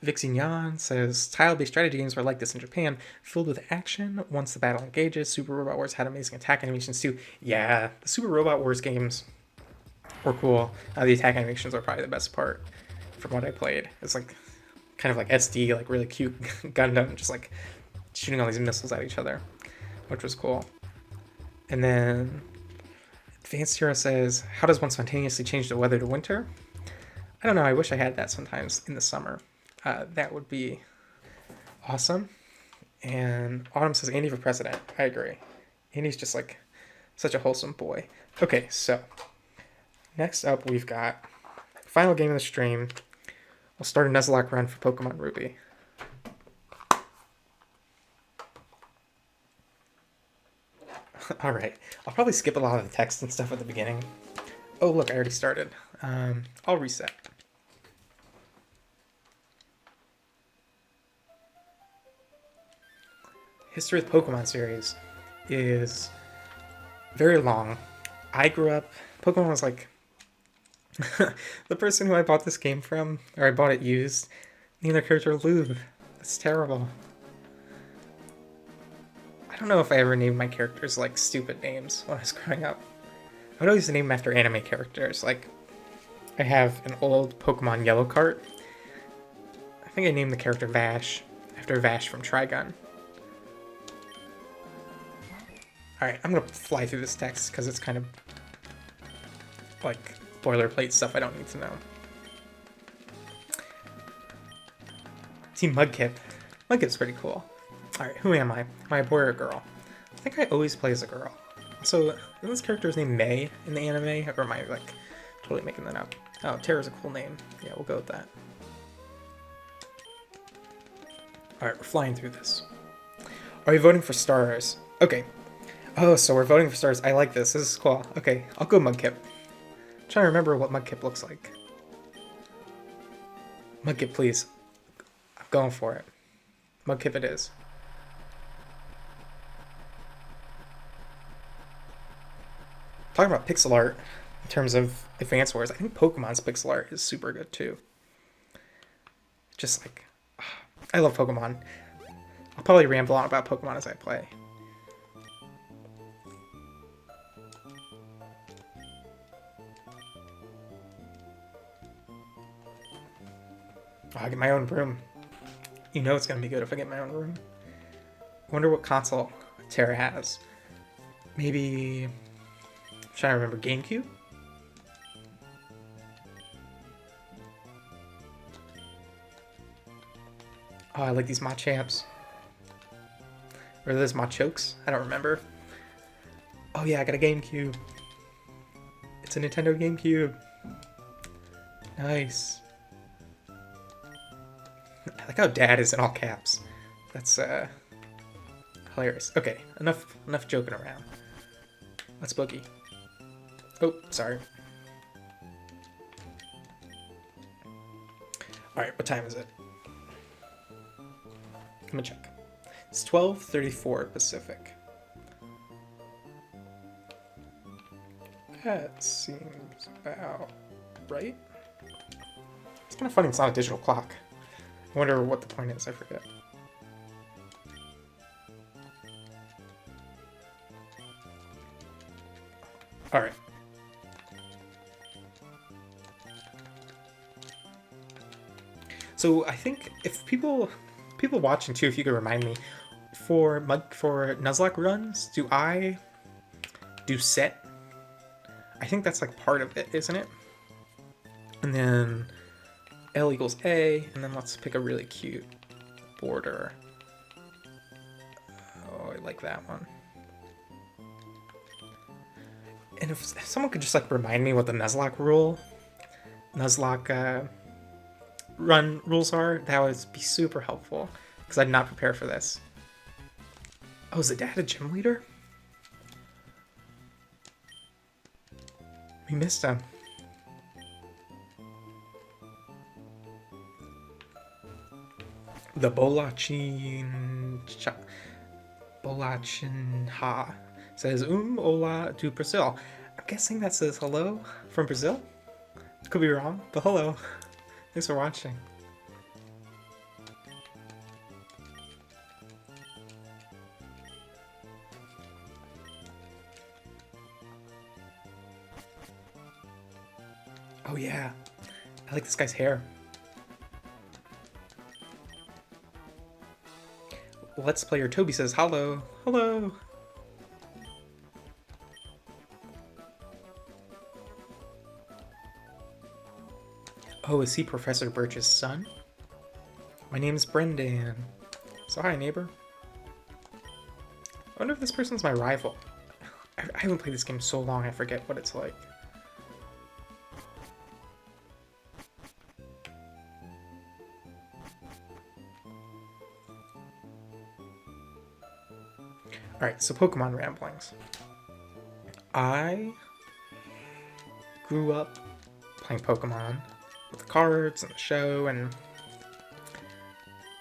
Vixignan says, tile-based strategy games were like this in Japan, filled with action once the battle engages. Super Robot Wars had amazing attack animations too. Yeah, the Super Robot Wars games were cool. The attack animations are probably the best part from what I played. It's like kind of like SD, like really cute Gundam, just like shooting all these missiles at each other, which was cool. And then Advanced Hero says, how does one spontaneously change the weather to winter? I don't know, I wish I had that sometimes in the summer. That would be awesome. And Autumn says, Andy for president. I agree. Andy's just like such a wholesome boy. Okay, so next up we've got final game of the stream. We'll start a Nuzlocke run for Pokemon Ruby. Alright, I'll probably skip a lot of the text and stuff at the beginning. Oh look, I already started. I'll reset. History of the Pokemon series is very long. I grew up... Pokemon was like... the person who I bought this game from, or I bought it used, named their character Lube. That's terrible. I don't know if I ever named my characters like stupid names when I was growing up. I would always name them after anime characters. Like, I have an old Pokemon Yellow cart. I think I named the character Vash after Vash from Trigun. Alright, I'm gonna fly through this text because it's kind of like boilerplate stuff I don't need to know. Team Mudkip. Mudkip's pretty cool. Alright, who am I? Am I a boy or a girl? I think I always play as a girl. So, isn't this character's name May in the anime? Or am I, like, totally making that up? Oh, Terra's a cool name. Yeah, we'll go with that. Alright, we're flying through this. Are you voting for stars? Okay. Oh, so we're voting for stars. I like this. This is cool. Okay, I'll go Mudkip. I'm trying to remember what Mudkip looks like. Mudkip, please. I'm going for it. Mudkip it is. Talking about pixel art in terms of Advance Wars, I think Pokemon's pixel art is super good too. Just like, I love Pokemon. I'll probably ramble on about Pokemon as I play. Oh, I get my own room. You know it's gonna be good if I get my own room. I wonder what console Terra has. Maybe... I'm trying to remember. GameCube? Oh, I like these Machamps. Or are those Machokes? I don't remember. Oh yeah, I got a GameCube. It's a Nintendo GameCube. Nice. I like how Dad is in all caps. That's hilarious. Okay, enough joking around. Let's boogie. Oh, sorry. Alright, what time is it? I'm gonna check. It's 12:34 Pacific. That seems about right. It's kind of funny it's not a digital clock. I wonder what the point is, I forget. Alright. So I think if people watching too, if you could remind me, for Nuzlocke runs, do I do set? I think that's like part of it, isn't it? And then L equals A, and then let's pick a really cute border. Oh, I like that one. And if someone could just like remind me what the Nuzlocke run rules are, that would be super helpful, because I did not prepare for this. Oh, is the dad a gym leader? We missed him. The Bolachin Ha says Hola do Brazil. I'm guessing that says hello from Brazil. Could be wrong, but hello. Thanks for watching. Oh yeah, I like this guy's hair. Let's Player Toby says hello. Hello. Oh, is he Professor Birch's son? My name's Brendan. So hi, neighbor. I wonder if this person's my rival. I haven't played this game so long, I forget what it's like. Alright, so Pokemon ramblings. I grew up playing Pokemon with the cards and the show and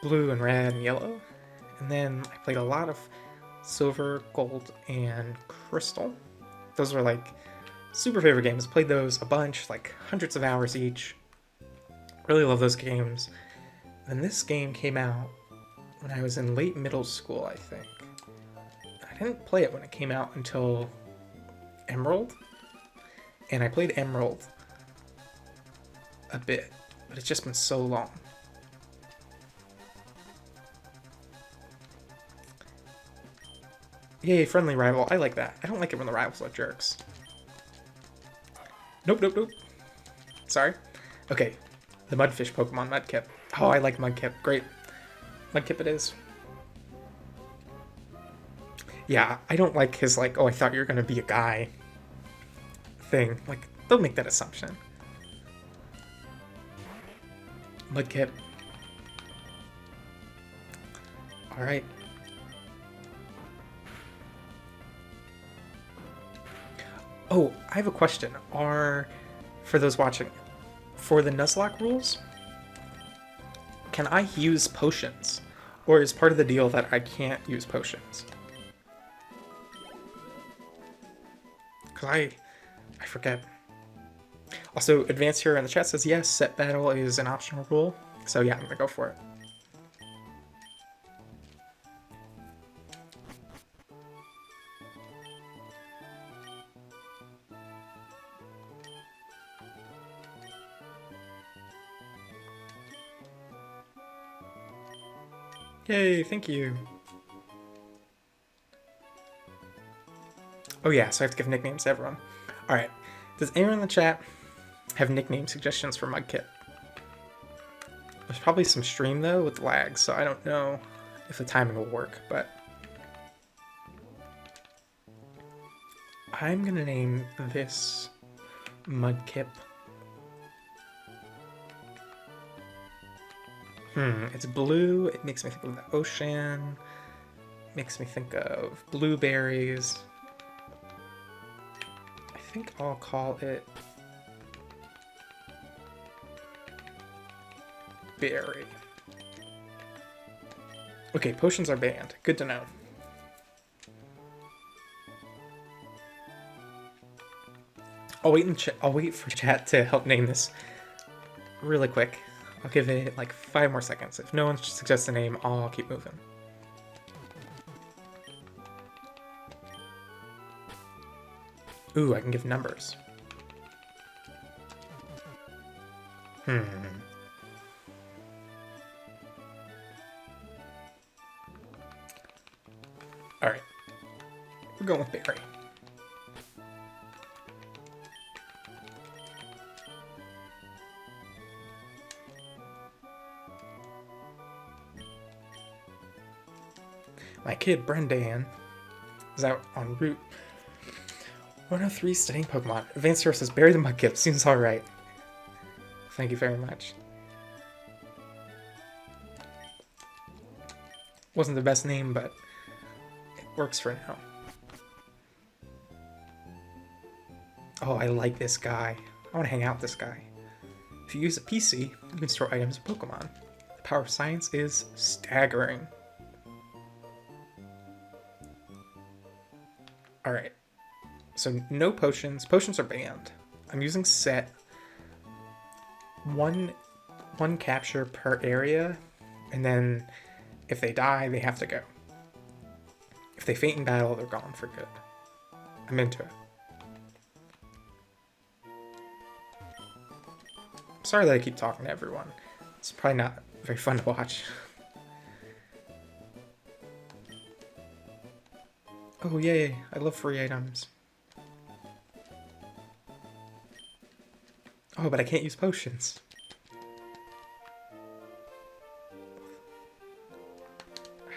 blue and red and yellow. And then I played a lot of silver, gold, and crystal. Those were like super favorite games. Played those a bunch, like hundreds of hours each. Really love those games. And this game came out when I was in late middle school, I think. I didn't play it when it came out until Emerald. And I played Emerald a bit, but it's just been so long. Yay, friendly rival. I like that. I don't like it when the rivals are jerks. Nope, nope, nope. Sorry. Okay, the Mudfish Pokemon, Mudkip. Oh, I like Mudkip. Great. Mudkip it is. Yeah, I don't like his, like, oh, I thought you were gonna be a guy thing. Like, don't make that assumption. Mudkip. Alright. Oh, I have a question. For those watching, for the Nuzlocke rules, can I use potions? Or is part of the deal that I can't use potions? Because I forget. Also, Advance here in the chat says yes, set battle is an optional rule. So yeah, I'm gonna go for it. Yay, thank you. Oh yeah, so I have to give nicknames to everyone. Alright, does anyone in the chat have nickname suggestions for Mudkip? There's probably some stream though with lag, so I don't know if the timing will work, but I'm gonna name this Mudkip. It's blue, it makes me think of the ocean, makes me think of blueberries. I think I'll call it Berry. Okay, potions are banned. Good to know. I'll wait for chat to help name this really quick. I'll give it like 5 more seconds. If no one suggests a name, I'll keep moving. Ooh, I can give numbers. Alright. We're going with Berry. My kid, Brendan, is out en route 103 studying Pokemon. Advanced Hero says, bury the Mudkip. Seems alright. Thank you very much. Wasn't the best name, but it works for now. Oh, I like this guy. I want to hang out with this guy. If you use a PC, you can store items of Pokemon. The power of science is staggering. Alright. So no potions. Potions are banned. I'm using set. One capture per area, and then if they die, they have to go. If they faint in battle, they're gone for good. I'm into it. Sorry that I keep talking to everyone. It's probably not very fun to watch. Oh yay, I love free items. Oh, but I can't use potions.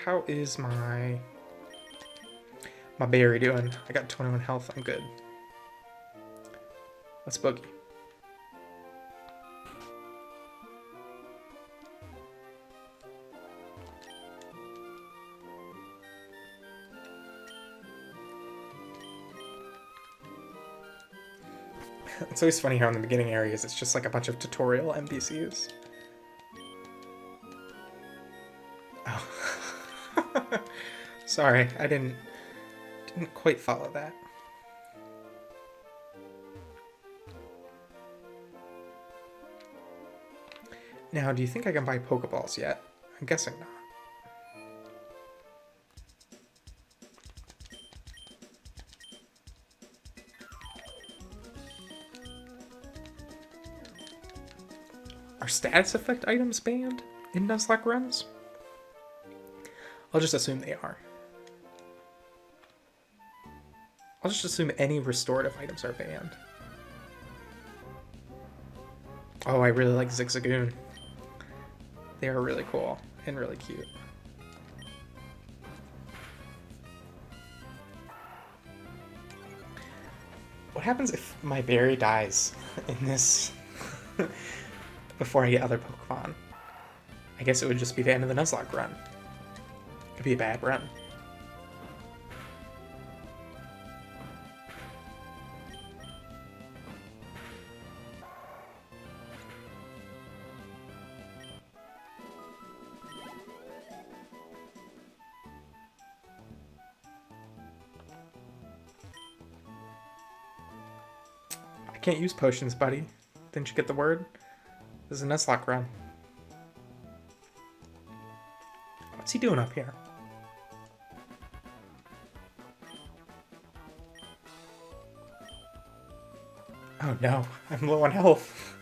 How is my berry doing? I got 21 health, I'm good. Let's boogie. It's always funny how in the beginning areas it's just like a bunch of tutorial NPCs. Oh. Sorry, I didn't quite follow that. Now, do you think I can buy Pokeballs yet? I'm guessing not. Are status effect items banned in Nuzlocke runs? I'll just assume they are. I'll just assume any restorative items are banned. Oh, I really like Zigzagoon. They are really cool and really cute. What happens if my berry dies in this before I get other Pokemon? I guess it would just be the end of the Nuzlocke run. It'd be a bad run. can't use potions, buddy. Didn't you get the word? This is a Nuzlocke run. What's he doing up here? Oh no, I'm low on health.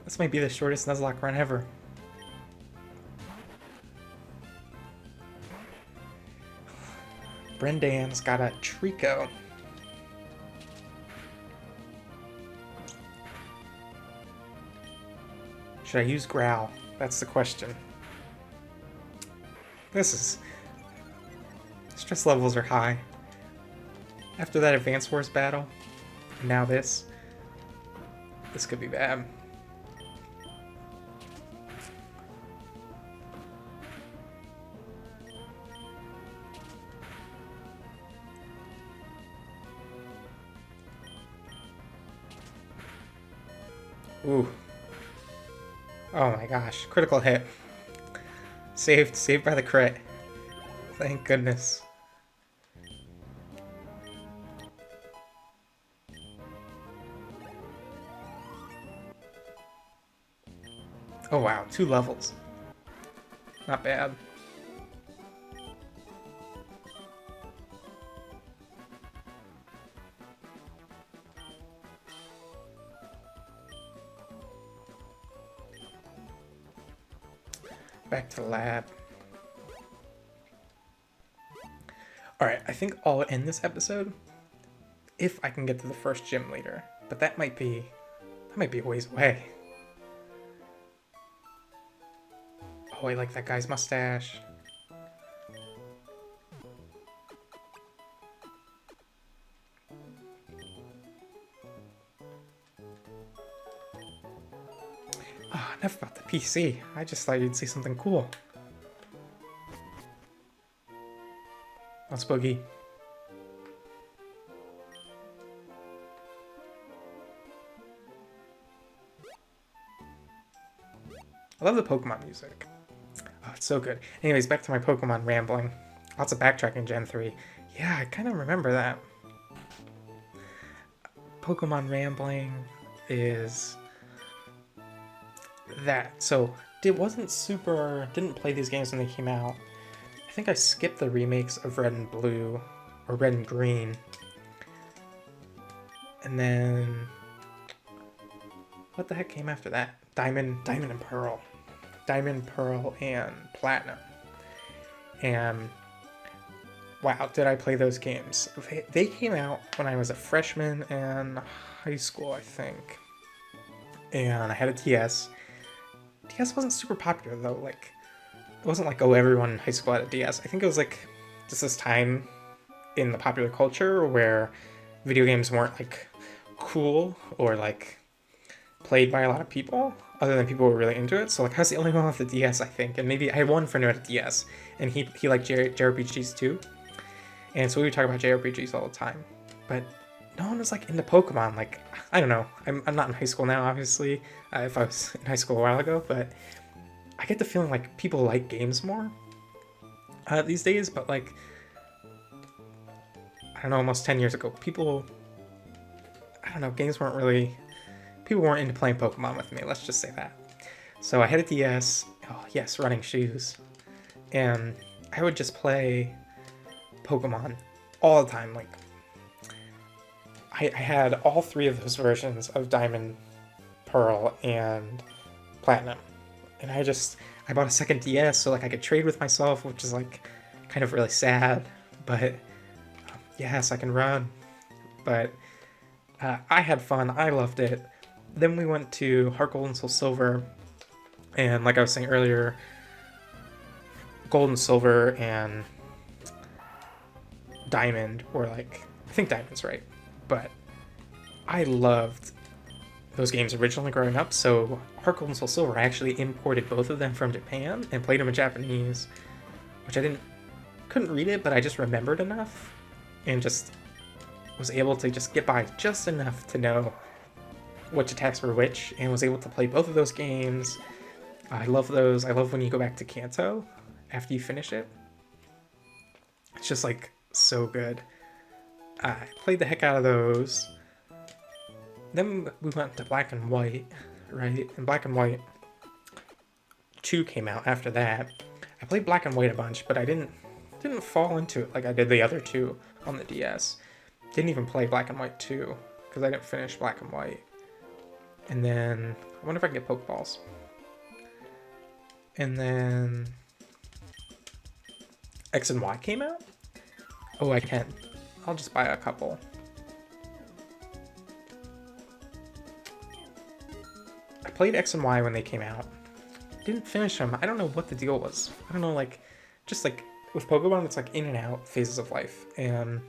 This might be the shortest Nuzlocke run ever. Brendan's got a Trico. Should I use Growl? That's the question. Stress levels are high. After that Advance Wars battle, and now this could be bad. Ooh. Oh my gosh, critical hit. Saved by the crit. Thank goodness. Oh wow, 2 levels. Not bad. Back to the lab. Alright, I think I'll end this episode if I can get to the first gym leader. But that might be a ways away. Oh, I like that guy's mustache. Oh, enough about the PC. I just thought you'd see something cool. Let's boogie. I love the Pokemon music. Oh, it's so good. Anyways, back to my Pokemon rambling. Lots of backtracking Gen 3. Yeah, I kind of remember that. Pokemon rambling is that. So, didn't play these games when they came out. I think I skipped the remakes of Red and Blue, or Red and Green. And then, what the heck came after that? Diamond and Pearl. Diamond, Pearl, and Platinum. And wow, did I play those games. They came out when I was a freshman in high school, I think. And I had a DS. DS wasn't super popular though, like, it wasn't like, oh, everyone in high school had a DS. I think it was like, just this time in the popular culture where video games weren't like cool or like played by a lot of people, other than people who were really into it. So like I was the only one with the DS, I think, and maybe I had one friend who had a DS, and he liked JRPGs too, and so we would talk about JRPGs all the time. But no one was like into Pokemon. Like, I don't know. I'm not in high school now, obviously. If I was in high school a while ago, but I get the feeling like people like games more these days. But like, I don't know, almost 10 years ago, people, I don't know, games weren't really. People weren't into playing Pokemon with me, let's just say that. So I had a DS, oh yes, running shoes, and I would just play Pokemon all the time. Like, I had all 3 of those versions of Diamond, Pearl, and Platinum, and I bought a second DS so like I could trade with myself, which is like kind of really sad, but yes, I can run. But I had fun, I loved it. Then we went to Heart Gold and Soul Silver, and like I was saying earlier, Gold and Silver and Diamond were like, I think Diamond's right, but I loved those games originally growing up. So Heart Gold and Soul Silver, I actually imported both of them from Japan and played them in Japanese, which I couldn't read it, but I just remembered enough and just was able to just get by just enough to know which attacks were which, and was able to play both of those games. I love those. I love when you go back to Kanto after you finish it. It's just like so good. I played the heck out of those. Then we went to Black and White, right? And Black and White 2 came out after that. I played Black and White a bunch, but I didn't fall into it like I did the other two on the DS. Didn't even play Black and White 2 because I didn't finish Black and White. And then I wonder if I can get Pokeballs. And then X and Y came out? Oh, I can. I'll just buy a couple. I played X and Y when they came out. Didn't finish them. I don't know what the deal was. I don't know, like, just like with Pokemon, it's like in and out phases of life. And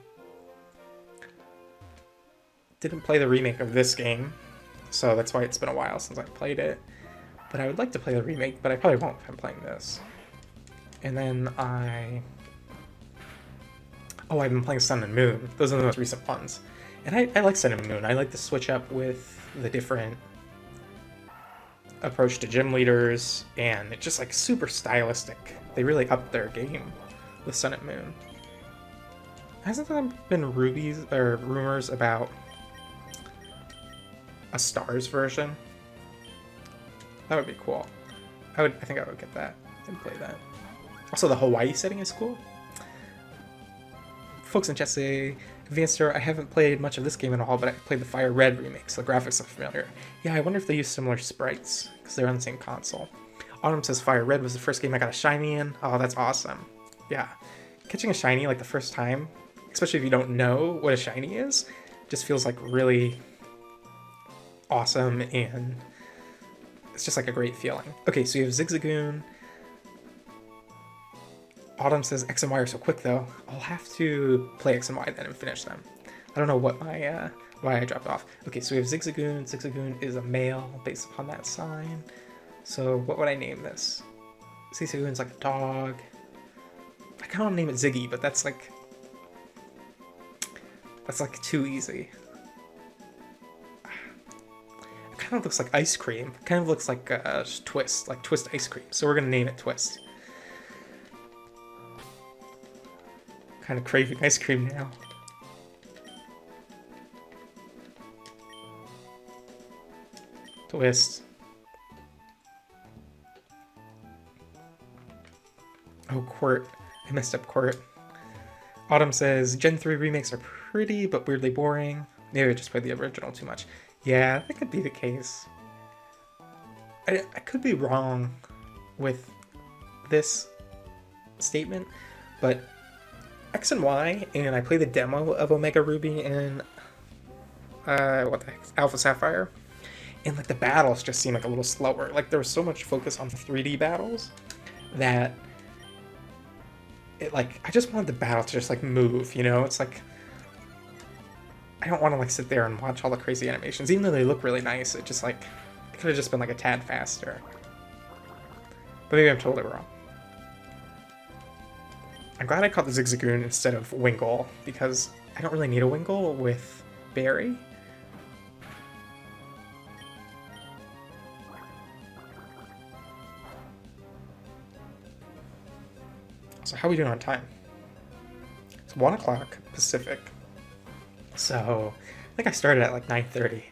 didn't play the remake of this game, so that's why it's been a while since I played it. But I would like to play the remake, but I probably won't if I'm playing this. And then I've been playing Sun and Moon. Those are the most recent ones. And I like Sun and Moon. I like to switch up with the different approach to gym leaders, and it's just like super stylistic. They really upped their game with Sun and Moon. Hasn't there been rumors about a Stars version? That would be cool. I think I would get that and play that. Also, the Hawaii setting is cool. Folks in chat say, Advanced Hero, I haven't played much of this game at all, but I played the Fire Red remake, so the graphics are familiar. Yeah, I wonder if they use similar sprites, because they're on the same console. Autumn says Fire Red was the first game I got a shiny in. Oh, that's awesome. Yeah. Catching a shiny like the first time, especially if you don't know what a shiny is, just feels like really awesome, and it's just like a great feeling. Okay, so you have Zigzagoon. Autumn says X and Y are so quick though. I'll have to play X and Y then and finish them. I don't know what my why I dropped off. Okay, so we have Zigzagoon. Zigzagoon is a male based upon that sign. So what would I name this? Zigzagoon's like a dog. I kind of want to name it Ziggy, but that's like too easy. It kind of looks like ice cream. It kind of looks like Twist, like Twist ice cream. So we're gonna name it Twist. Kind of craving ice cream now. Twist. Oh, Quirt. I messed up Quirt. Autumn says, Gen 3 remakes are pretty, but weirdly boring. Maybe I just played the original too much. Yeah, that could be the case. I could be wrong with this statement, but X and Y, and I played the demo of Omega Ruby and Alpha Sapphire, and like the battles just seem like a little slower. Like there was so much focus on the 3D battles that I just wanted the battle to just like move, you know? It's like I don't want to like sit there and watch all the crazy animations, even though they look really nice. It just like it could have just been like a tad faster. But maybe I'm totally wrong. I'm glad I caught the Zigzagoon instead of Wingull, because I don't really need a Wingull with Berry. So how are we doing on time? It's 1 o'clock Pacific. So I think I started at like 9:30.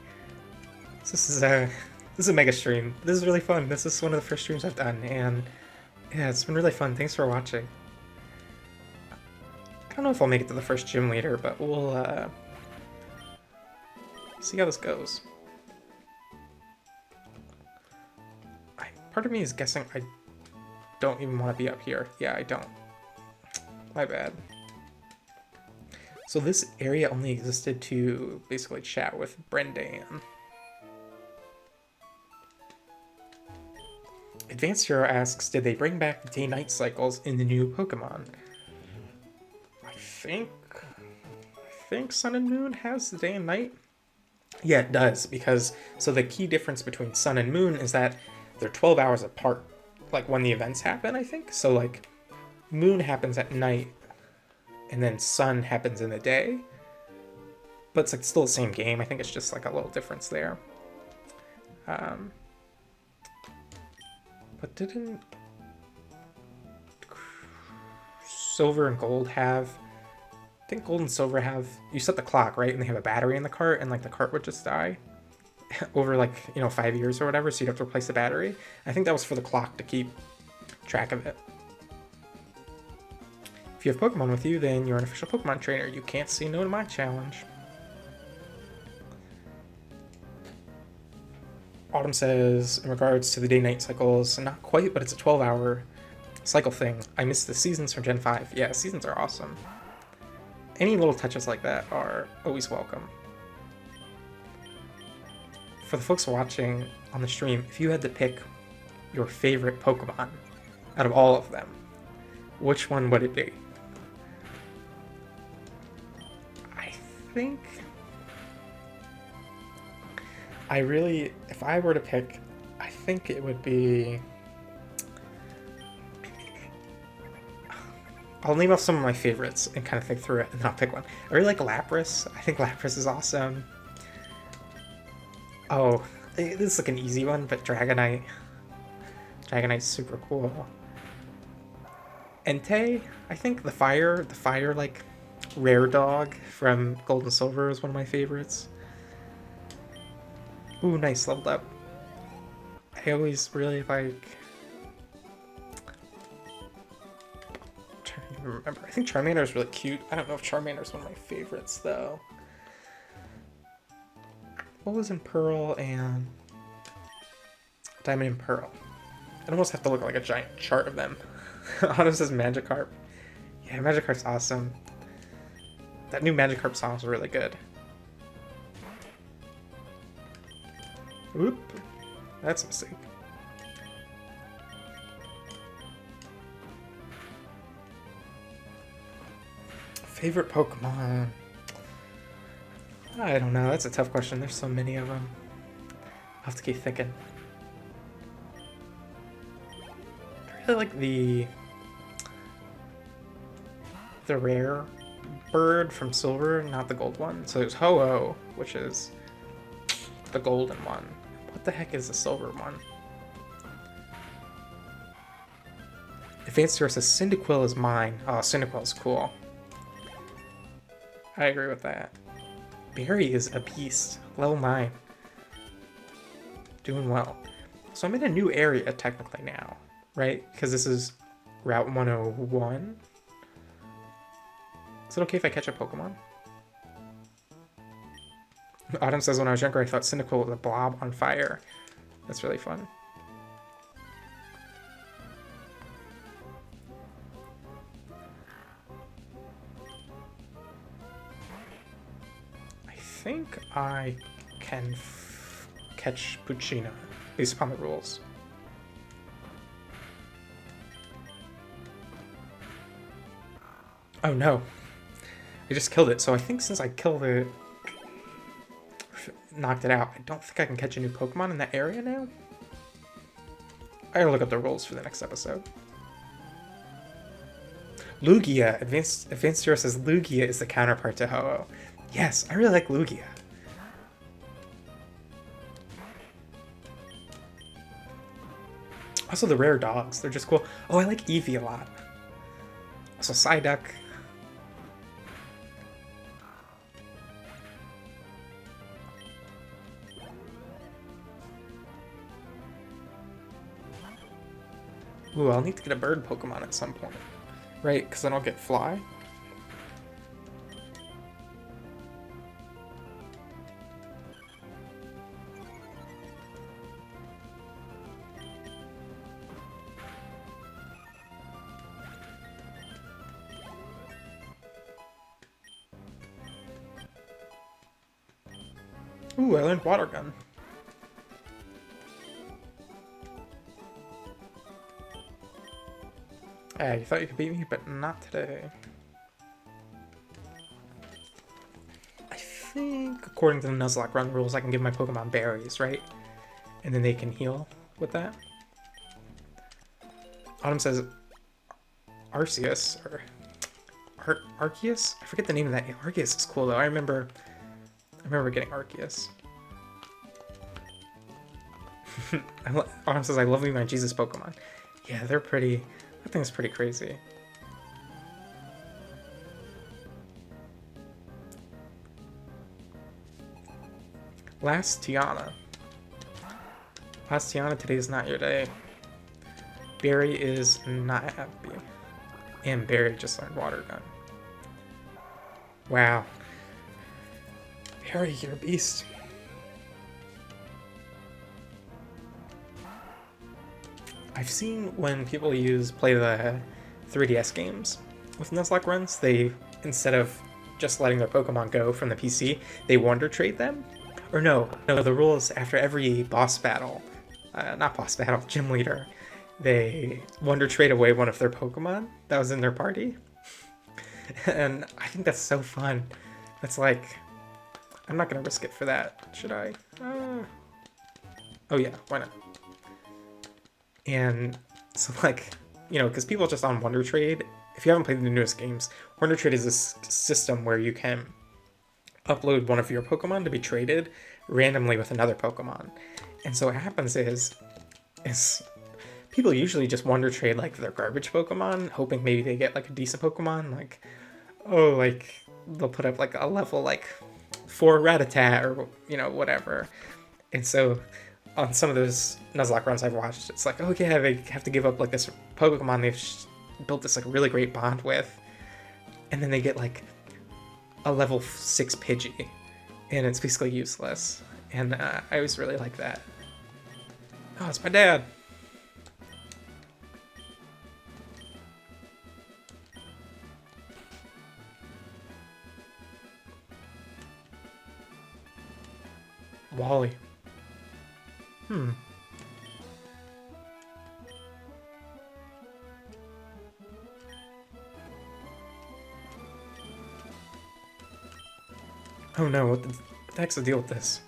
So this is a mega stream. This is really fun. This is one of the first streams I've done, and yeah, it's been really fun. Thanks for watching. I don't know if I'll make it to the first gym leader, but we'll see how this goes. Part of me is guessing I don't even want to be up here. Yeah, I don't. My bad. So this area only existed to basically chat with Brendan. Advanced Hero asks, did they bring back the day-night cycles in the new Pokemon? I think Sun and Moon has the day and night. Yeah, it does, because so the key difference between Sun and Moon is that they're 12 hours apart, like when the events happen, I think. So like Moon happens at night and then Sun happens in the day. But it's like still the same game. I think it's just like a little difference there. But didn't Silver and Gold have think Gold and Silver have, you set the clock, right? And they have a battery in the cart, and like the cart would just die over like, 5 years or whatever, so you'd have to replace the battery. I think that was for the clock to keep track of it. If you have Pokemon with you, then you're an official Pokemon trainer. You can't say no to my challenge. Autumn says, in regards to the day-night cycles, not quite, but it's a 12-hour cycle thing. I miss the seasons from Gen 5. Yeah, seasons are awesome. Any little touches like that are always welcome. For the folks watching on the stream, if you had to pick your favorite Pokemon out of all of them, which one would it be? I think... if I were to pick, I think it would be... I'll name off some of my favorites and kind of think through it, and then I'll pick one. I really like Lapras. I think Lapras is awesome. Oh, this is like an easy one, but Dragonite. Dragonite's super cool. Entei, I think the fire like rare dog from Gold and Silver is one of my favorites. Ooh, nice, leveled up. I always really like... I'm trying to remember. I think Charmander is really cute. I don't know if Charmander is one of my favorites, though. What was in Pearl and Diamond and Pearl? I'd almost have to look at like a giant chart of them. Autumn says Magikarp. Yeah, Magikarp's awesome. That new Magikarp song is really good. Oop. That's a mistake. Favorite Pokemon? I don't know. That's a tough question. There's so many of them. I'll have to keep thinking. I really like the rare bird from Silver, not the gold one. So there's Ho-Oh, which is the golden one. What the heck is the silver one? Advanced Hero says Cyndaquil is mine. Oh, Cyndaquil is cool. I agree with that. Barry is a beast. Level 9. Doing well. So I'm in a new area technically now, right? Because this is Route 101. Is it okay if I catch a Pokemon? Autumn says, when I was younger, I thought Cyndaquil was a blob on fire. That's really fun. I think I can catch Puccina, based upon the rules. Oh no. I just killed it, so I think since I killed it, knocked it out, I don't think I can catch a new Pokemon in that area now. I gotta look up the rules for the next episode. Lugia. Advanced Hero says Lugia is the counterpart to Ho-Oh. Yes, I really like Lugia. Also the rare dogs, they're just cool. Oh, I like Eevee a lot. Also Psyduck. Ooh, I'll need to get a bird Pokemon at some point. Right, because then I'll get Fly. Ooh, I learned Water Gun. Yeah, you thought you could beat me, but not today. I think, according to the Nuzlocke run rules, I can give my Pokemon berries, right? And then they can heal with that. Autumn says Arceus, or Arceus? I forget the name of that. Arceus is cool, though. I remember getting Arceus. Autumn says, I love me my Jesus Pokemon. Yeah, they're pretty... That thing's pretty crazy. Last Tiana. Last Tiana, today is not your day. Barry is not happy. And Barry just learned Water Gun. Wow. Barry, you're a beast. I've seen when people play the 3DS games with Nuzlocke runs, they, instead of just letting their Pokemon go from the PC, they Wonder Trade them. Or no, the rule is after every boss battle, not boss battle, gym leader, they Wonder Trade away one of their Pokemon that was in their party. And I think that's so fun. It's like, I'm not gonna risk it for that, should I? Oh yeah, why not? And so like, you know, because people just on Wonder Trade, if you haven't played the newest games, Wonder Trade is this system where you can upload one of your Pokemon to be traded randomly with another Pokemon. And so what happens is people usually just Wonder Trade like their garbage Pokemon, hoping maybe they get like a decent Pokemon, like, oh, like they'll put up like a level like 4 Rattata or, you know, whatever. And so on some of those Nuzlocke runs I've watched, it's like, oh yeah, they have to give up like this Pokemon they've built this like really great bond with, and then they get like a level 6 Pidgey, and it's basically useless. And I always really like that. Oh, it's my dad. Wally. Oh no, what the heck's the deal with this?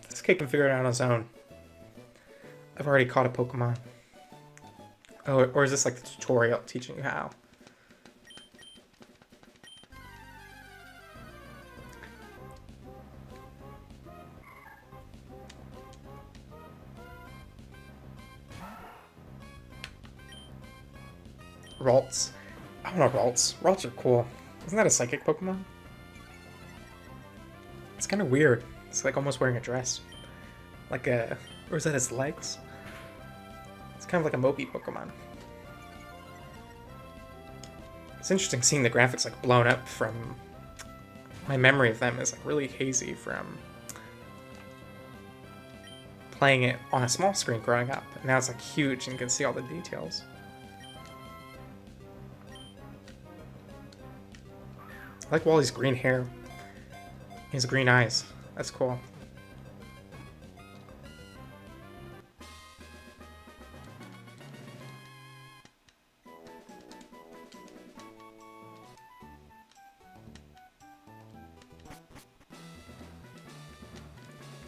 This kid can figure it out on his own. I've already caught a Pokemon. Oh, or is this like the tutorial teaching you how? Ralts. I don't know Ralts. Ralts are cool. Isn't that a psychic Pokemon? It's kind of weird. It's like almost wearing a dress. Like a... Or is that his legs? It's kind of like a mopey Pokemon. It's interesting seeing the graphics like blown up from... My memory of them is like really hazy from playing it on a small screen growing up. And now it's like huge and you can see all the details. I like Wally's green hair. He has green eyes. That's cool.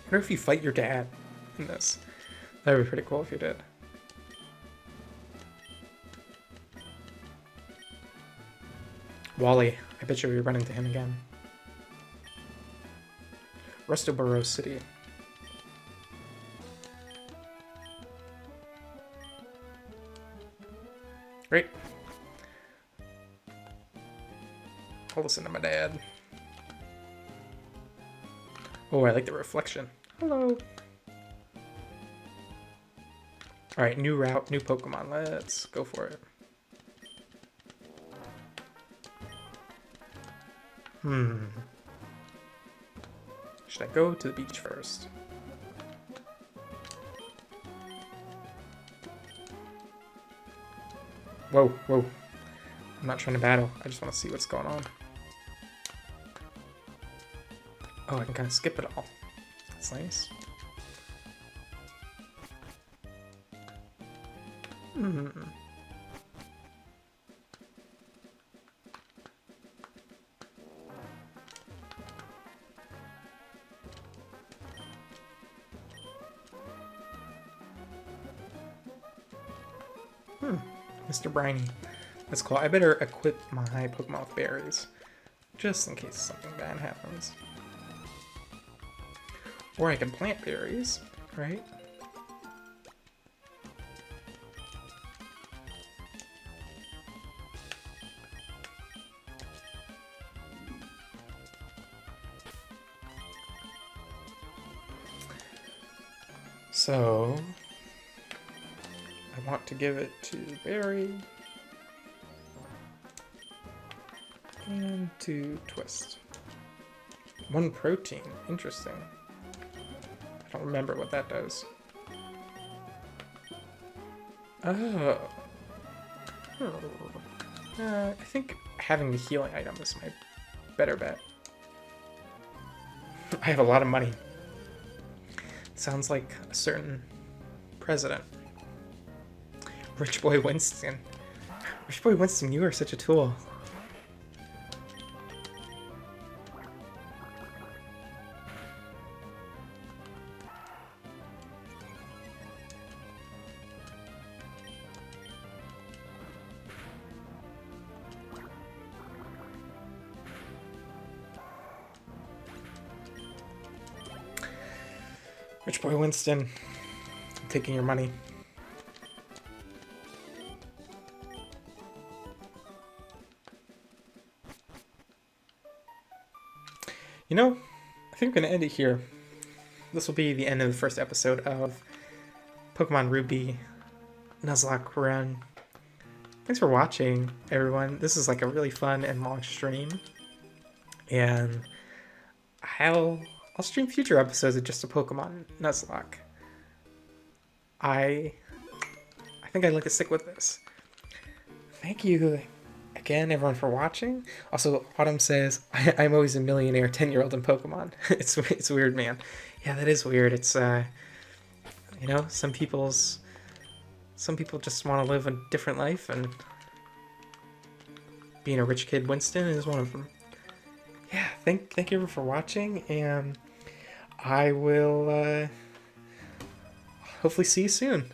I wonder if you fight your dad in this. That would be pretty cool if you did. Wally. I bet you'll be running to him again. Rustoboro City. Great. I'll listen to my dad. Oh, I like the reflection. Hello. Alright, new route, new Pokemon. Let's go for it. Should I go to the beach first? Whoa, whoa. I'm not trying to battle. I just want to see what's going on. Oh, I can kind of skip it all. That's nice. Mr. Briny. That's cool. I better equip my Pokemon with berries. Just in case something bad happens. Or I can plant berries, right? So I want to give it to Berry and to Twist. 1 protein, interesting. I don't remember what that does. Oh. I think having the healing item is my better bet. I have a lot of money. Sounds like a certain president. Rich Boy Winston. Rich Boy Winston, you are such a tool. Rich Boy Winston, I'm taking your money. You know, I think I'm going to end it here. This will be the end of the first episode of Pokemon Ruby Nuzlocke Run. Thanks for watching, everyone. This is like a really fun and long stream. And I'll stream future episodes of just a Pokemon Nuzlocke. I think I'd like to stick with this. Thank you again, everyone, for watching. Also, Autumn says, I'm always a millionaire 10-year-old in Pokemon. It's weird, man. Yeah, that is weird. It's, you know, some people just want to live a different life, and being a rich kid Winston is one of them. Yeah, thank you everyone for watching, and I will hopefully see you soon.